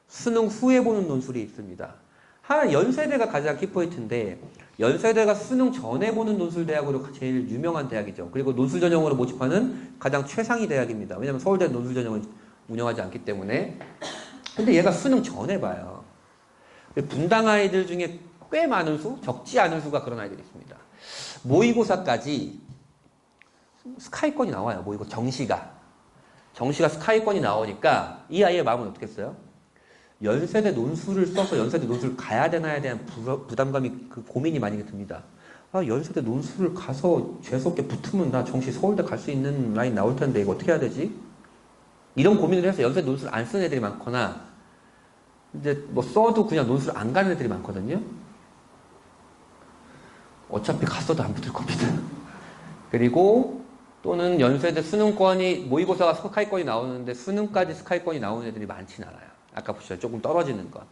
수능 후에 보는 논술이 있습니다. 하나 연세대가 가장 키포인트인데 연세대가 수능 전에 보는 논술 대학으로 제일 유명한 대학이죠. 그리고 논술 전형으로 모집하는 가장 최상위 대학입니다. 왜냐하면 서울대 논술 전형을 운영하지 않기 때문에. 근데 얘가 수능 전에 봐요. 분당 아이들 중에 꽤 많은 수, 적지 않은 수가 그런 아이들이 있습니다. 모의고사까지 스카이권이 나와요. 모의고사 정시가 스카이권이 나오니까 이 아이의 마음은 어떻겠어요? 연세대 논술을 써서 연세대 논술 가야 되나에 대한 부담감이 그 고민이 많이 듭니다. 아, 연세대 논술을 가서 재수없게 붙으면 나 정시 서울대 갈 수 있는 라인 나올 텐데 이거 어떻게 해야 되지? 이런 고민을 해서 연세대 논술 안 쓰는 애들이 많거나 이제 뭐 써도 그냥 논술 안 가는 애들이 많거든요. 어차피 갔어도 안 붙을 겁니다. 그리고 또는 연세대 수능권이 모의고사가 스카이권이 나오는데 수능까지 스카이권이 나오는 애들이 많진 않아요. 아까 보셨죠? 조금 떨어지는 것.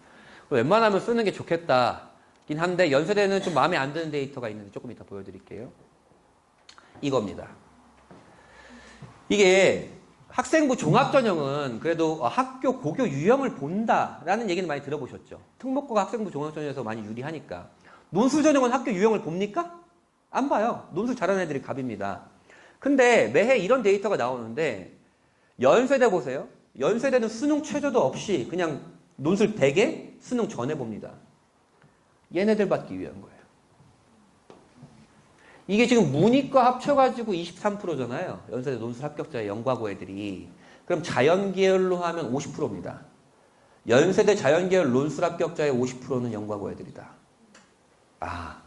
웬만하면 쓰는 게 좋겠다긴 한데 연세대는 좀 마음에 안 드는 데이터가 있는데 조금 이따 보여드릴게요. 이겁니다. 이게 학생부 종합전형은 그래도 학교 고교 유형을 본다라는 얘기는 많이 들어보셨죠. 특목고가 학생부 종합전형에서 많이 유리하니까. 논술 전형은 학교 유형을 봅니까? 안 봐요. 논술 잘하는 애들이 갑입니다. 근데 매해 이런 데이터가 나오는데 연세대 보세요. 연세대는 수능 최저도 없이 그냥 논술 100에 수능 전에 봅니다. 얘네들 받기 위한 거예요. 이게 지금 문이과 합쳐가지고 23%잖아요. 연세대 논술 합격자의 연과고 애들이. 그럼 자연계열로 하면 50%입니다. 연세대 자연계열 논술 합격자의 50%는 연과고 애들이다. 아,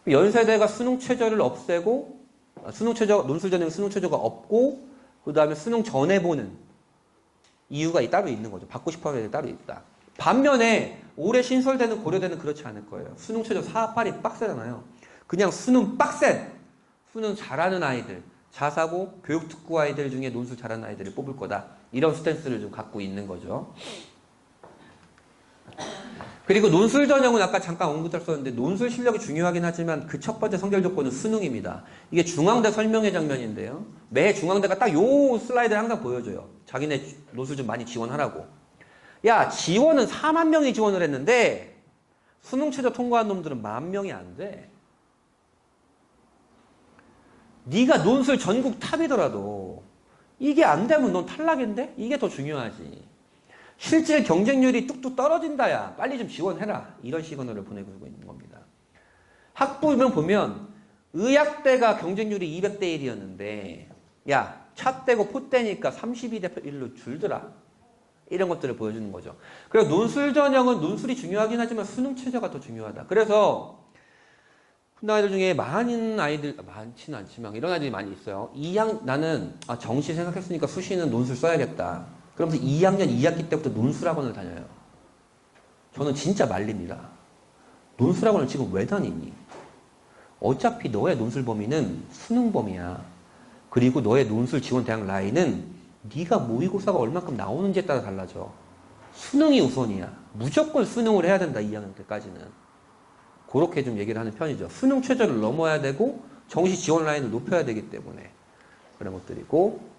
연세대가 수능 최저를 없애고 수능 최저 논술 전형 수능 최저가 없고 그 다음에 수능 전에 보는 이유가 따로 있는 거죠. 받고 싶어하는 애들 따로 있다. 반면에 올해 신설되는 고려대는 그렇지 않을 거예요. 수능 최저 4, 8이 빡세잖아요. 그냥 수능 빡센 수능 잘하는 아이들 자사고 교육특구 아이들 중에 논술 잘하는 아이들을 뽑을 거다. 이런 스탠스를 좀 갖고 있는 거죠. 그리고 논술 전형은 아까 잠깐 언급했었는데 논술 실력이 중요하긴 하지만 그 첫 번째 성적 조건은 수능입니다. 이게 중앙대 설명회 장면인데요. 매 중앙대가 딱 요 슬라이드를 항상 보여줘요. 자기네 논술 좀 많이 지원하라고. 야, 지원은 4만 명이 지원을 했는데 수능 최저 통과한 놈들은 10,000명이 안 돼. 네가 논술 전국 탑이더라도 이게 안 되면 넌 탈락인데? 이게 더 중요하지. 실질 경쟁률이 뚝뚝 떨어진다야. 빨리 좀 지원해라. 이런 시그널을 보내고 있는 겁니다. 학부면 보면 의학대가 경쟁률이 200대 1이었는데 야, 차대고 포대니까 32대 1로 줄더라. 이런 것들을 보여주는 거죠. 그리고 논술 전형은 논술이 중요하긴 하지만 수능 최저가 더 중요하다. 그래서 큰 아이들 중에 많은 아이들, 많지는 않지만 이런 아이들이 많이 있어요. 나는 정시 생각했으니까 수시는 논술 써야겠다. 그러면서 2학년 2학기 때부터 논술학원을 다녀요. 저는 진짜 말립니다. 논술학원을 지금 왜 다니니? 어차피 너의 논술 범위는 수능 범위야. 그리고 너의 논술 지원 대학 라인은 네가 모의고사가 얼만큼 나오는지에 따라 달라져. 수능이 우선이야. 무조건 수능을 해야 된다. 2학년 때까지는. 그렇게 좀 얘기를 하는 편이죠. 수능 최저를 넘어야 되고 정시 지원 라인을 높여야 되기 때문에 그런 것들이고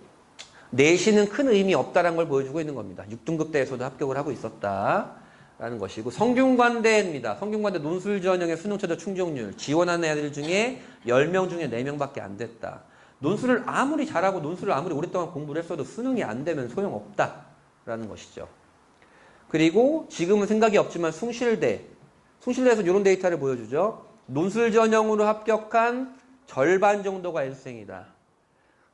내신은 큰 의미 없다는 걸 보여주고 있는 겁니다. 6등급 대에서도 합격을 하고 있었다라는 것이고 성균관대입니다. 성균관대 논술 전형의 수능 최저 충족률 지원하는 애들 중에 10명 중에 4명밖에 안 됐다. 논술을 아무리 잘하고 논술을 아무리 오랫동안 공부를 했어도 수능이 안 되면 소용없다라는 것이죠. 그리고 지금은 생각이 없지만 숭실대에서 이런 데이터를 보여주죠. 논술 전형으로 합격한 절반 정도가 N수생이다.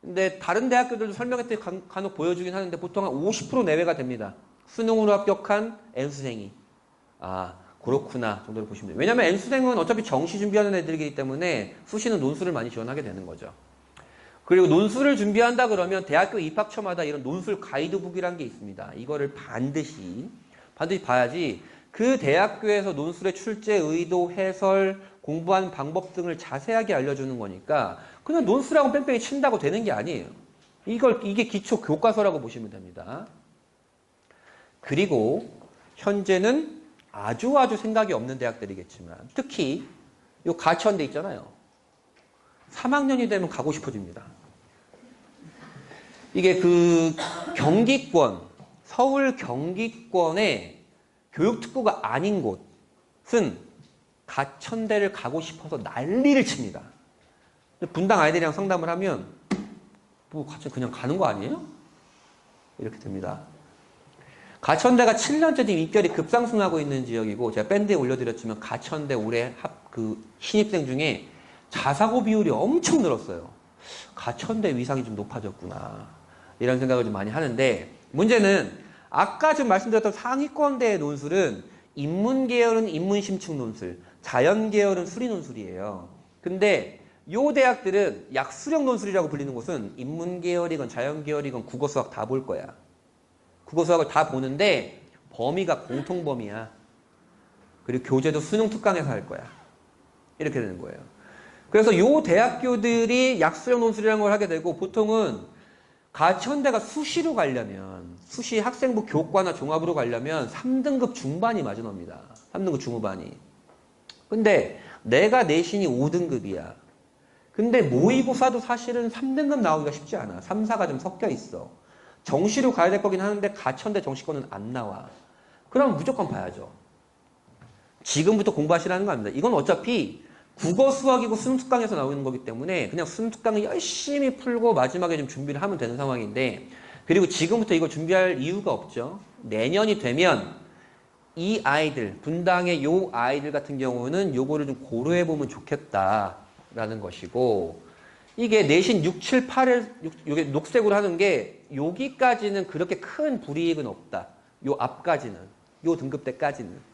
근데 다른 대학교들도 설명회 때 간혹 보여주긴 하는데 보통 한 50% 내외가 됩니다. 수능으로 합격한 N수생이. 아, 그렇구나 정도로 보시면 돼요. 왜냐면 N수생은 어차피 정시 준비하는 애들이기 때문에 수시는 논술을 많이 지원하게 되는 거죠. 그리고 논술을 준비한다 그러면 대학교 입학처마다 이런 논술 가이드북이라는 게 있습니다. 이거를 반드시 봐야지 그 대학교에서 논술의 출제 의도, 해설, 공부하는 방법 등을 자세하게 알려주는 거니까 그냥 논술하고 뺑뺑이 친다고 되는 게 아니에요. 이게 기초 교과서라고 보시면 됩니다. 그리고 현재는 아주 생각이 없는 대학들이겠지만 특히 요 가천대 있잖아요. 3학년이 되면 가고 싶어집니다. 이게 그 경기권, 서울 경기권의 교육특구가 아닌 곳은 가천대를 가고 싶어서 난리를 칩니다. 분당 아이들이랑 상담을 하면 뭐 가천 그냥 가는 거 아니에요? 이렇게 됩니다. 가천대가 7년째 지금 입결이 급상승하고 있는 지역이고 제가 밴드에 올려드렸지만 가천대 올해 신입생 중에 자사고 비율이 엄청 늘었어요. 가천대 위상이 좀 높아졌구나. 이런 생각을 좀 많이 하는데 문제는 아까 지금 말씀드렸던 상위권대의 논술은 인문계열은 인문심층 논술, 자연계열은 수리 논술이에요. 근데 요 대학들은 약수령 논술이라고 불리는 곳은 인문계열이건 자연계열이건 국어 수학 다 볼 거야. 국어 수학을 다 보는데 범위가 공통범위야. 그리고 교재도 수능 특강에서 할 거야. 이렇게 되는 거예요. 그래서 요 대학교들이 약수령 논술이라는 걸 하게 되고 보통은 가천대가 수시로 가려면 수시 학생부 교과나 종합으로 가려면 3등급 중반이 맞아 놉니다. 3등급 중후반이. 근데 내가 내신이 5등급이야. 근데 모의고사도 사실은 3등급 나오기가 쉽지 않아. 3, 4가 좀 섞여 있어. 정시로 가야 될 거긴 하는데 가천대 정시권은 안 나와. 그럼 무조건 봐야죠. 지금부터 공부하시라는 거 아닙니다. 이건 어차피 국어 수학이고 수능 특강에서 나오는 거기 때문에 그냥 수능 특강을 열심히 풀고 마지막에 좀 준비를 하면 되는 상황인데, 그리고 지금부터 이거 준비할 이유가 없죠. 내년이 되면 이 아이들, 분당의 요 아이들 같은 경우는 요거를 좀 고려해 보면 좋겠다라는 것이고, 이게 내신 6, 7, 8을 요게 녹색으로 하는 게 여기까지는 그렇게 큰 불이익은 없다. 요 앞까지는, 요 등급대까지는.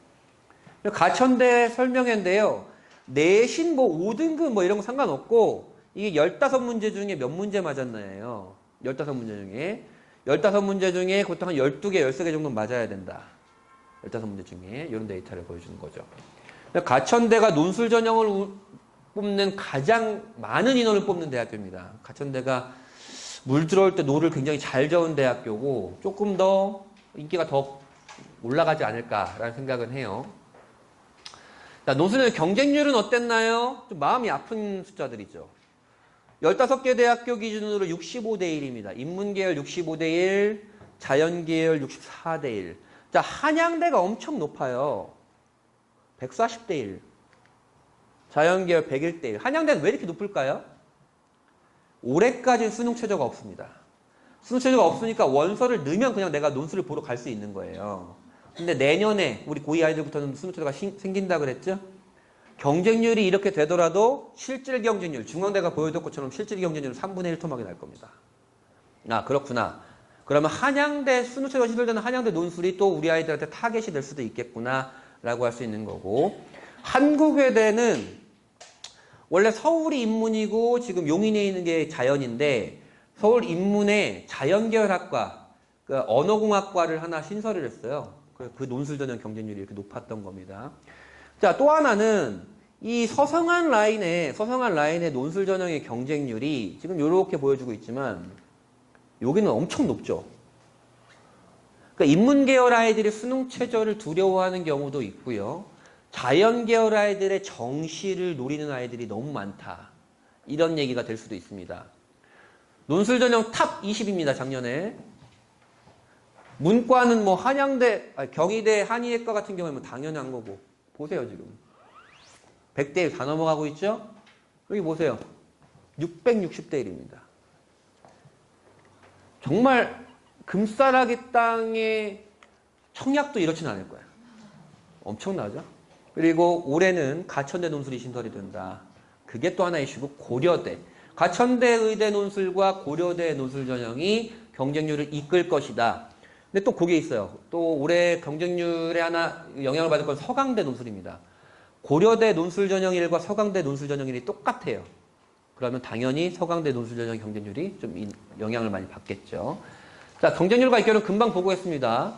가천대 설명회인데요. 내신 뭐 5등급 뭐 이런 거 상관없고, 이게 15문제 중에 몇 문제 맞았나요? 15문제 중에. 15문제 중에 보통 한 12개, 13개 정도 맞아야 된다. 15문제 중에 이런 데이터를 보여주는 거죠. 가천대가 논술 전형을 뽑는 가장 많은 인원을 뽑는 대학교입니다. 가천대가 물 들어올 때 노를 굉장히 잘 저은 대학교고 조금 더 인기가 더 올라가지 않을까라는 생각은 해요. 논술의 경쟁률은 어땠나요? 좀 마음이 아픈 숫자들이죠. 15개 대학교 기준으로 65대 1입니다. 인문계열 65대 1, 자연계열 64대 1. 자, 한양대가 엄청 높아요. 140대 1. 자연계열 101대 1. 한양대는 왜 이렇게 높을까요? 올해까지는 수능 최저가 없습니다. 수능 최저가 없으니까 원서를 넣으면 그냥 내가 논술을 보러 갈 수 있는 거예요. 근데 내년에 우리 고2 아이들부터는 수능 최저가 생긴다 그랬죠? 경쟁률이 이렇게 되더라도 실질 경쟁률, 중앙대가 보여줬던 것처럼 실질 경쟁률은 3분의 1 토막이 날 겁니다. 아, 그렇구나. 그러면 한양대, 수능 최저가 시설되는 한양대 논술이 또 우리 아이들한테 타겟이 될 수도 있겠구나 라고 할 수 있는 거고, 한국외대는 원래 서울이 인문이고 지금 용인에 있는 게 자연인데, 서울 인문에 자연계열학과, 그 언어공학과를 하나 신설을 했어요. 그 논술 전형 경쟁률이 이렇게 높았던 겁니다. 자, 또 하나는 이 서성한 라인의 논술 전형의 경쟁률이 지금 이렇게 보여주고 있지만 여기는 엄청 높죠. 그러니까 인문계열 아이들이 수능 최저를 두려워하는 경우도 있고요. 자연계열 아이들의 정시를 노리는 아이들이 너무 많다. 이런 얘기가 될 수도 있습니다. 논술 전형 탑 20입니다. 작년에. 문과는 뭐 한양대, 경희대, 한의예과 같은 경우에는 당연한 거고. 보세요, 지금. 100대 1 다 넘어가고 있죠? 여기 보세요. 660대 1입니다. 정말 금싸라기 땅의 청약도 이렇진 않을 거야. 엄청나죠? 그리고 올해는 가천대 논술이 신설이 된다. 그게 또 하나의 이슈고, 고려대. 가천대 의대 논술과 고려대 논술 전형이 경쟁률을 이끌 것이다. 근데 또 그게 있어요. 또 올해 경쟁률에 하나 영향을 받을 건 서강대 논술입니다. 고려대 논술 전형 1과 서강대 논술 전형 1이 똑같아요. 그러면 당연히 서강대 논술 전형 경쟁률이 좀 영향을 많이 받겠죠. 자, 경쟁률과 이결은 금방 보고했습니다.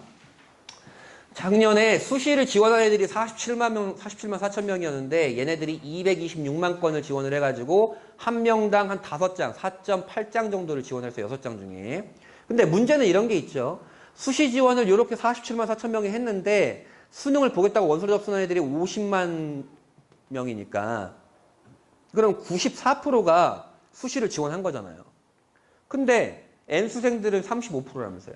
작년에 수시를 지원한 애들이 47만 4천 명이었는데 얘네들이 226만 건을 지원을 해가지고 한 명당 한 5장, 4.8장 정도를 지원해서 6장 중에. 근데 문제는 이런 게 있죠. 수시 지원을 이렇게 47만 4천 명이 했는데 수능을 보겠다고 원서를 접수한 애들이 50만 명이니까 그럼 94%가 수시를 지원한 거잖아요. 근데 N수생들은 35%라면서요.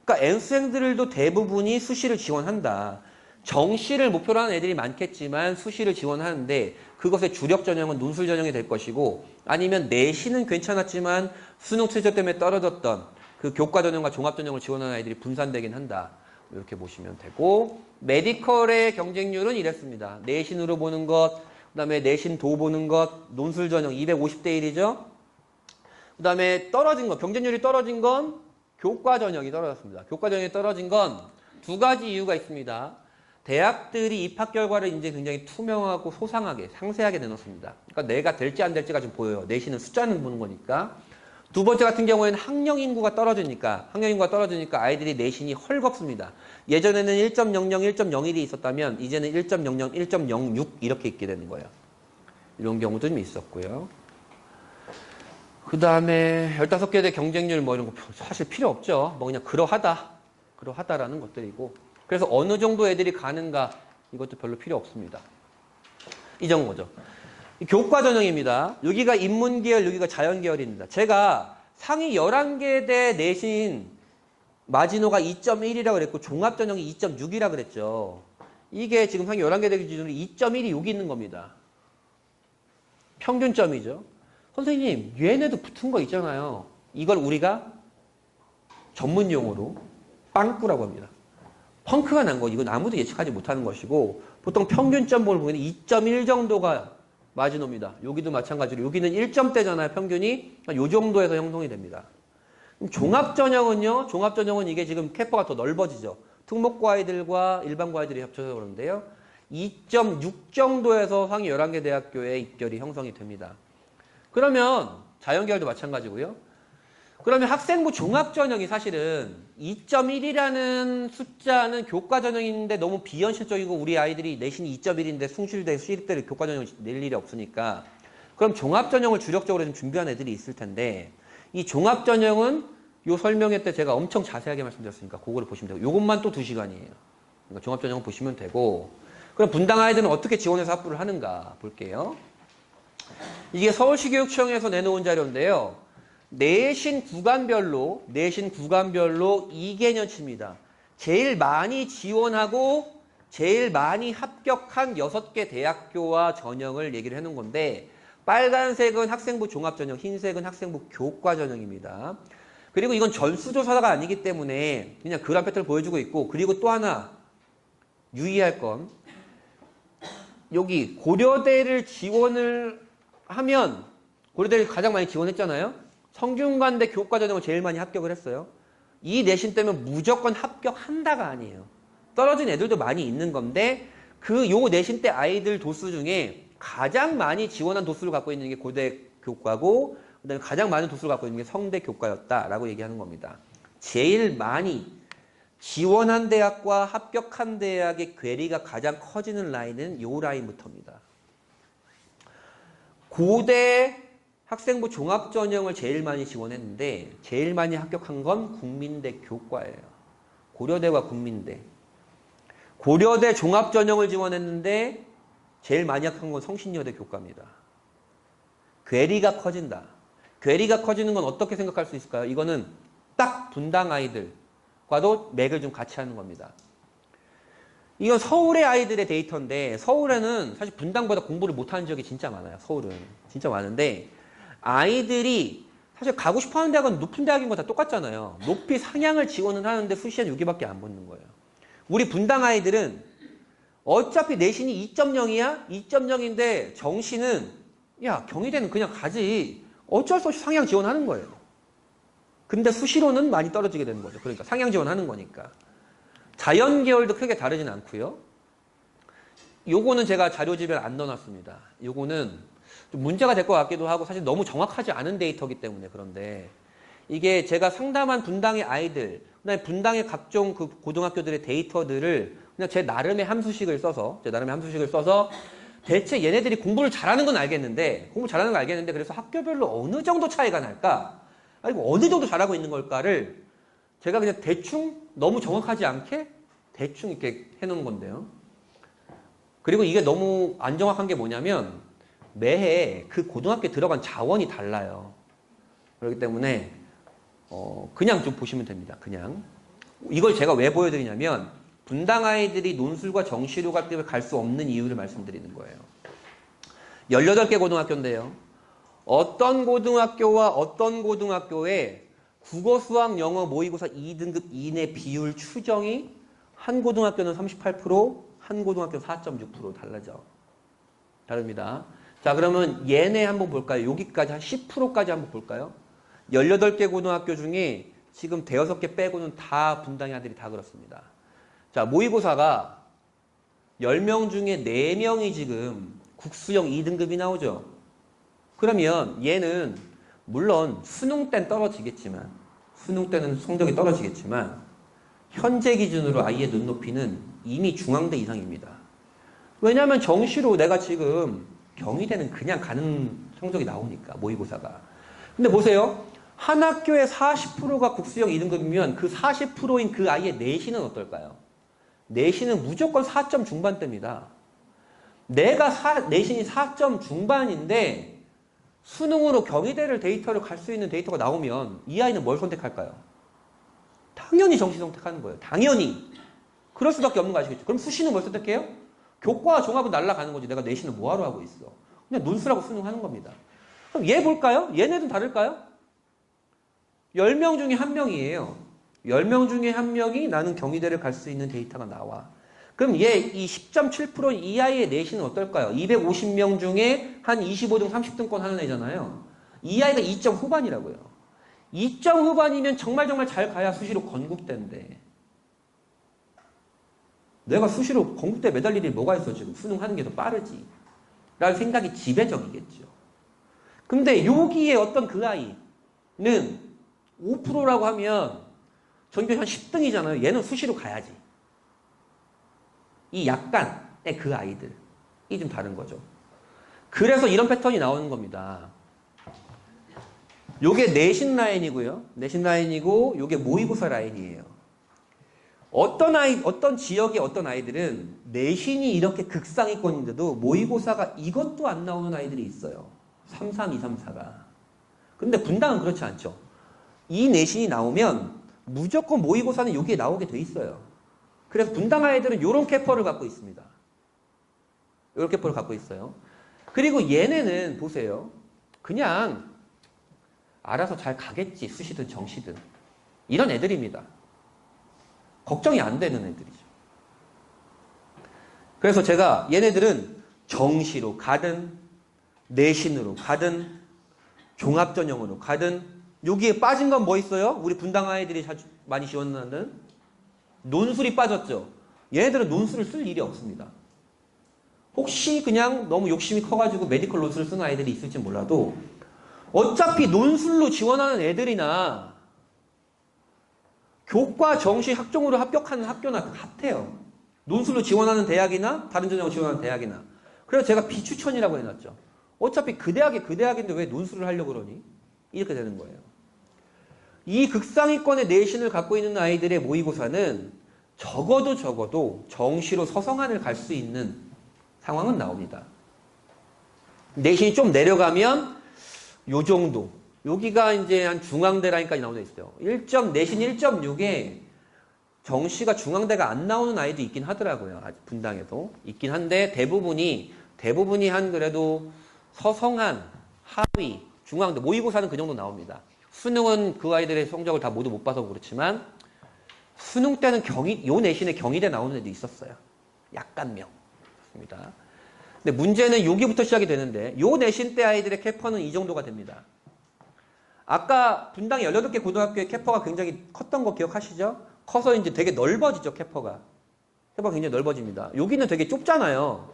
그러니까 N수생들도 대부분이 수시를 지원한다. 정시를 목표로 하는 애들이 많겠지만 수시를 지원하는데 그것의 주력 전형은 논술 전형이 될 것이고, 아니면 내신은 괜찮았지만 수능 최저 때문에 떨어졌던 그 교과 전형과 종합 전형을 지원하는 아이들이 분산되긴 한다. 이렇게 보시면 되고, 메디컬의 경쟁률은 이랬습니다. 내신으로 보는 것, 그 다음에 내신 도 보는 것, 논술 전형 250대 1이죠. 그 다음에 떨어진 것, 경쟁률이 떨어진 건 교과 전형이 떨어졌습니다. 교과 전형이 떨어진 건 두 가지 이유가 있습니다. 대학들이 입학 결과를 이제 굉장히 투명하고 소상하게, 상세하게 내놓습니다. 그러니까 내가 될지 안 될지가 좀 보여요. 내신은 숫자는 보는 거니까. 두 번째 같은 경우에는 학령 인구가 떨어지니까 아이들이 내신이 헐겁습니다. 예전에는 1.00, 1.01이 있었다면 이제는 1.00, 1.06 이렇게 있게 되는 거예요. 이런 경우도 좀 있었고요. 그 다음에 15개 대 경쟁률 뭐 이런 거 사실 필요 없죠. 뭐 그냥 그러하다라는 것들이고. 그래서 어느 정도 애들이 가는가 이것도 별로 필요 없습니다. 이 정도죠. 교과 전형입니다. 여기가 인문계열, 여기가 자연계열입니다. 제가 상위 11개 대 내신 마지노가 2.1이라고 그랬고 종합전형이 2.6이라고 그랬죠. 이게 지금 상위 11개 대 기준으로 2.1이 여기 있는 겁니다. 평균점이죠. 선생님, 얘네도 붙은 거 있잖아요. 이걸 우리가 전문 용어로 빵꾸라고 합니다. 펑크가 난 거, 이건 아무도 예측하지 못하는 것이고, 보통 평균점을 보면 2.1 정도가 마지노입니다. 여기도 마찬가지로, 여기는 1점대잖아요, 평균이. 요 정도에서 형성이 됩니다. 종합전형은요, 종합전형은 이게 지금 캐퍼가 더 넓어지죠. 특목고아이들과 일반고아이들이 합쳐서 그러는데요. 2.6 정도에서 상위 11개 대학교에 입결이 형성이 됩니다. 그러면 자연계열도 마찬가지고요. 그러면 학생부 종합전형이 사실은 2.1이라는 숫자는 교과전형인데 너무 비현실적이고 우리 아이들이 내신이 2.1인데 숭실대, 수시립대를 교과전형을 낼 일이 없으니까 그럼 종합전형을 주력적으로 좀 준비한 애들이 있을 텐데 이 종합전형은 요 설명회 때 제가 엄청 자세하게 말씀드렸으니까 그거를 보시면 되고 요것만 또 2시간이에요. 그러니까 종합전형을 보시면 되고 그럼 분당 아이들은 어떻게 지원해서 합부를 하는가 볼게요. 이게 서울시 교육청에서 내놓은 자료인데요. 내신 구간별로 2개년치입니다. 제일 많이 지원하고 제일 많이 합격한 6개 대학교와 전형을 얘기를 해놓은 건데 빨간색은 학생부 종합전형, 흰색은 학생부 교과전형입니다. 그리고 이건 전수조사가 아니기 때문에 그냥 그런 패턴을 보여주고 있고 그리고 또 하나 유의할 건 여기 고려대를 지원을 하면 고려대를 가장 많이 지원했잖아요. 성균관대 교과전형을 제일 많이 합격을 했어요. 이 내신 때문에 무조건 합격한다가 아니에요. 떨어진 애들도 많이 있는 건데 요 내신 때 아이들 도수 중에 가장 많이 지원한 도수를 갖고 있는 게 고대 교과고 그다음에 가장 많은 도수를 갖고 있는 게 성대 교과였다라고 얘기하는 겁니다. 제일 많이 지원한 대학과 합격한 대학의 괴리가 가장 커지는 라인은 요 라인부터입니다. 고대 학생부 종합전형을 제일 많이 지원했는데 제일 많이 합격한 건 국민대 교과예요. 고려대와 국민대. 고려대 종합전형을 지원했는데 제일 많이 합격한 건 성신여대 교과입니다. 괴리가 커진다. 괴리가 커지는 건 어떻게 생각할 수 있을까요? 이거는 딱 분당 아이들과도 맥을 좀 같이 하는 겁니다. 이건 서울의 아이들의 데이터인데 서울에는 사실 분당보다 공부를 못하는 지역이 진짜 많아요. 서울은. 진짜 많은데 아이들이 사실 가고 싶어하는 대학은 높은 대학인 거 다 똑같잖아요. 높이 상향을 지원은 하는데 수시엔 여기밖에 안 붙는 거예요. 우리 분당 아이들은 어차피 내신이 2.0이야? 2.0인데 정시는 야 경희대는 그냥 가지. 어쩔 수 없이 상향 지원하는 거예요. 근데 수시로는 많이 떨어지게 되는 거죠. 그러니까 상향 지원하는 거니까. 자연 계열도 크게 다르진 않고요. 요거는 제가 자료집에 안 넣어놨습니다. 요거는 좀 문제가 될 것 같기도 하고 사실 너무 정확하지 않은 데이터이기 때문에 그런데 이게 제가 상담한 분당의 아이들, 그다음에 분당의 각종 그 고등학교들의 데이터들을 그냥 제 나름의 함수식을 써서 대체 얘네들이 공부를 잘하는 건 알겠는데 그래서 학교별로 어느 정도 차이가 날까? 아니고 어느 정도 잘하고 있는 걸까를 제가 그냥 대충 너무 정확하지 않게 대충 이렇게 해놓은 건데요. 그리고 이게 너무 안 정확한 게 뭐냐면 매해 그 고등학교에 들어간 자원이 달라요. 그렇기 때문에 그냥 좀 보시면 됩니다. 그냥 이걸 제가 왜 보여드리냐면 분당 아이들이 논술과 정시료가 때문에 갈 수 없는 이유를 말씀드리는 거예요. 18개 고등학교인데요. 어떤 고등학교와 어떤 고등학교에 국어, 수학, 영어, 모의고사 2등급 이내 비율 추정이 한 고등학교는 38%, 한 고등학교는 4.6% 달라져. 다릅니다. 자, 그러면 얘네 한번 볼까요? 여기까지 한 10%까지 한번 볼까요? 18개 고등학교 중에 지금 대여섯 개 빼고는 다 분당의 아들이 다 그렇습니다. 자, 모의고사가 10명 중에 4명이 지금 국수형 2등급이 나오죠. 그러면 얘는 물론 수능 때는 떨어지겠지만 수능 때는 성적이 떨어지겠지만 현재 기준으로 아이의 눈높이는 이미 중앙대 이상입니다. 왜냐하면 정시로 내가 지금 경희대는 그냥 가는 성적이 나오니까 모의고사가. 근데 보세요. 한 학교에 40%가 국수형 2등급이면 그 40%인 그 아이의 내신은 어떨까요? 내신은 무조건 4점 중반대입니다. 내가 내신이 4점 중반인데 수능으로 경희대를 데이터를 갈 수 있는 데이터가 나오면 이 아이는 뭘 선택할까요? 당연히 정시 선택하는 거예요. 당연히. 그럴 수밖에 없는 거 아시겠죠? 그럼 수시는 뭘 선택해요? 교과와 종합은 날아가는 거지. 내가 내신을 뭐하러 하고 있어. 그냥 논술하고 수능하는 겁니다. 그럼 얘 볼까요? 얘네도 다를까요? 10명 중에 1명이에요. 10명 중에 1명이 나는 경희대를 갈 수 있는 데이터가 나와. 그럼 얘 이 10.7% 이하의 내신은 어떨까요? 250명 중에 한 25등, 30등권 하는 애잖아요. 이 아이가 2점 후반이라고요. 2점 후반이면 정말 잘 가야 수시로 건국대인데 내가 수시로 건국대 매달릴 일이 뭐가 있어 지금. 수능하는 게 더 빠르지. 라는 생각이 지배적이겠죠. 근데 여기에 어떤 그 아이는 5%라고 하면 전교 한 10등이잖아요. 얘는 수시로 가야지. 이 약간의 그 아이들이 좀 다른 거죠. 그래서 이런 패턴이 나오는 겁니다. 요게 내신 라인이고요. 내신 라인이고 요게 모의고사 라인이에요. 어떤 지역의 어떤 아이들은 내신이 이렇게 극상위권인데도 모의고사가 이것도 안 나오는 아이들이 있어요. 33, 2, 3, 4가. 근데 분당은 그렇지 않죠. 이 내신이 나오면 무조건 모의고사는 여기에 나오게 돼 있어요. 그래서 분당 아이들은 이런 캐퍼를 갖고 있습니다. 이런 캐퍼를 갖고 있어요. 그리고 얘네는 보세요. 그냥 알아서 잘 가겠지. 수시든 정시든. 이런 애들입니다. 걱정이 안 되는 애들이죠. 그래서 제가 얘네들은 정시로 가든 내신으로 가든 종합전형으로 가든 여기에 빠진 건 뭐 있어요? 우리 분당 아이들이 자주 많이 지원하는 논술이 빠졌죠. 얘네들은 논술을 쓸 일이 없습니다. 혹시 그냥 너무 욕심이 커가지고 메디컬 논술을 쓰는 아이들이 있을지 몰라도 어차피 논술로 지원하는 애들이나 교과 정시 학종으로 합격하는 학교나 같아요. 논술로 지원하는 대학이나 다른 전형으로 지원하는 대학이나. 그래서 제가 비추천이라고 해놨죠. 어차피 그 대학이 그 대학인데 왜 논술을 하려고 그러니? 이렇게 되는 거예요. 이 극상위권의 내신을 갖고 있는 아이들의 모의고사는 적어도 정시로 서성안을 갈 수 있는 상황은 나옵니다. 내신이 좀 내려가면 요 정도. 여기가 이제 한 중앙대 라인까지 나오져 있어요. 내신 1.6에 정시가 중앙대가 안 나오는 아이도 있긴 하더라고요. 아직 분당에도. 있긴 한데 대부분이 한 그래도 서성한, 하위, 중앙대, 모의고사는 그 정도 나옵니다. 수능은 그 아이들의 성적을 다 모두 못 봐서 그렇지만 수능 때는 요 내신에 경희대 나오는 애도 있었어요. 약간명. 그렇습니다. 근데 문제는 여기부터 시작이 되는데 요 내신 때 아이들의 캐퍼는 이 정도가 됩니다. 아까 분당 18개 고등학교의 캐퍼가 굉장히 컸던 거 기억하시죠? 커서 이제 되게 넓어지죠, 캐퍼가. 캐퍼가 굉장히 넓어집니다. 여기는 되게 좁잖아요.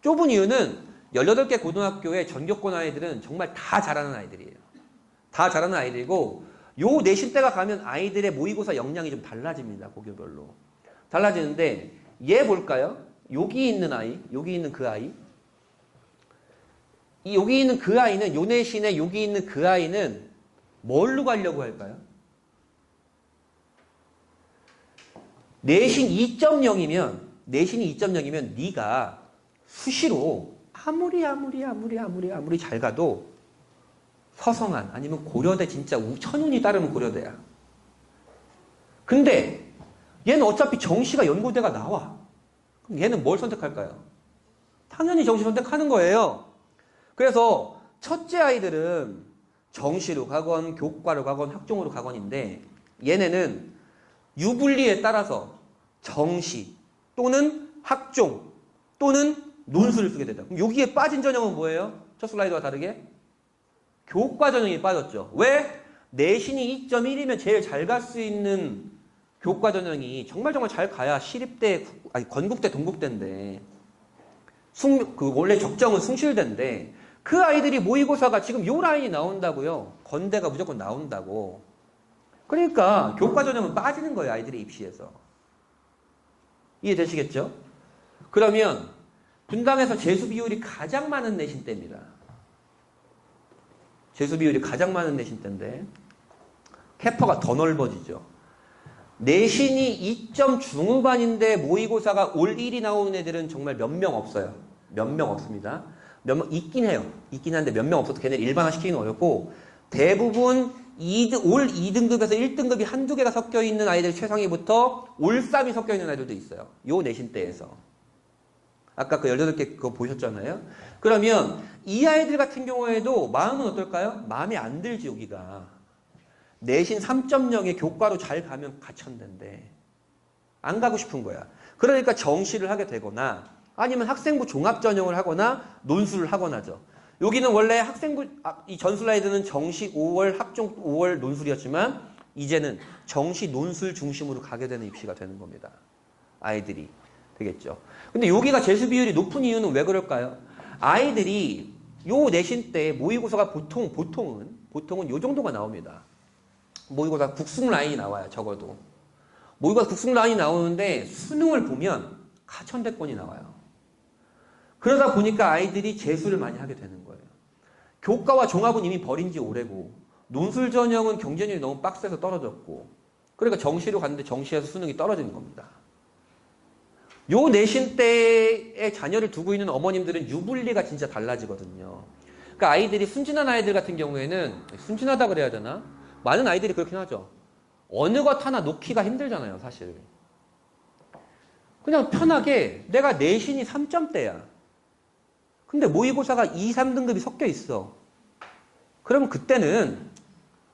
좁은 이유는 18개 고등학교의 전교권 아이들은 정말 다 잘하는 아이들이에요. 다 잘하는 아이들이고 요 내신 때가 가면 아이들의 모의고사 역량이 좀 달라집니다. 고교별로. 달라지는데 얘 볼까요? 여기 있는 아이, 여기 있는 그 아이. 여기 있는 그 아이는 요 내신에 여기 있는 그 아이는 뭘로 가려고 할까요? 내신이 2.0이면 네가 수시로 아무리 잘 가도 서성한 아니면 고려대 진짜 천운이 따르면 고려대야. 근데 얘는 어차피 정시가 연고대가 나와. 그럼 얘는 뭘 선택할까요? 당연히 정시 선택하는 거예요. 그래서 첫째 아이들은 정시로 가건 교과로 가건 학종으로 가건인데 얘네는 유불리에 따라서 정시 또는 학종 또는 논술을 쓰게 된다. 그럼 여기에 빠진 전형은 뭐예요? 첫 슬라이드와 다르게 교과 전형이 빠졌죠. 왜? 내신이 2.1이면 제일 잘 갈 수 있는 교과 전형이 정말 잘 가야 시립대, 건국대, 동국대인데 원래 적정은 숭실대인데 그 아이들이 모의고사가 지금 요 라인이 나온다고요. 건대가 무조건 나온다고. 그러니까 교과 전형은 빠지는 거예요. 아이들의 입시에서. 이해되시겠죠? 그러면 분당에서 재수 비율이 가장 많은 내신 때입니다. 재수 비율이 가장 많은 내신 때인데 캐퍼가 더 넓어지죠. 내신이 2점 중후반인데 모의고사가 올 1이 나오는 애들은 정말 몇 명 없어요. 몇 명 없습니다. 몇 명 있긴 해요. 있긴 한데 몇 명 없어도 걔네를 일반화시키기는 어렵고 대부분 올 2등급에서 1등급이 한두 개가 섞여 있는 아이들 최상위부터 올 3이 섞여 있는 아이들도 있어요. 요 내신대에서. 아까 그 18개 그거 보셨잖아요. 그러면 이 아이들 같은 경우에도 마음은 어떨까요? 마음에 안 들지 여기가. 내신 3.0에 교과로 잘 가면 가천대인데 안 가고 싶은 거야. 그러니까 정시를 하게 되거나 아니면 학생부 종합전형을 하거나 논술을 하거나죠. 여기는 원래 학생부 이 전 슬라이드는 정시 5월, 학종 5월 논술이었지만 이제는 정시 논술 중심으로 가게 되는 입시가 되는 겁니다. 아이들이 되겠죠. 근데 여기가 재수 비율이 높은 이유는 왜 그럴까요? 아이들이 요 내신 때 모의고사가 보통은 요 정도가 나옵니다. 모의고사 국승 라인이 나와요. 적어도. 모의고사 국승 라인이 나오는데 수능을 보면 가천대권이 나와요. 그러다 보니까 아이들이 재수를 많이 하게 되는 거예요. 교과와 종합은 이미 버린 지 오래고 논술 전형은 경쟁률이 너무 빡세서 떨어졌고 그러니까 정시로 갔는데 정시에서 수능이 떨어지는 겁니다. 요 내신 때에 자녀를 두고 있는 어머님들은 유불리가 진짜 달라지거든요. 그러니까 아이들이 순진한 아이들 같은 경우에는 순진하다 그래야 되나? 많은 아이들이 그렇긴 하죠. 어느 것 하나 놓기가 힘들잖아요, 사실. 그냥 편하게 내가 내신이 3점대야. 근데 모의고사가 2, 3등급이 섞여 있어. 그러면 그때는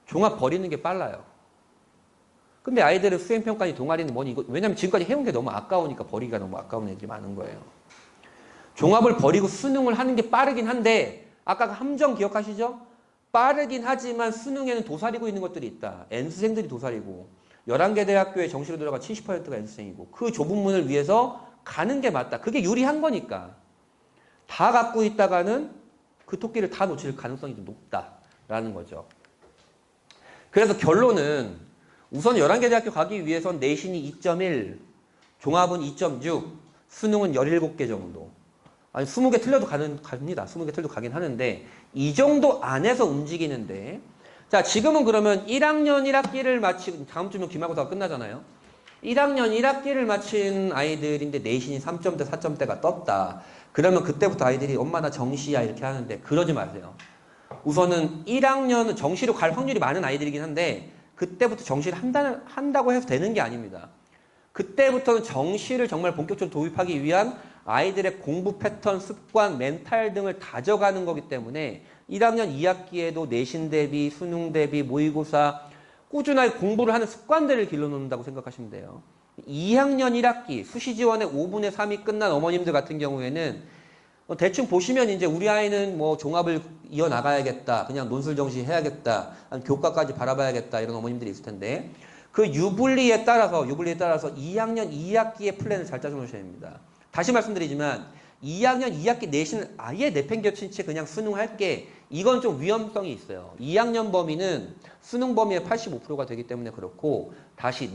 종합 버리는 게 빨라요. 근데 아이들은 수행평가니 동아리는 뭐니 이거 왜냐면 지금까지 해온 게 너무 아까우니까 버리기가 너무 아까운 애들이 많은 거예요. 종합을 버리고 수능을 하는 게 빠르긴 한데 아까 그 함정 기억하시죠? 빠르긴 하지만 수능에는 도사리고 있는 것들이 있다. N수생들이 도사리고 11개 대학교에 정시로 들어가 70%가 N수생이고 그 좁은 문을 위해서 가는 게 맞다. 그게 유리한 거니까. 다 갖고 있다가는 그 토끼를 다 놓칠 가능성이 좀 높다라는 거죠. 그래서 결론은 우선 11개 대학교 가기 위해선 내신이 2.1, 종합은 2.6, 수능은 17개 정도. 아니 20개 틀려도 갑니다. 20개 틀려도 가긴 하는데 이 정도 안에서 움직이는데 자 지금은 그러면 1학년 1학기를 마치고 다음 주면 기말고사가 끝나잖아요. 1학년 1학기를 마친 아이들인데 내신이 3점대 4점대가 떴다. 그러면 그때부터 아이들이 엄마 나 정시야 이렇게 하는데 그러지 마세요. 우선은 1학년은 정시로 갈 확률이 많은 아이들이긴 한데 그때부터 정시를 한다고 해서 되는 게 아닙니다. 그때부터는 정시를 정말 본격적으로 도입하기 위한 아이들의 공부 패턴, 습관, 멘탈 등을 다져가는 거기 때문에 1학년 2학기에도 내신 대비, 수능 대비, 모의고사 꾸준하게 공부를 하는 습관들을 길러놓는다고 생각하시면 돼요. 2학년 1학기 수시지원의 5분의 3이 끝난 어머님들 같은 경우에는 대충 보시면 이제 우리 아이는 뭐 종합을 이어나가야겠다. 그냥 논술 정시 해야겠다. 아니면 교과까지 바라봐야겠다. 이런 어머님들이 있을 텐데 그 유불리에 따라서 2학년 2학기의 플랜을 잘 짜서 놓으셔야 됩니다. 다시 말씀드리지만 2학년 2학기 내신을 아예 내팽겨친 채 그냥 수능할게 이건 좀 위험성이 있어요. 2학년 범위는 수능 범위의 85%가 되기 때문에 그렇고 다시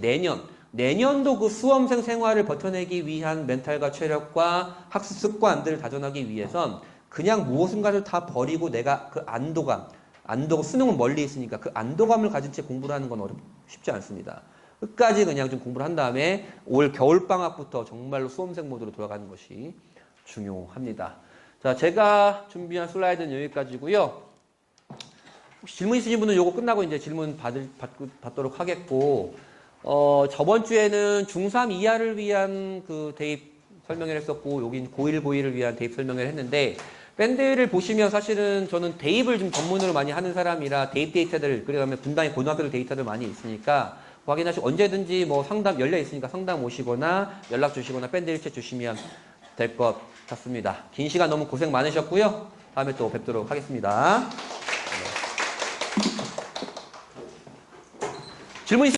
내년도 그 수험생 생활을 버텨내기 위한 멘탈과 체력과 학습 습관들을 다져나기 위해선 그냥 무엇인가를 다 버리고 내가 그 안도감 수능은 멀리 있으니까 그 안도감을 가진 채 공부를 하는 건 쉽지 않습니다. 끝까지 그냥 좀 공부를 한 다음에 올 겨울방학부터 정말로 수험생 모드로 돌아가는 것이 중요합니다. 자, 제가 준비한 슬라이드는 여기까지고요. 혹시 질문 있으신 분은 요거 끝나고 이제 질문 받도록 하겠고, 저번 주에는 중3 이하를 위한 그 대입 설명을 했었고, 여긴 고1, 고2를 위한 대입 설명을 했는데, 밴드를 보시면 사실은 저는 대입을 좀 전문으로 많이 하는 사람이라 대입 데이터들, 그러면 분당에 고등학교들 데이터들 많이 있으니까, 확인하시고 언제든지 뭐 상담 열려 있으니까 상담 오시거나 연락 주시거나 밴드 일체 주시면 될 것 같습니다. 긴 시간 너무 고생 많으셨고요. 다음에 또 뵙도록 하겠습니다. 질문 있으세요?